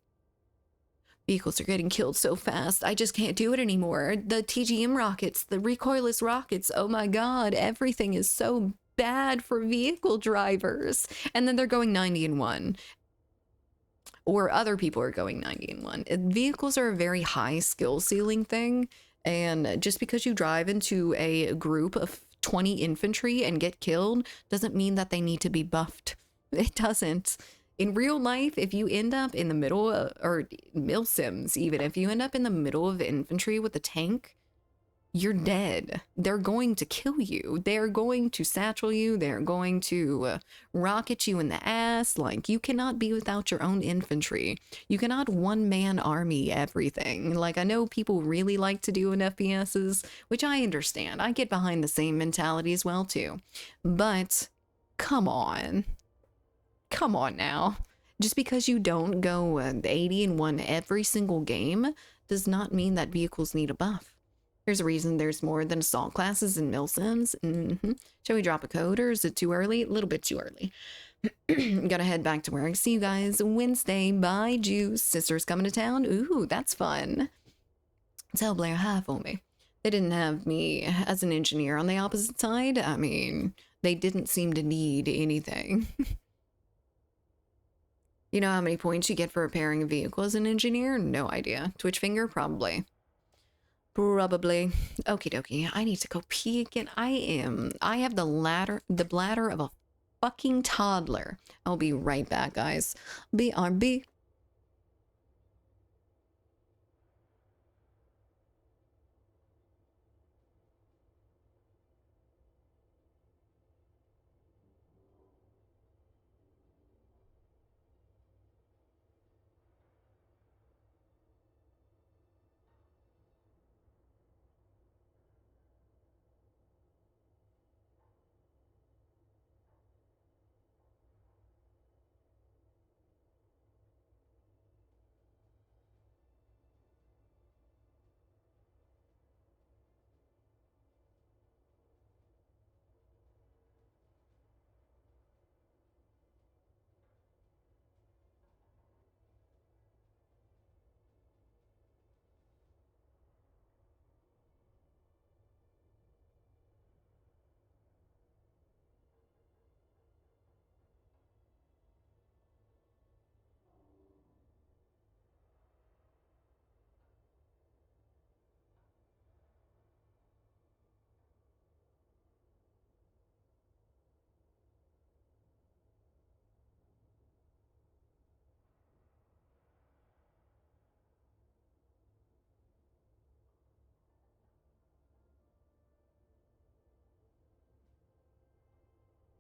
vehicles are getting killed so fast, I just can't do it anymore. The TGM rockets, the recoilless rockets, oh my god, everything is so bad for vehicle drivers. And then they're going 90 and 1. Or other people are going 90 and 1. Vehicles are a very high skill ceiling thing. And just because you drive into a group of 20 infantry and get killed doesn't mean that they need to be buffed. It doesn't. In real life, if you end up in the middle or mil sims, even if you end up in the middle of infantry with a tank, you're dead. They're going to kill you. They're going to satchel you. They're going to rocket you in the ass. Like, you cannot be without your own infantry. You cannot one-man army everything. Like, I know people really like to do in FPSs, which I understand. I get behind the same mentality as well, too. But, come on. Come on now. Just because you don't go 80 and 1 every single game does not mean that vehicles need a buff. There's a reason there's more than assault classes in milsims. Shall we drop a code or is it too early? A little bit too early. Gotta head back to work. See you guys Wednesday. Bye, Juice. Sister's coming to town. Ooh, that's fun. Tell Blair hi for me. They didn't have me as an engineer on the opposite side. I mean, they didn't seem to need anything. You know how many points you get for repairing a vehicle as an engineer? No idea. Twitch finger? Probably. Probably. Okie dokie. I need to go pee again. I have the bladder of a fucking toddler. I'll be right back, guys. BRB.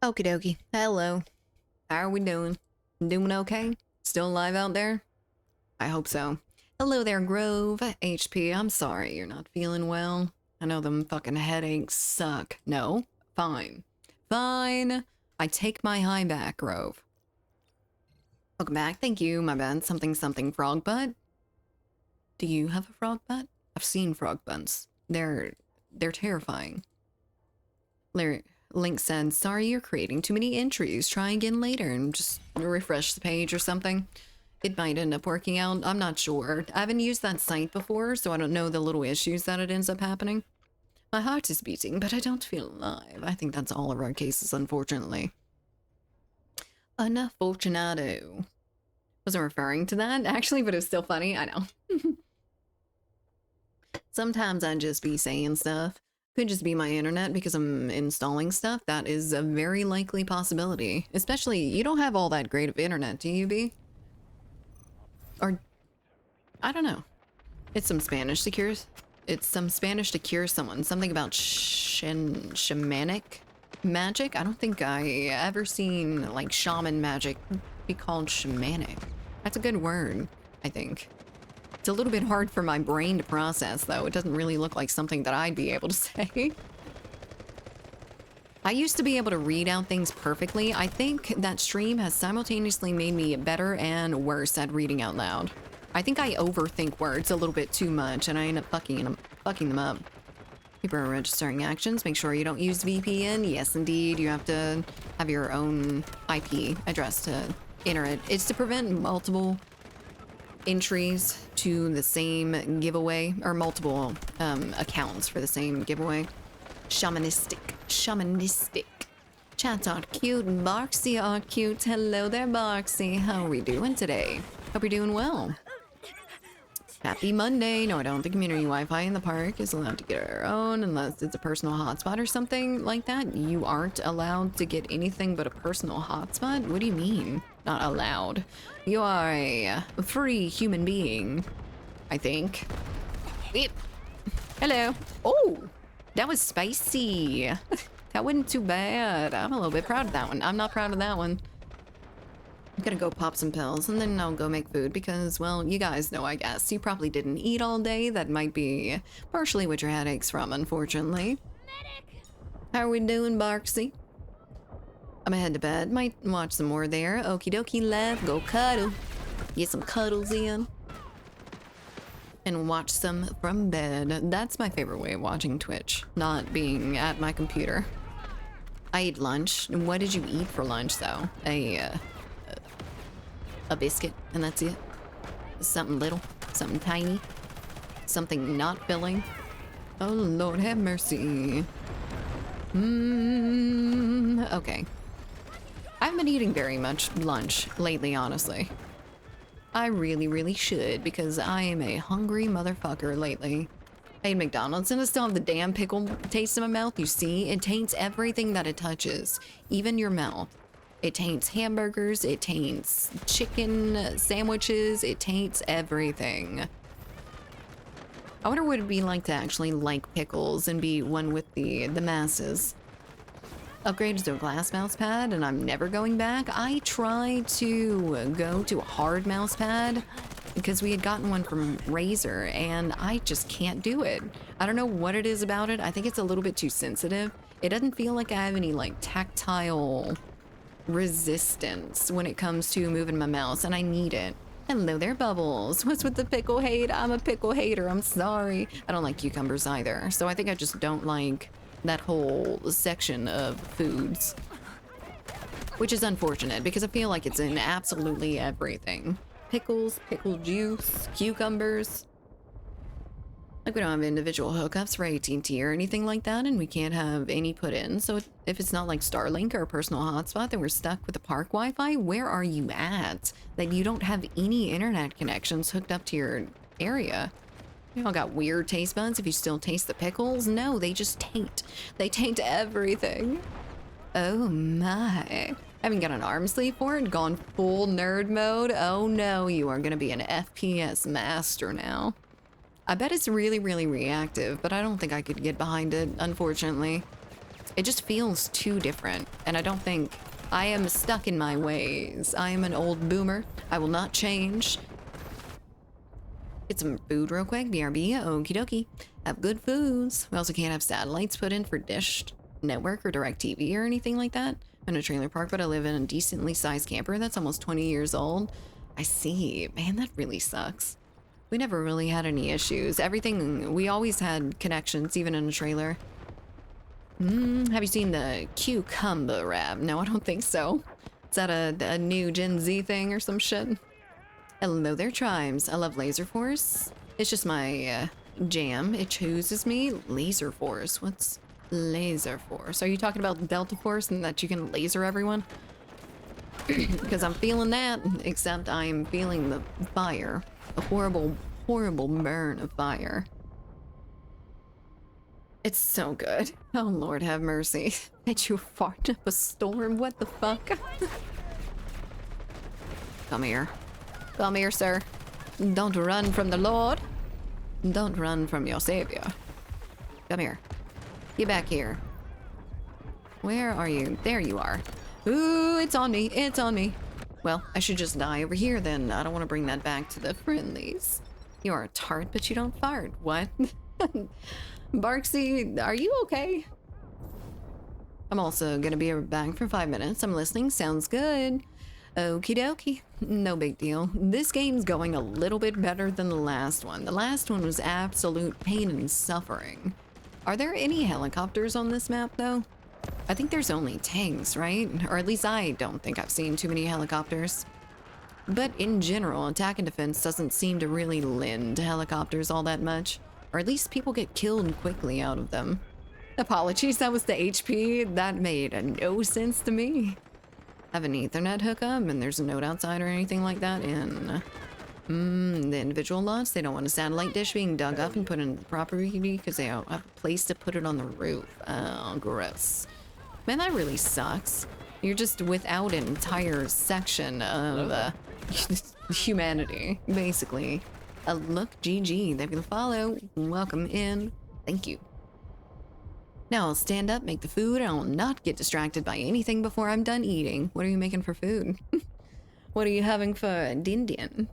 Okie dokie. Hello. How are we doing? Doing okay? Still alive out there? I hope so. Hello there, Grove. HP, I'm sorry you're not feeling well. I know them fucking headaches suck. No? Fine. Fine. I take my high back, Grove. Welcome back. Thank you, my bad. Something something frog butt. Do you have a frog butt? I've seen frog butts. They're terrifying. Link said, sorry you're creating too many entries. Try again later and just refresh the page or something. It might end up working out. I'm not sure. I haven't used that site before, so I don't know the little issues that it ends up happening. My heart is beating, but I don't feel alive. I think that's all of our cases, unfortunately. Unfortunato. Wasn't referring to that, actually, but it was still funny. I know. Sometimes I'd just be saying stuff. Could just be my internet because I'm installing stuff. That is a very likely possibility. Especially, you don't have all that great of internet, do you, B? Or, I don't know. It's some Spanish to cure. It's some Spanish to cure someone. Something about shamanic magic. I don't think I ever seen like shaman magic be called shamanic. That's a good word, I think. It's a little bit hard for my brain to process, though. It doesn't really look like something that I'd be able to say. I used to be able to read out things perfectly. I think that stream has simultaneously made me better and worse at reading out loud. I think I overthink words a little bit too much, and I end up fucking them up. People are registering actions. Make sure you don't use VPN. Yes, indeed. You have to have your own IP address to enter it. It's to prevent multiple entries to the same giveaway, or multiple accounts for the same giveaway. Shamanistic. Chats are cute. Boxy are cute. Hello there, Boxy. How are we doing today? Hope you're doing well. Happy Monday. No, I don't. The community Wi-Fi in the park is allowed to get our own unless it's a personal hotspot or something like that. You aren't allowed to get anything but a personal hotspot? What do you mean? Not allowed. You are a free human being, I think. Yep. Hello. Oh, that was spicy. That wasn't too bad. I'm a little bit proud of that one. I'm not proud of that one. I'm gonna go pop some pills and then I'll go make food because, well, you guys know, I guess. You probably didn't eat all day. That might be partially what your headache's from, unfortunately. Medic! How are we doing, Barksy? I'm gonna head to bed. Might watch some more there. Okie dokie, left. Go cuddle. Get some cuddles in. And watch some from bed. That's my favorite way of watching Twitch. Not being at my computer. I ate lunch. What did you eat for lunch, though? A biscuit, and that's it. Something little, something tiny, something not filling. Oh, Lord have mercy. Okay. I haven't been eating very much lunch lately, honestly. I really should, because I am a hungry motherfucker lately. I ate McDonald's and I still have the damn pickle taste in my mouth. You see, it taints everything that it touches, even your mouth. It taints hamburgers, it taints chicken sandwiches, it taints everything. I wonder what it'd be like to actually like pickles and be one with the masses. Upgraded to a glass mouse pad and I'm never going back. I tried to go to a hard mouse pad because we had gotten one from Razer and I just can't do it. I don't know what it is about it. I think it's a little bit too sensitive. It doesn't feel like I have any like tactile resistance when it comes to moving my mouse, and I need it. Hello there, Bubbles. What's with the pickle hate? I'm a pickle hater. I'm sorry. I don't like cucumbers either, so I think I just don't like that whole section of foods, which is unfortunate because I feel like it's in absolutely everything. Pickles, pickle juice, cucumbers. Like we don't have individual hookups for AT&T or anything like that, and we can't have any put in. So if it's not like Starlink or a personal hotspot, then we're stuck with the park Wi-Fi. Where are you at that you don't have any internet connections hooked up to your area? You all got weird taste buds if you still taste the pickles? No, they just taint. They taint everything. Oh my. Haven't got an arm sleeve for it, gone full nerd mode. Oh no, you are gonna be an FPS master now. I bet it's really reactive, but I don't think I could get behind it, unfortunately. It just feels too different, and I don't think I am stuck in my ways. I am an old boomer. I will not change. Get some food real quick. BRB, okie dokie. Have good foods. We also can't have satellites put in for Dish Network or DirecTV or anything like that. I'm in a trailer park, but I live in a decently sized camper that's almost 20 years old. I see. Man, that really sucks. We never really had any issues. Everything, we always had connections, even in a trailer. Have you seen the cucumber rap? No, I don't think so. Is that a new Gen Z thing or some shit? Hello there, Chimes. I love Laser Force. It's just my jam. It chooses me. Laser Force. What's Laser Force? Are you talking about Delta Force and that you can laser everyone? Because I'm feeling that, except I'm feeling the fire. A horrible, horrible burn of fire. It's so good. Oh, Lord have mercy. Bet you fart up a storm. What the fuck? Come here. Come here, sir. Don't run from the Lord. Don't run from your savior. Come here. Get back here. Where are you? There you are. Ooh, it's on me. It's on me. Well, I should just die over here then. I don't want to bring that back to the friendlies. You are a tart, but you don't fart. What? Barksy, are you okay? I'm also gonna be back for 5 minutes. I'm listening. Sounds good. Okie dokie. No big deal. This game's going a little bit better than the last one. The last one was absolute pain and suffering. Are there any helicopters on this map, though? I think there's only tanks, right? Or at least I don't think I've seen too many helicopters. But in general, attack and defense doesn't seem to really lend to helicopters all that much. Or at least people get killed quickly out of them. Apologies, that was the HP. That made no sense to me. I have an Ethernet hookup, and there's a node outside or anything like that in the individual lots. They don't want a satellite dish being dug up and put in the property because they don't have a place to put it on the roof. Oh, gross. Man, that really sucks. You're just without an entire section of humanity, basically. Look, GG, they've been follow. Welcome in. Thank you. Now I'll stand up, make the food, and I'll not get distracted by anything before I'm done eating. What are you making for food? What are you having for Dindian?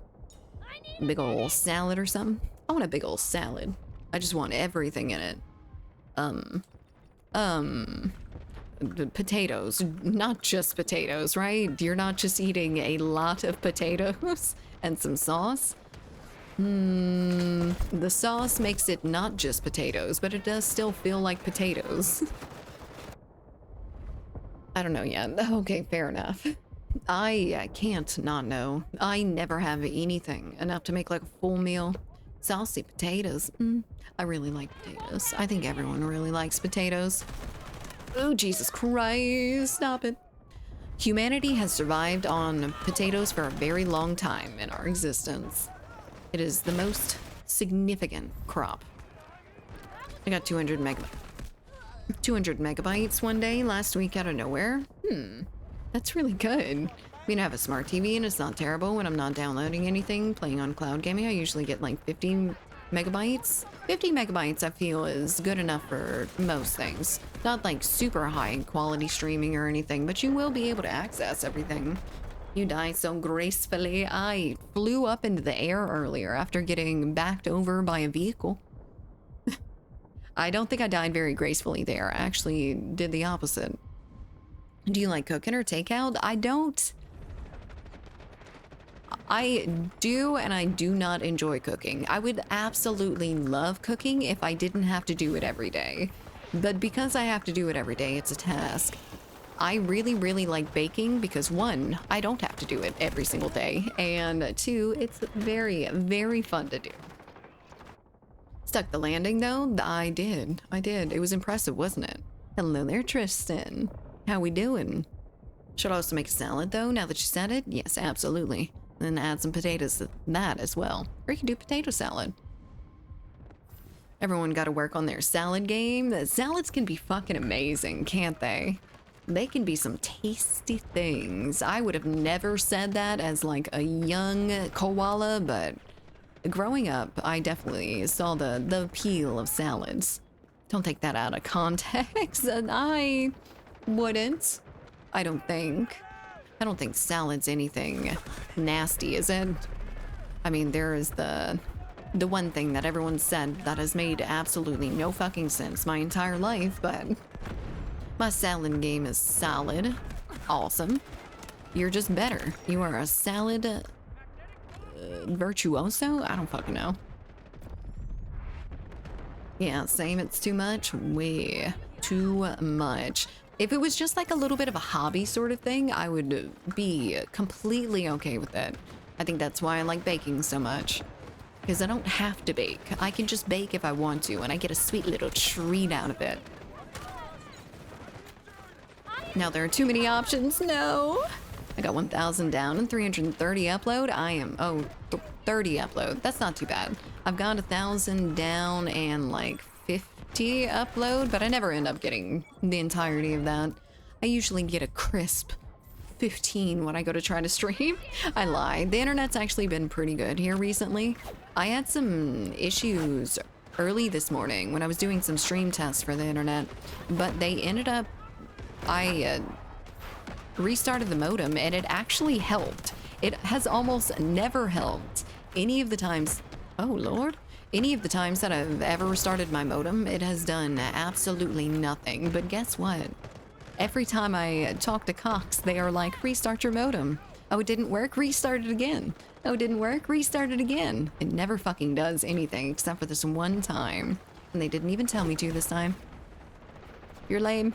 Big ol' salad or something? I want a big ol' salad. I just want everything in it. Potatoes. Not just potatoes, right? You're not just eating a lot of potatoes and some sauce. The sauce makes it not just potatoes, but it does still feel like potatoes. I don't know yet. Okay, fair enough. I can't not know. I never have anything enough to make like a full meal. Saucy potatoes. I really like potatoes. I think everyone really likes potatoes. Oh, Jesus Christ. Stop it. Humanity has survived on potatoes for a very long time in our existence. It is the most significant crop. I got 200 megabytes one day last week out of nowhere. That's really good. I mean, I have a smart TV and it's not terrible when I'm not downloading anything, playing on cloud gaming. I usually get like 15 megabytes. 50 megabytes I feel is good enough for most things. Not like super high quality streaming or anything, but you will be able to access everything. You die so gracefully. I flew up into the air earlier after getting backed over by a vehicle. I don't think I died very gracefully there. I actually did the opposite. Do you like cooking or takeout? I don't. I do, and I do not enjoy cooking. I would absolutely love cooking if I didn't have to do it every day. But because I have to do it every day, it's a task. I really, really like baking because 1, I don't have to do it every single day, and 2, it's very, very fun to do. Stuck the landing though? I did. It was impressive, wasn't it? Hello there, Tristan. How we doing? Should also make a salad though, now that you said it? Yes, absolutely. Then add some potatoes to that as well. Or you can do potato salad. Everyone got to work on their salad game. The salads can be fucking amazing, can't they? They can be some tasty things. I would have never said that as like a young koala, but growing up, I definitely saw the appeal of salads. Don't take that out of context. And I wouldn't. I don't think. I don't think salad's anything nasty, is it? I mean, there is the one thing that everyone said that has made absolutely no fucking sense my entire life, but my salad game is solid. Awesome. You're just better. You are a salad virtuoso? I don't fucking know. Yeah, same. It's too much. Way too much. If it was just like a little bit of a hobby sort of thing, I would be completely okay with it. I think that's why I like baking so much. Because I don't have to bake. I can just bake if I want to, and I get a sweet little treat out of it. Now there are too many options. No. I got 1,000 down and 330 upload. I am, 30 upload. That's not too bad. I've got 1,000 down and like 50 upload, but I never end up getting the entirety of that. I usually get a crisp 15 when I go to try to stream. I lied. The internet's actually been pretty good here recently. I had some issues early this morning when I was doing some stream tests for the internet, but they ended up, I restarted the modem and it actually helped. It has almost never helped. Any of the times, oh Lord, any of the times that I've ever restarted my modem, it has done absolutely nothing. But guess what? Every time I talk to Cox, they are like, restart your modem. Oh, it didn't work? Restart it again. Oh, it didn't work? Restart it again. It never fucking does anything except for this one time. And they didn't even tell me to this time. You're lame.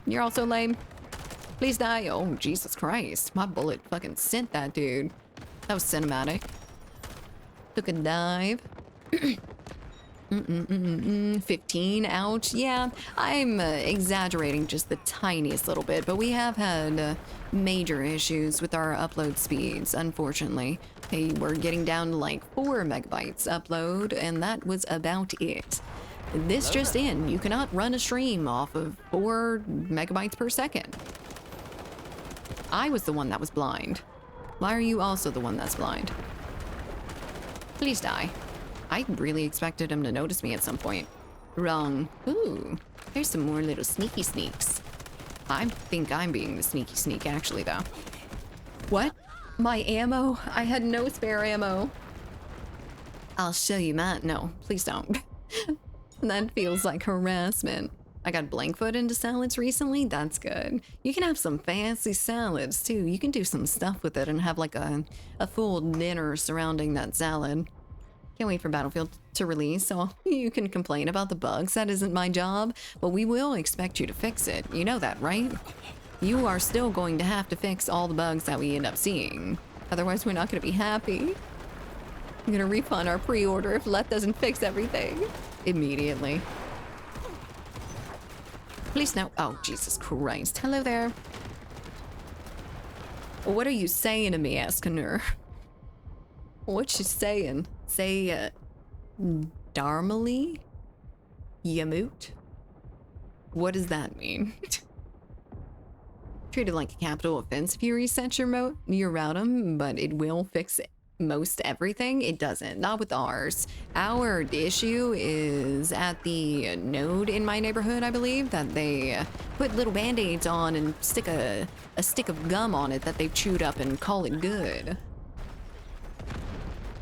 You're also lame. Please die. Oh, Jesus Christ. My bullet fucking sent that dude. That was cinematic. Took a dive. 15, ouch. Yeah, I'm exaggerating just the tiniest little bit, but we have had major issues with our upload speeds, unfortunately. Hey, we're getting down to like 4 megabytes upload, and that was about it. This just in, you cannot run a stream off of 4 megabytes per second. I was the one that was blind. Why are you also the one that's blind? Please die. I really expected him to notice me at some point. Wrong. Ooh, there's some more little sneaky sneaks. I think I'm being the sneaky sneak actually though. What? My ammo? I had no spare ammo. I'll show you that. No, please don't. That feels like harassment. I got blankfoot into salads recently. That's good. You can have some fancy salads too. You can do some stuff with it and have like a full dinner surrounding that salad. Can't wait for Battlefield to release, so you can complain about the bugs. That isn't my job, but we will expect you to fix it. You know that, right? You are still going to have to fix all the bugs that we end up seeing. Otherwise, we're not going to be happy. I'm going to refund our pre-order if Let doesn't fix everything immediately. Please no. Oh, Jesus Christ. Hello there. What are you saying to me, Escanur? What you saying? Say, Darmally? Yamut? What does that mean? Treated like a capital offense if you reset your router, but it will fix most everything. It doesn't. Not with ours. Our issue is at the node in my neighborhood, I believe, that they put little band-aids on and stick a stick of gum on it that they've chewed up and call it good.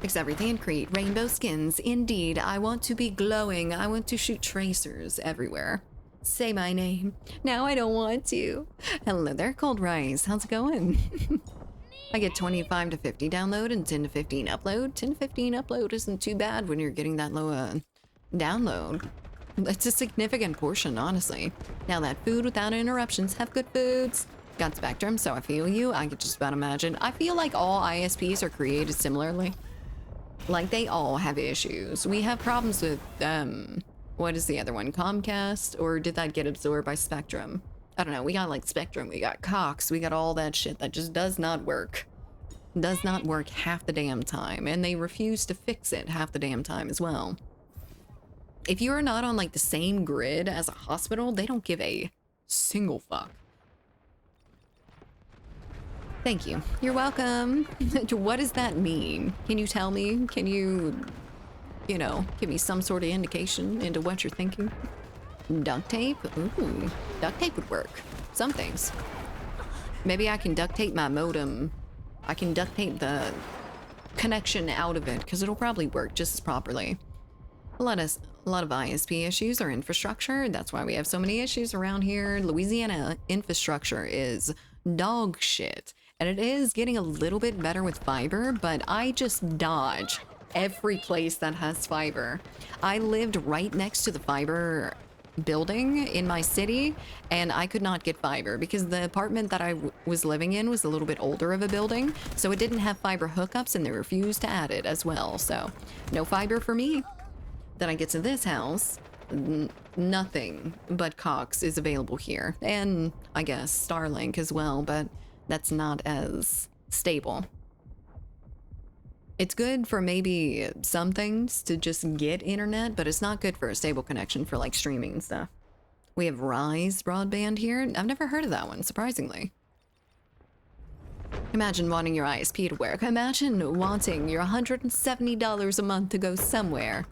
Fix everything and create rainbow skins. Indeed, I want to be glowing. I want to shoot tracers everywhere. Say my name. Now I don't want to. Hello there, Cold Rice. How's it going? I get 25 to 50 download and 10 to 15 upload. 10 to 15 upload isn't too bad when you're getting that low download. It's a significant portion, honestly. Now that food without interruptions. Have good foods. Got Spectrum, so I feel you. I could just about imagine. I feel like all ISPs are created similarly. Like, they all have issues. We have problems with, what is the other one? Comcast? Or did that get absorbed by Spectrum? I don't know. We got, like, Spectrum. We got Cox. We got all that shit that just does not work. Does not work half the damn time. And they refuse to fix it half the damn time as well. If you are not on, like, the same grid as a hospital, they don't give a single fuck. Thank you. You're welcome. What does that mean? Can you tell me? Can you you know, give me some sort of indication into what you're thinking. Duct tape? Ooh, duct tape would work. Some things. Maybe I can duct tape my modem. I can duct tape the connection out of it because it'll probably work just as properly. A lot of ISP issues or infrastructure. That's why we have so many issues around here. Louisiana infrastructure is dog shit. And it is getting a little bit better with fiber, but I just dodge every place that has fiber. I lived right next to the fiber building in my city, and I could not get fiber because the apartment that I was living in was a little bit older of a building, so it didn't have fiber hookups and they refused to add it as well. So no fiber for me. Then I get to this house, nothing but Cox is available here, and I guess Starlink as well, but that's not as stable. It's good for maybe some things to just get internet, but it's not good for a stable connection for like streaming and stuff. We have Rise broadband here. I've never heard of that one, surprisingly. Imagine wanting your ISP to work. Imagine wanting your $170 a month to go somewhere.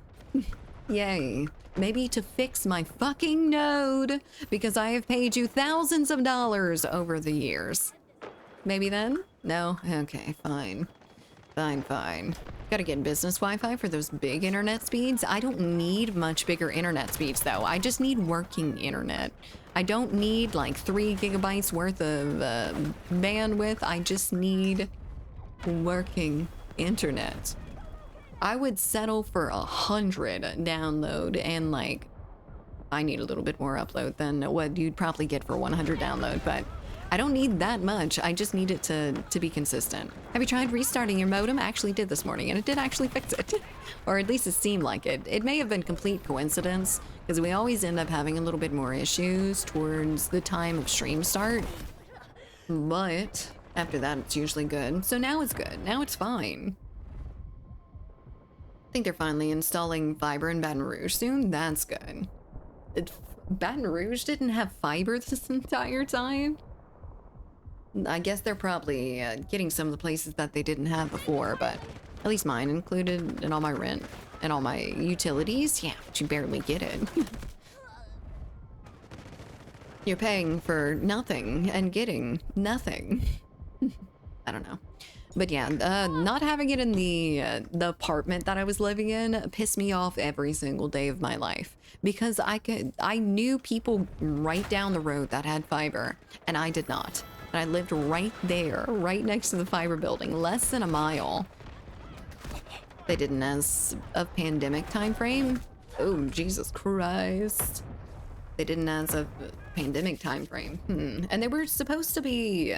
Yay. Maybe to fix my fucking node, because I have paid you thousands of dollars over the years. Maybe then? No? Okay, fine. Fine. Gotta get business Wi-Fi for those big internet speeds. I don't need much bigger internet speeds though. I just need working internet. I don't need like 3 gigabytes worth of bandwidth. I just need working internet. I would settle for 100 download, and like, I need a little bit more upload than what you'd probably get for 100 download, but I don't need that much. I just need it to be consistent. Have you tried restarting your modem? I actually did this morning, and it did actually fix it. Or at least it seemed like it. It may have been complete coincidence, because we always end up having a little bit more issues towards the time of stream start. But after that, it's usually good. So now it's good. Now it's fine. I think they're finally installing fiber in Baton Rouge soon. That's good. Baton Rouge didn't have fiber this entire time? I guess they're probably getting some of the places that they didn't have before, but at least mine included in all my rent and all my utilities. Yeah, but you barely get it. You're paying for nothing and getting nothing. I don't know. But yeah, not having it in the apartment that I was living in pissed me off every single day of my life, because I knew people right down the road that had fiber, and I did not. And I lived right there, right next to the fiber building, less than a mile. They didn't as a pandemic time frame. Oh, Jesus Christ. They didn't as a pandemic time frame. And they were supposed to be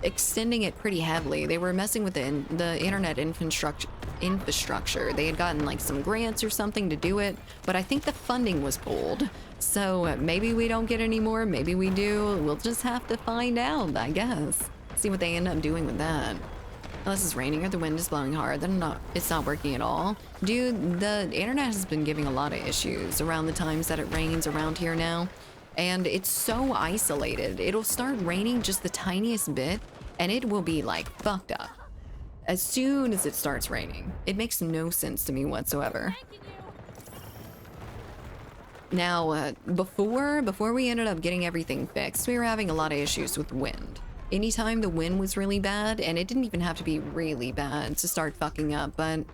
extending it pretty heavily. They were messing with the internet infrastructure. They had gotten like some grants or something to do it, but I think the funding was pulled. So maybe we don't get any more, maybe we do. We'll just have to find out, I guess. See what they end up doing with that. Unless it's raining or the wind is blowing hard, then it's not working at all. Dude, the internet has been giving a lot of issues around the times that it rains around here now. And it's so isolated. It'll start raining just the tiniest bit, and it will be like fucked up as soon as it starts raining. It makes no sense to me whatsoever. Now, before we ended up getting everything fixed, we were having a lot of issues with wind. Anytime the wind was really bad, and it didn't even have to be really bad to start fucking up, but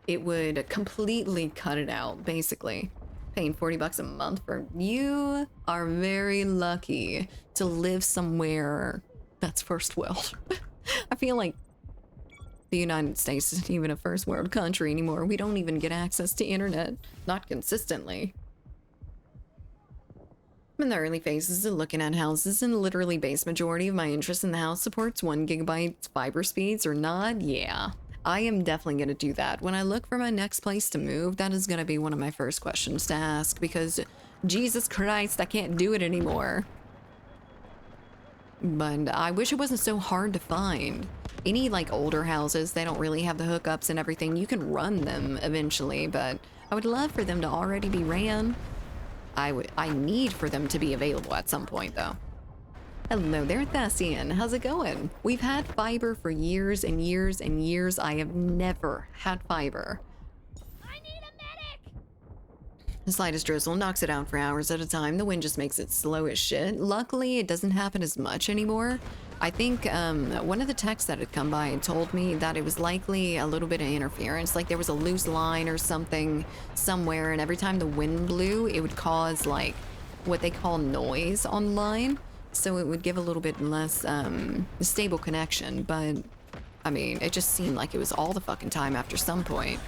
it would completely cut it out, basically. Paying 40 bucks a month for... You are very lucky to live somewhere that's first world. I feel like the United States isn't even a first world country anymore. We don't even get access to internet. Not consistently. I'm in the early phases of looking at houses, and literally base majority of my interest in the house supports 1 gigabyte fiber speeds or not. Yeah, I am definitely going to do that. When I look for my next place to move, that is going to be one of my first questions to ask, because Jesus Christ, I can't do it anymore. But I wish it wasn't so hard to find. Any like older houses, they don't really have the hookups and everything. You can run them eventually, but I would love for them to already be ran. I need for them to be available at some point though. Hello there, Thessian. How's it going? We've had fiber for years and years and years. I have never had fiber. The slightest drizzle knocks it out for hours at a time. The wind just makes it slow as shit. Luckily, it doesn't happen as much anymore. I think one of the techs that had come by and told me that it was likely a little bit of interference, like there was a loose line or something somewhere, and every time the wind blew, it would cause like what they call noise on the line, so it would give a little bit less stable connection. But I mean, it just seemed like it was all the fucking time after some point.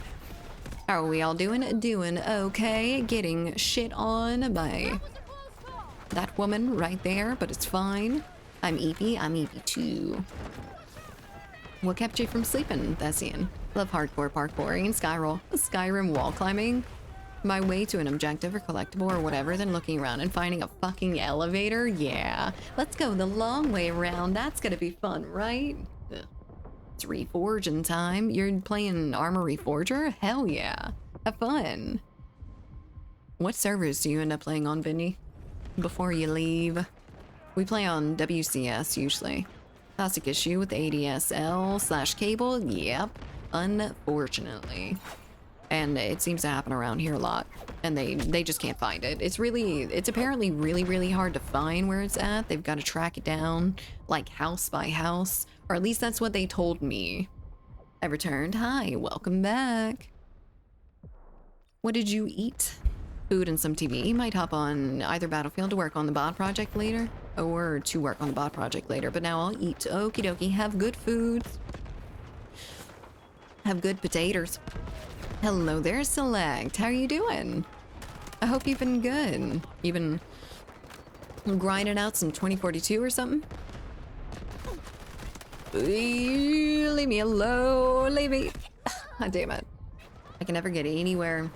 How are we all doing? Doing okay. Getting shit on by that woman right there, but it's fine. I'm eepy. I'm eepy too. What kept you from sleeping, Thessian? Love hardcore parkouring, Skyrim wall climbing. My way to an objective or collectible or whatever, then looking around and finding a fucking elevator? Yeah. Let's go the long way around. That's gonna be fun, right? Ugh. It's reforging time. You're playing Armor Reforger? Hell yeah. Have fun. What servers do you end up playing on, Vinny? Before you leave? We play on WCS usually. Classic issue with ADSL/cable? Yep. Unfortunately. And it seems to happen around here a lot. And they just can't find it. It's apparently really hard to find where it's at. They've got to track it down, like house by house. Or at least that's what they told me. I returned. Hi, welcome back. What did you eat? Food and some TV. Might hop on either Battlefield to work on the bot project later, or to work on the bot project later, but now I'll eat. Okie dokie. Have good food. Have good potatoes. Hello there, Select. How are you doing? I hope you've been good. You've been grinding out some 2042 or something? Leave me alone. Leave me. God damn it. I can never get anywhere.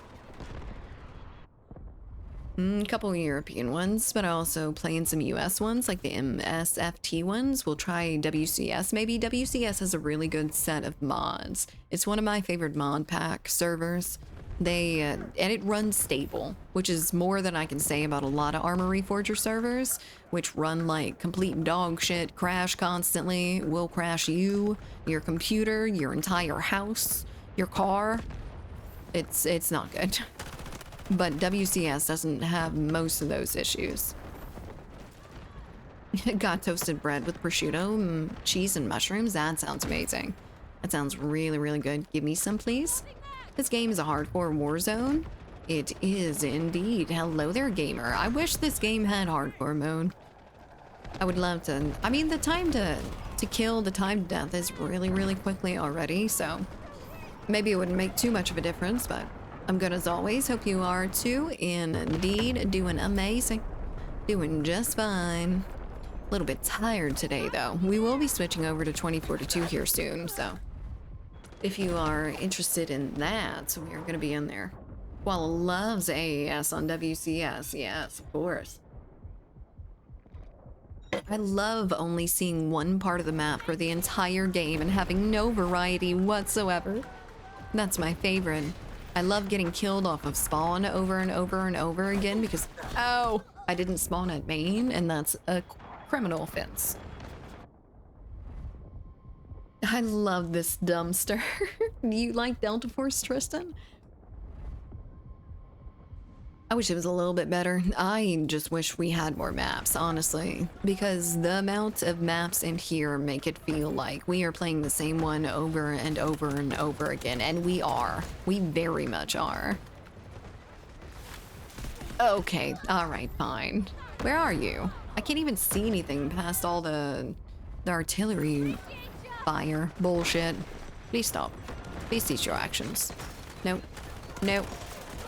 A couple of European ones, but I also play in some US ones, like the MSFT ones. We'll try WCS. Maybe WCS has a really good set of mods. It's one of my favorite mod pack servers. And it runs stable, which is more than I can say about a lot of Armor Reforger servers, which run like complete dog shit, crash constantly, will crash you, your computer, your entire house, your car. It's not good. But WCS doesn't have most of those issues. Got toasted bread with prosciutto, cheese, and mushrooms. That sounds amazing. That sounds really good. Give me some, please. This game is a hardcore war zone. It is indeed. Hello there, gamer. I wish this game had hardcore mode. I would love to. I mean, the time to kill, the time to death is really quickly already, so maybe it wouldn't make too much of a difference, but I'm good as always. Hope you are too. Indeed, doing amazing. Doing just fine. A little bit tired today, though. We will be switching over to 2042 here soon, so if you are interested in that, we're going to be in there. Koala loves AAS on WCS. Yes, of course. I love only seeing one part of the map for the entire game and having no variety whatsoever. That's my favorite. I love getting killed off of spawn over and over again because, oh, I didn't spawn at main, and that's a criminal offense. I love this dumpster. Do you like Delta Force, Tristan? I wish it was a little bit better. I just wish we had more maps, honestly, because the amount of maps in here make it feel like we are playing the same one over and over again, and we are. We very much are. Okay, all right, fine. Where are you? I can't even see anything past all the artillery fire bullshit. Please stop. Please cease your actions. Nope. Nope.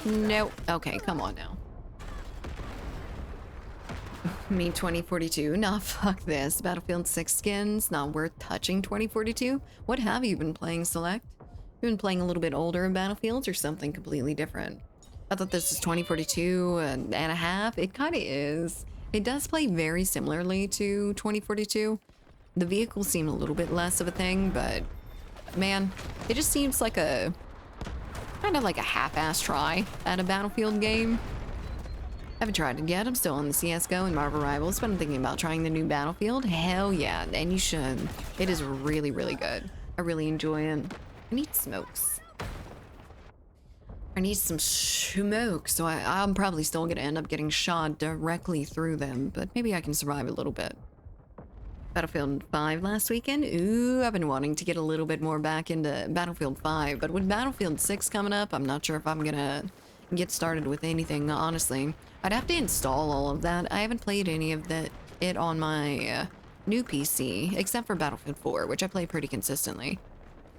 Nope. Okay, come on now. Me 2042. Nah, fuck this. Battlefield 6 skins. Not worth touching 2042. What have you been playing, Select? You've been playing a little bit older in Battlefields or something completely different? I thought this was 2042 and a half. It kind of is. It does play very similarly to 2042. The vehicles seem a little bit less of a thing, but man, it just seems like a kind of like a half-ass try at a Battlefield game. I haven't tried it yet. I'm still on the CSGO and Marvel Rivals, but I'm thinking about trying the new Battlefield. Hell yeah, and you should. It is really good. I really enjoy it. I need smokes. I need some smoke, so I'm probably still gonna end up getting shot directly through them, but maybe I can survive a little bit. Battlefield 5 last weekend? Ooh, I've been wanting to get a little bit more back into Battlefield 5, but with Battlefield 6 coming up, I'm not sure if I'm gonna get started with anything, honestly. I'd have to install all of that. I haven't played any of it on my new PC, except for Battlefield 4, which I play pretty consistently.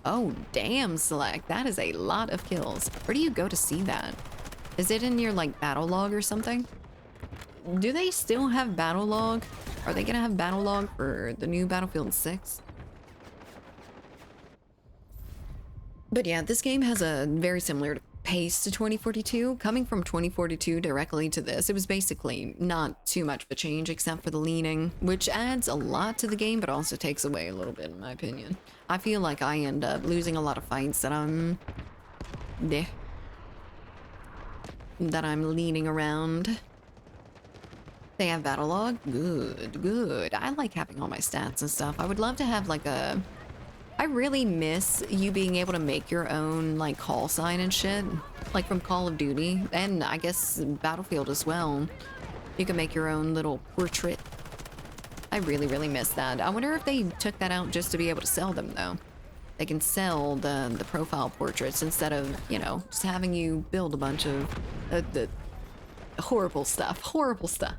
Oh, damn, Select. That is a lot of kills. Where do you go to see that? Is it in your, like, battle log or something? Do they still have battle log? Are they gonna have battle log for the new Battlefield 6? But yeah, this game has a very similar pace to 2042. Coming from 2042 directly to this, it was basically not too much of a change except for the leaning, which adds a lot to the game, but also takes away a little bit, in my opinion. I feel like I end up losing a lot of fights that I'm leaning around. They have battle log? Good, good. I like having all my stats and stuff. I would love to have like a... I really miss you being able to make your own like call sign and shit. Like from Call of Duty, and I guess Battlefield as well. You can make your own little portrait. I really, really miss that. I wonder if they took that out just to be able to sell them though. They can sell the profile portraits instead of, you know, just having you build a bunch of the horrible stuff. Horrible stuff.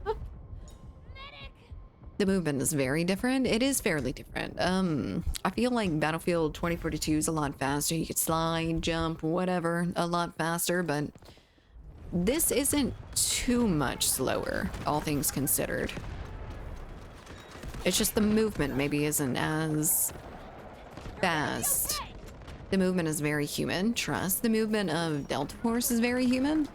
The movement is very different. It is fairly different. I feel like Battlefield 2042 is a lot faster. You could slide, jump, whatever, a lot faster, but this isn't too much slower, all things considered. It's just the movement maybe isn't as fast. The movement is very human. Trust. The movement of Delta Force is very human.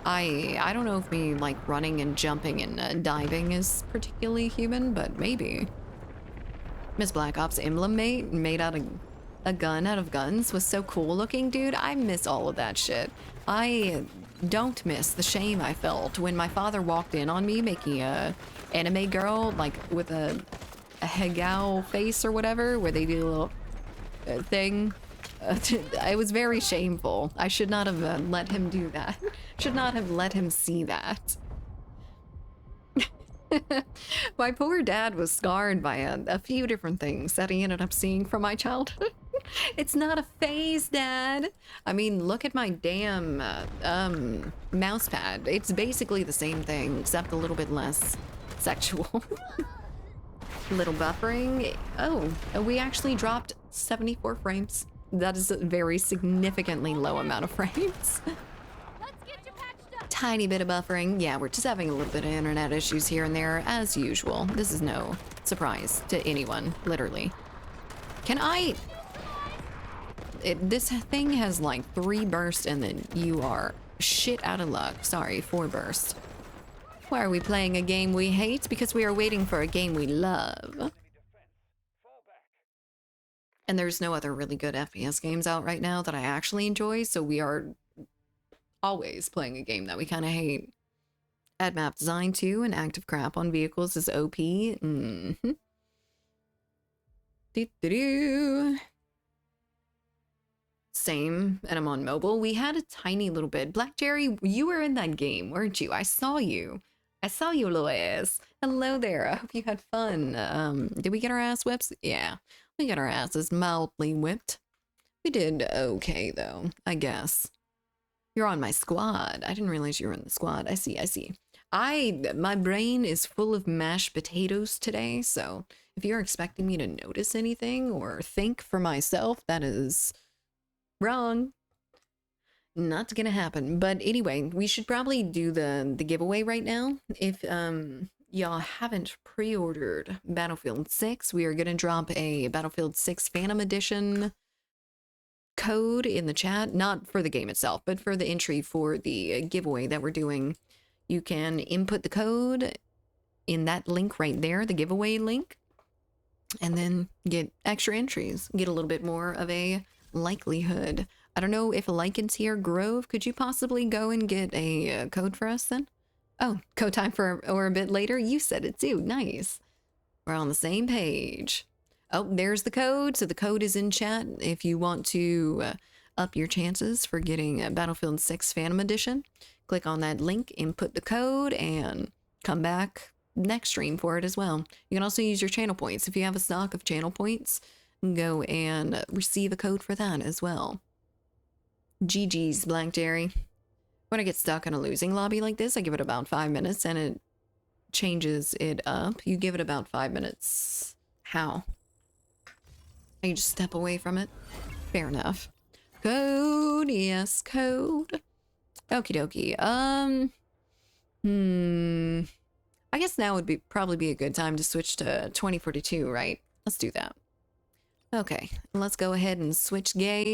I don't know if me like running and jumping and diving is particularly human, but maybe. Miss Black Ops emblem made out of a gun out of guns was so cool looking, dude. I miss all of that shit. I don't miss the shame I felt when my father walked in on me making a anime girl like with a hegao face or whatever, where they do a little thing. It was very shameful. I should not have let him do that. Should not have let him see that. My poor dad was scarred by a few different things that he ended up seeing from my childhood. It's not a phase, Dad. I mean, look at my damn mouse pad. It's basically the same thing, except a little bit less sexual. Little buffering. Oh, we actually dropped 74 frames. That is a very significantly low amount of frames. Let's get you patched up. Tiny bit of buffering. Yeah, we're just having a little bit of internet issues here and there, as usual. This is no surprise to anyone, literally. Can I... this thing has like 3 bursts and then you are shit out of luck. Sorry, 4 bursts. Why are we playing a game we hate? Because we are waiting for a game we love. And there's no other really good FPS games out right now that I actually enjoy, so we are always playing a game that we kind of hate. Add map design too, and active crap on vehicles is OP. Mm-hmm. Doo-doo-doo. Same, and I'm on mobile. We had a tiny little bit. Black Jerry, you were in that game, weren't you? I saw you. I saw you, Lois. Hello there. I hope you had fun. Did we get our ass whips? Yeah. We got our asses mildly whipped. We did okay, though, I guess. You're on my squad. I didn't realize you were in the squad. I see, I see. My brain is full of mashed potatoes today, so if you're expecting me to notice anything or think for myself, that is wrong. Not gonna happen. But anyway, we should probably do the giveaway right now. If, y'all haven't pre-ordered Battlefield 6, we are going to drop a Battlefield 6 Phantom Edition code in the chat. Not for the game itself, but for the entry for the giveaway that we're doing. You can input the code in that link right there, the giveaway link, and then get extra entries. Get a little bit more of a likelihood. I don't know if Lycan's here. Grove, could you possibly go and get a code for us then? Oh, code time for or a bit later? You said it too. Nice. We're on the same page. Oh, there's the code. So the code is in chat if you want to up your chances for getting a Battlefield 6 Phantom Edition. Click on that link, input the code, and come back next stream for it as well. You can also use your channel points. If you have a stock of channel points, go and receive a code for that as well. GG's, Blank Jerry. When I get stuck in a losing lobby like this, I give it about 5 minutes and it changes it up. You give it about 5 minutes. How? You just step away from it? Fair enough. Code, yes, code. Okie dokie. I guess now would probably be a good time to switch to 2042, right? Let's do that. Okay, let's go ahead and switch game.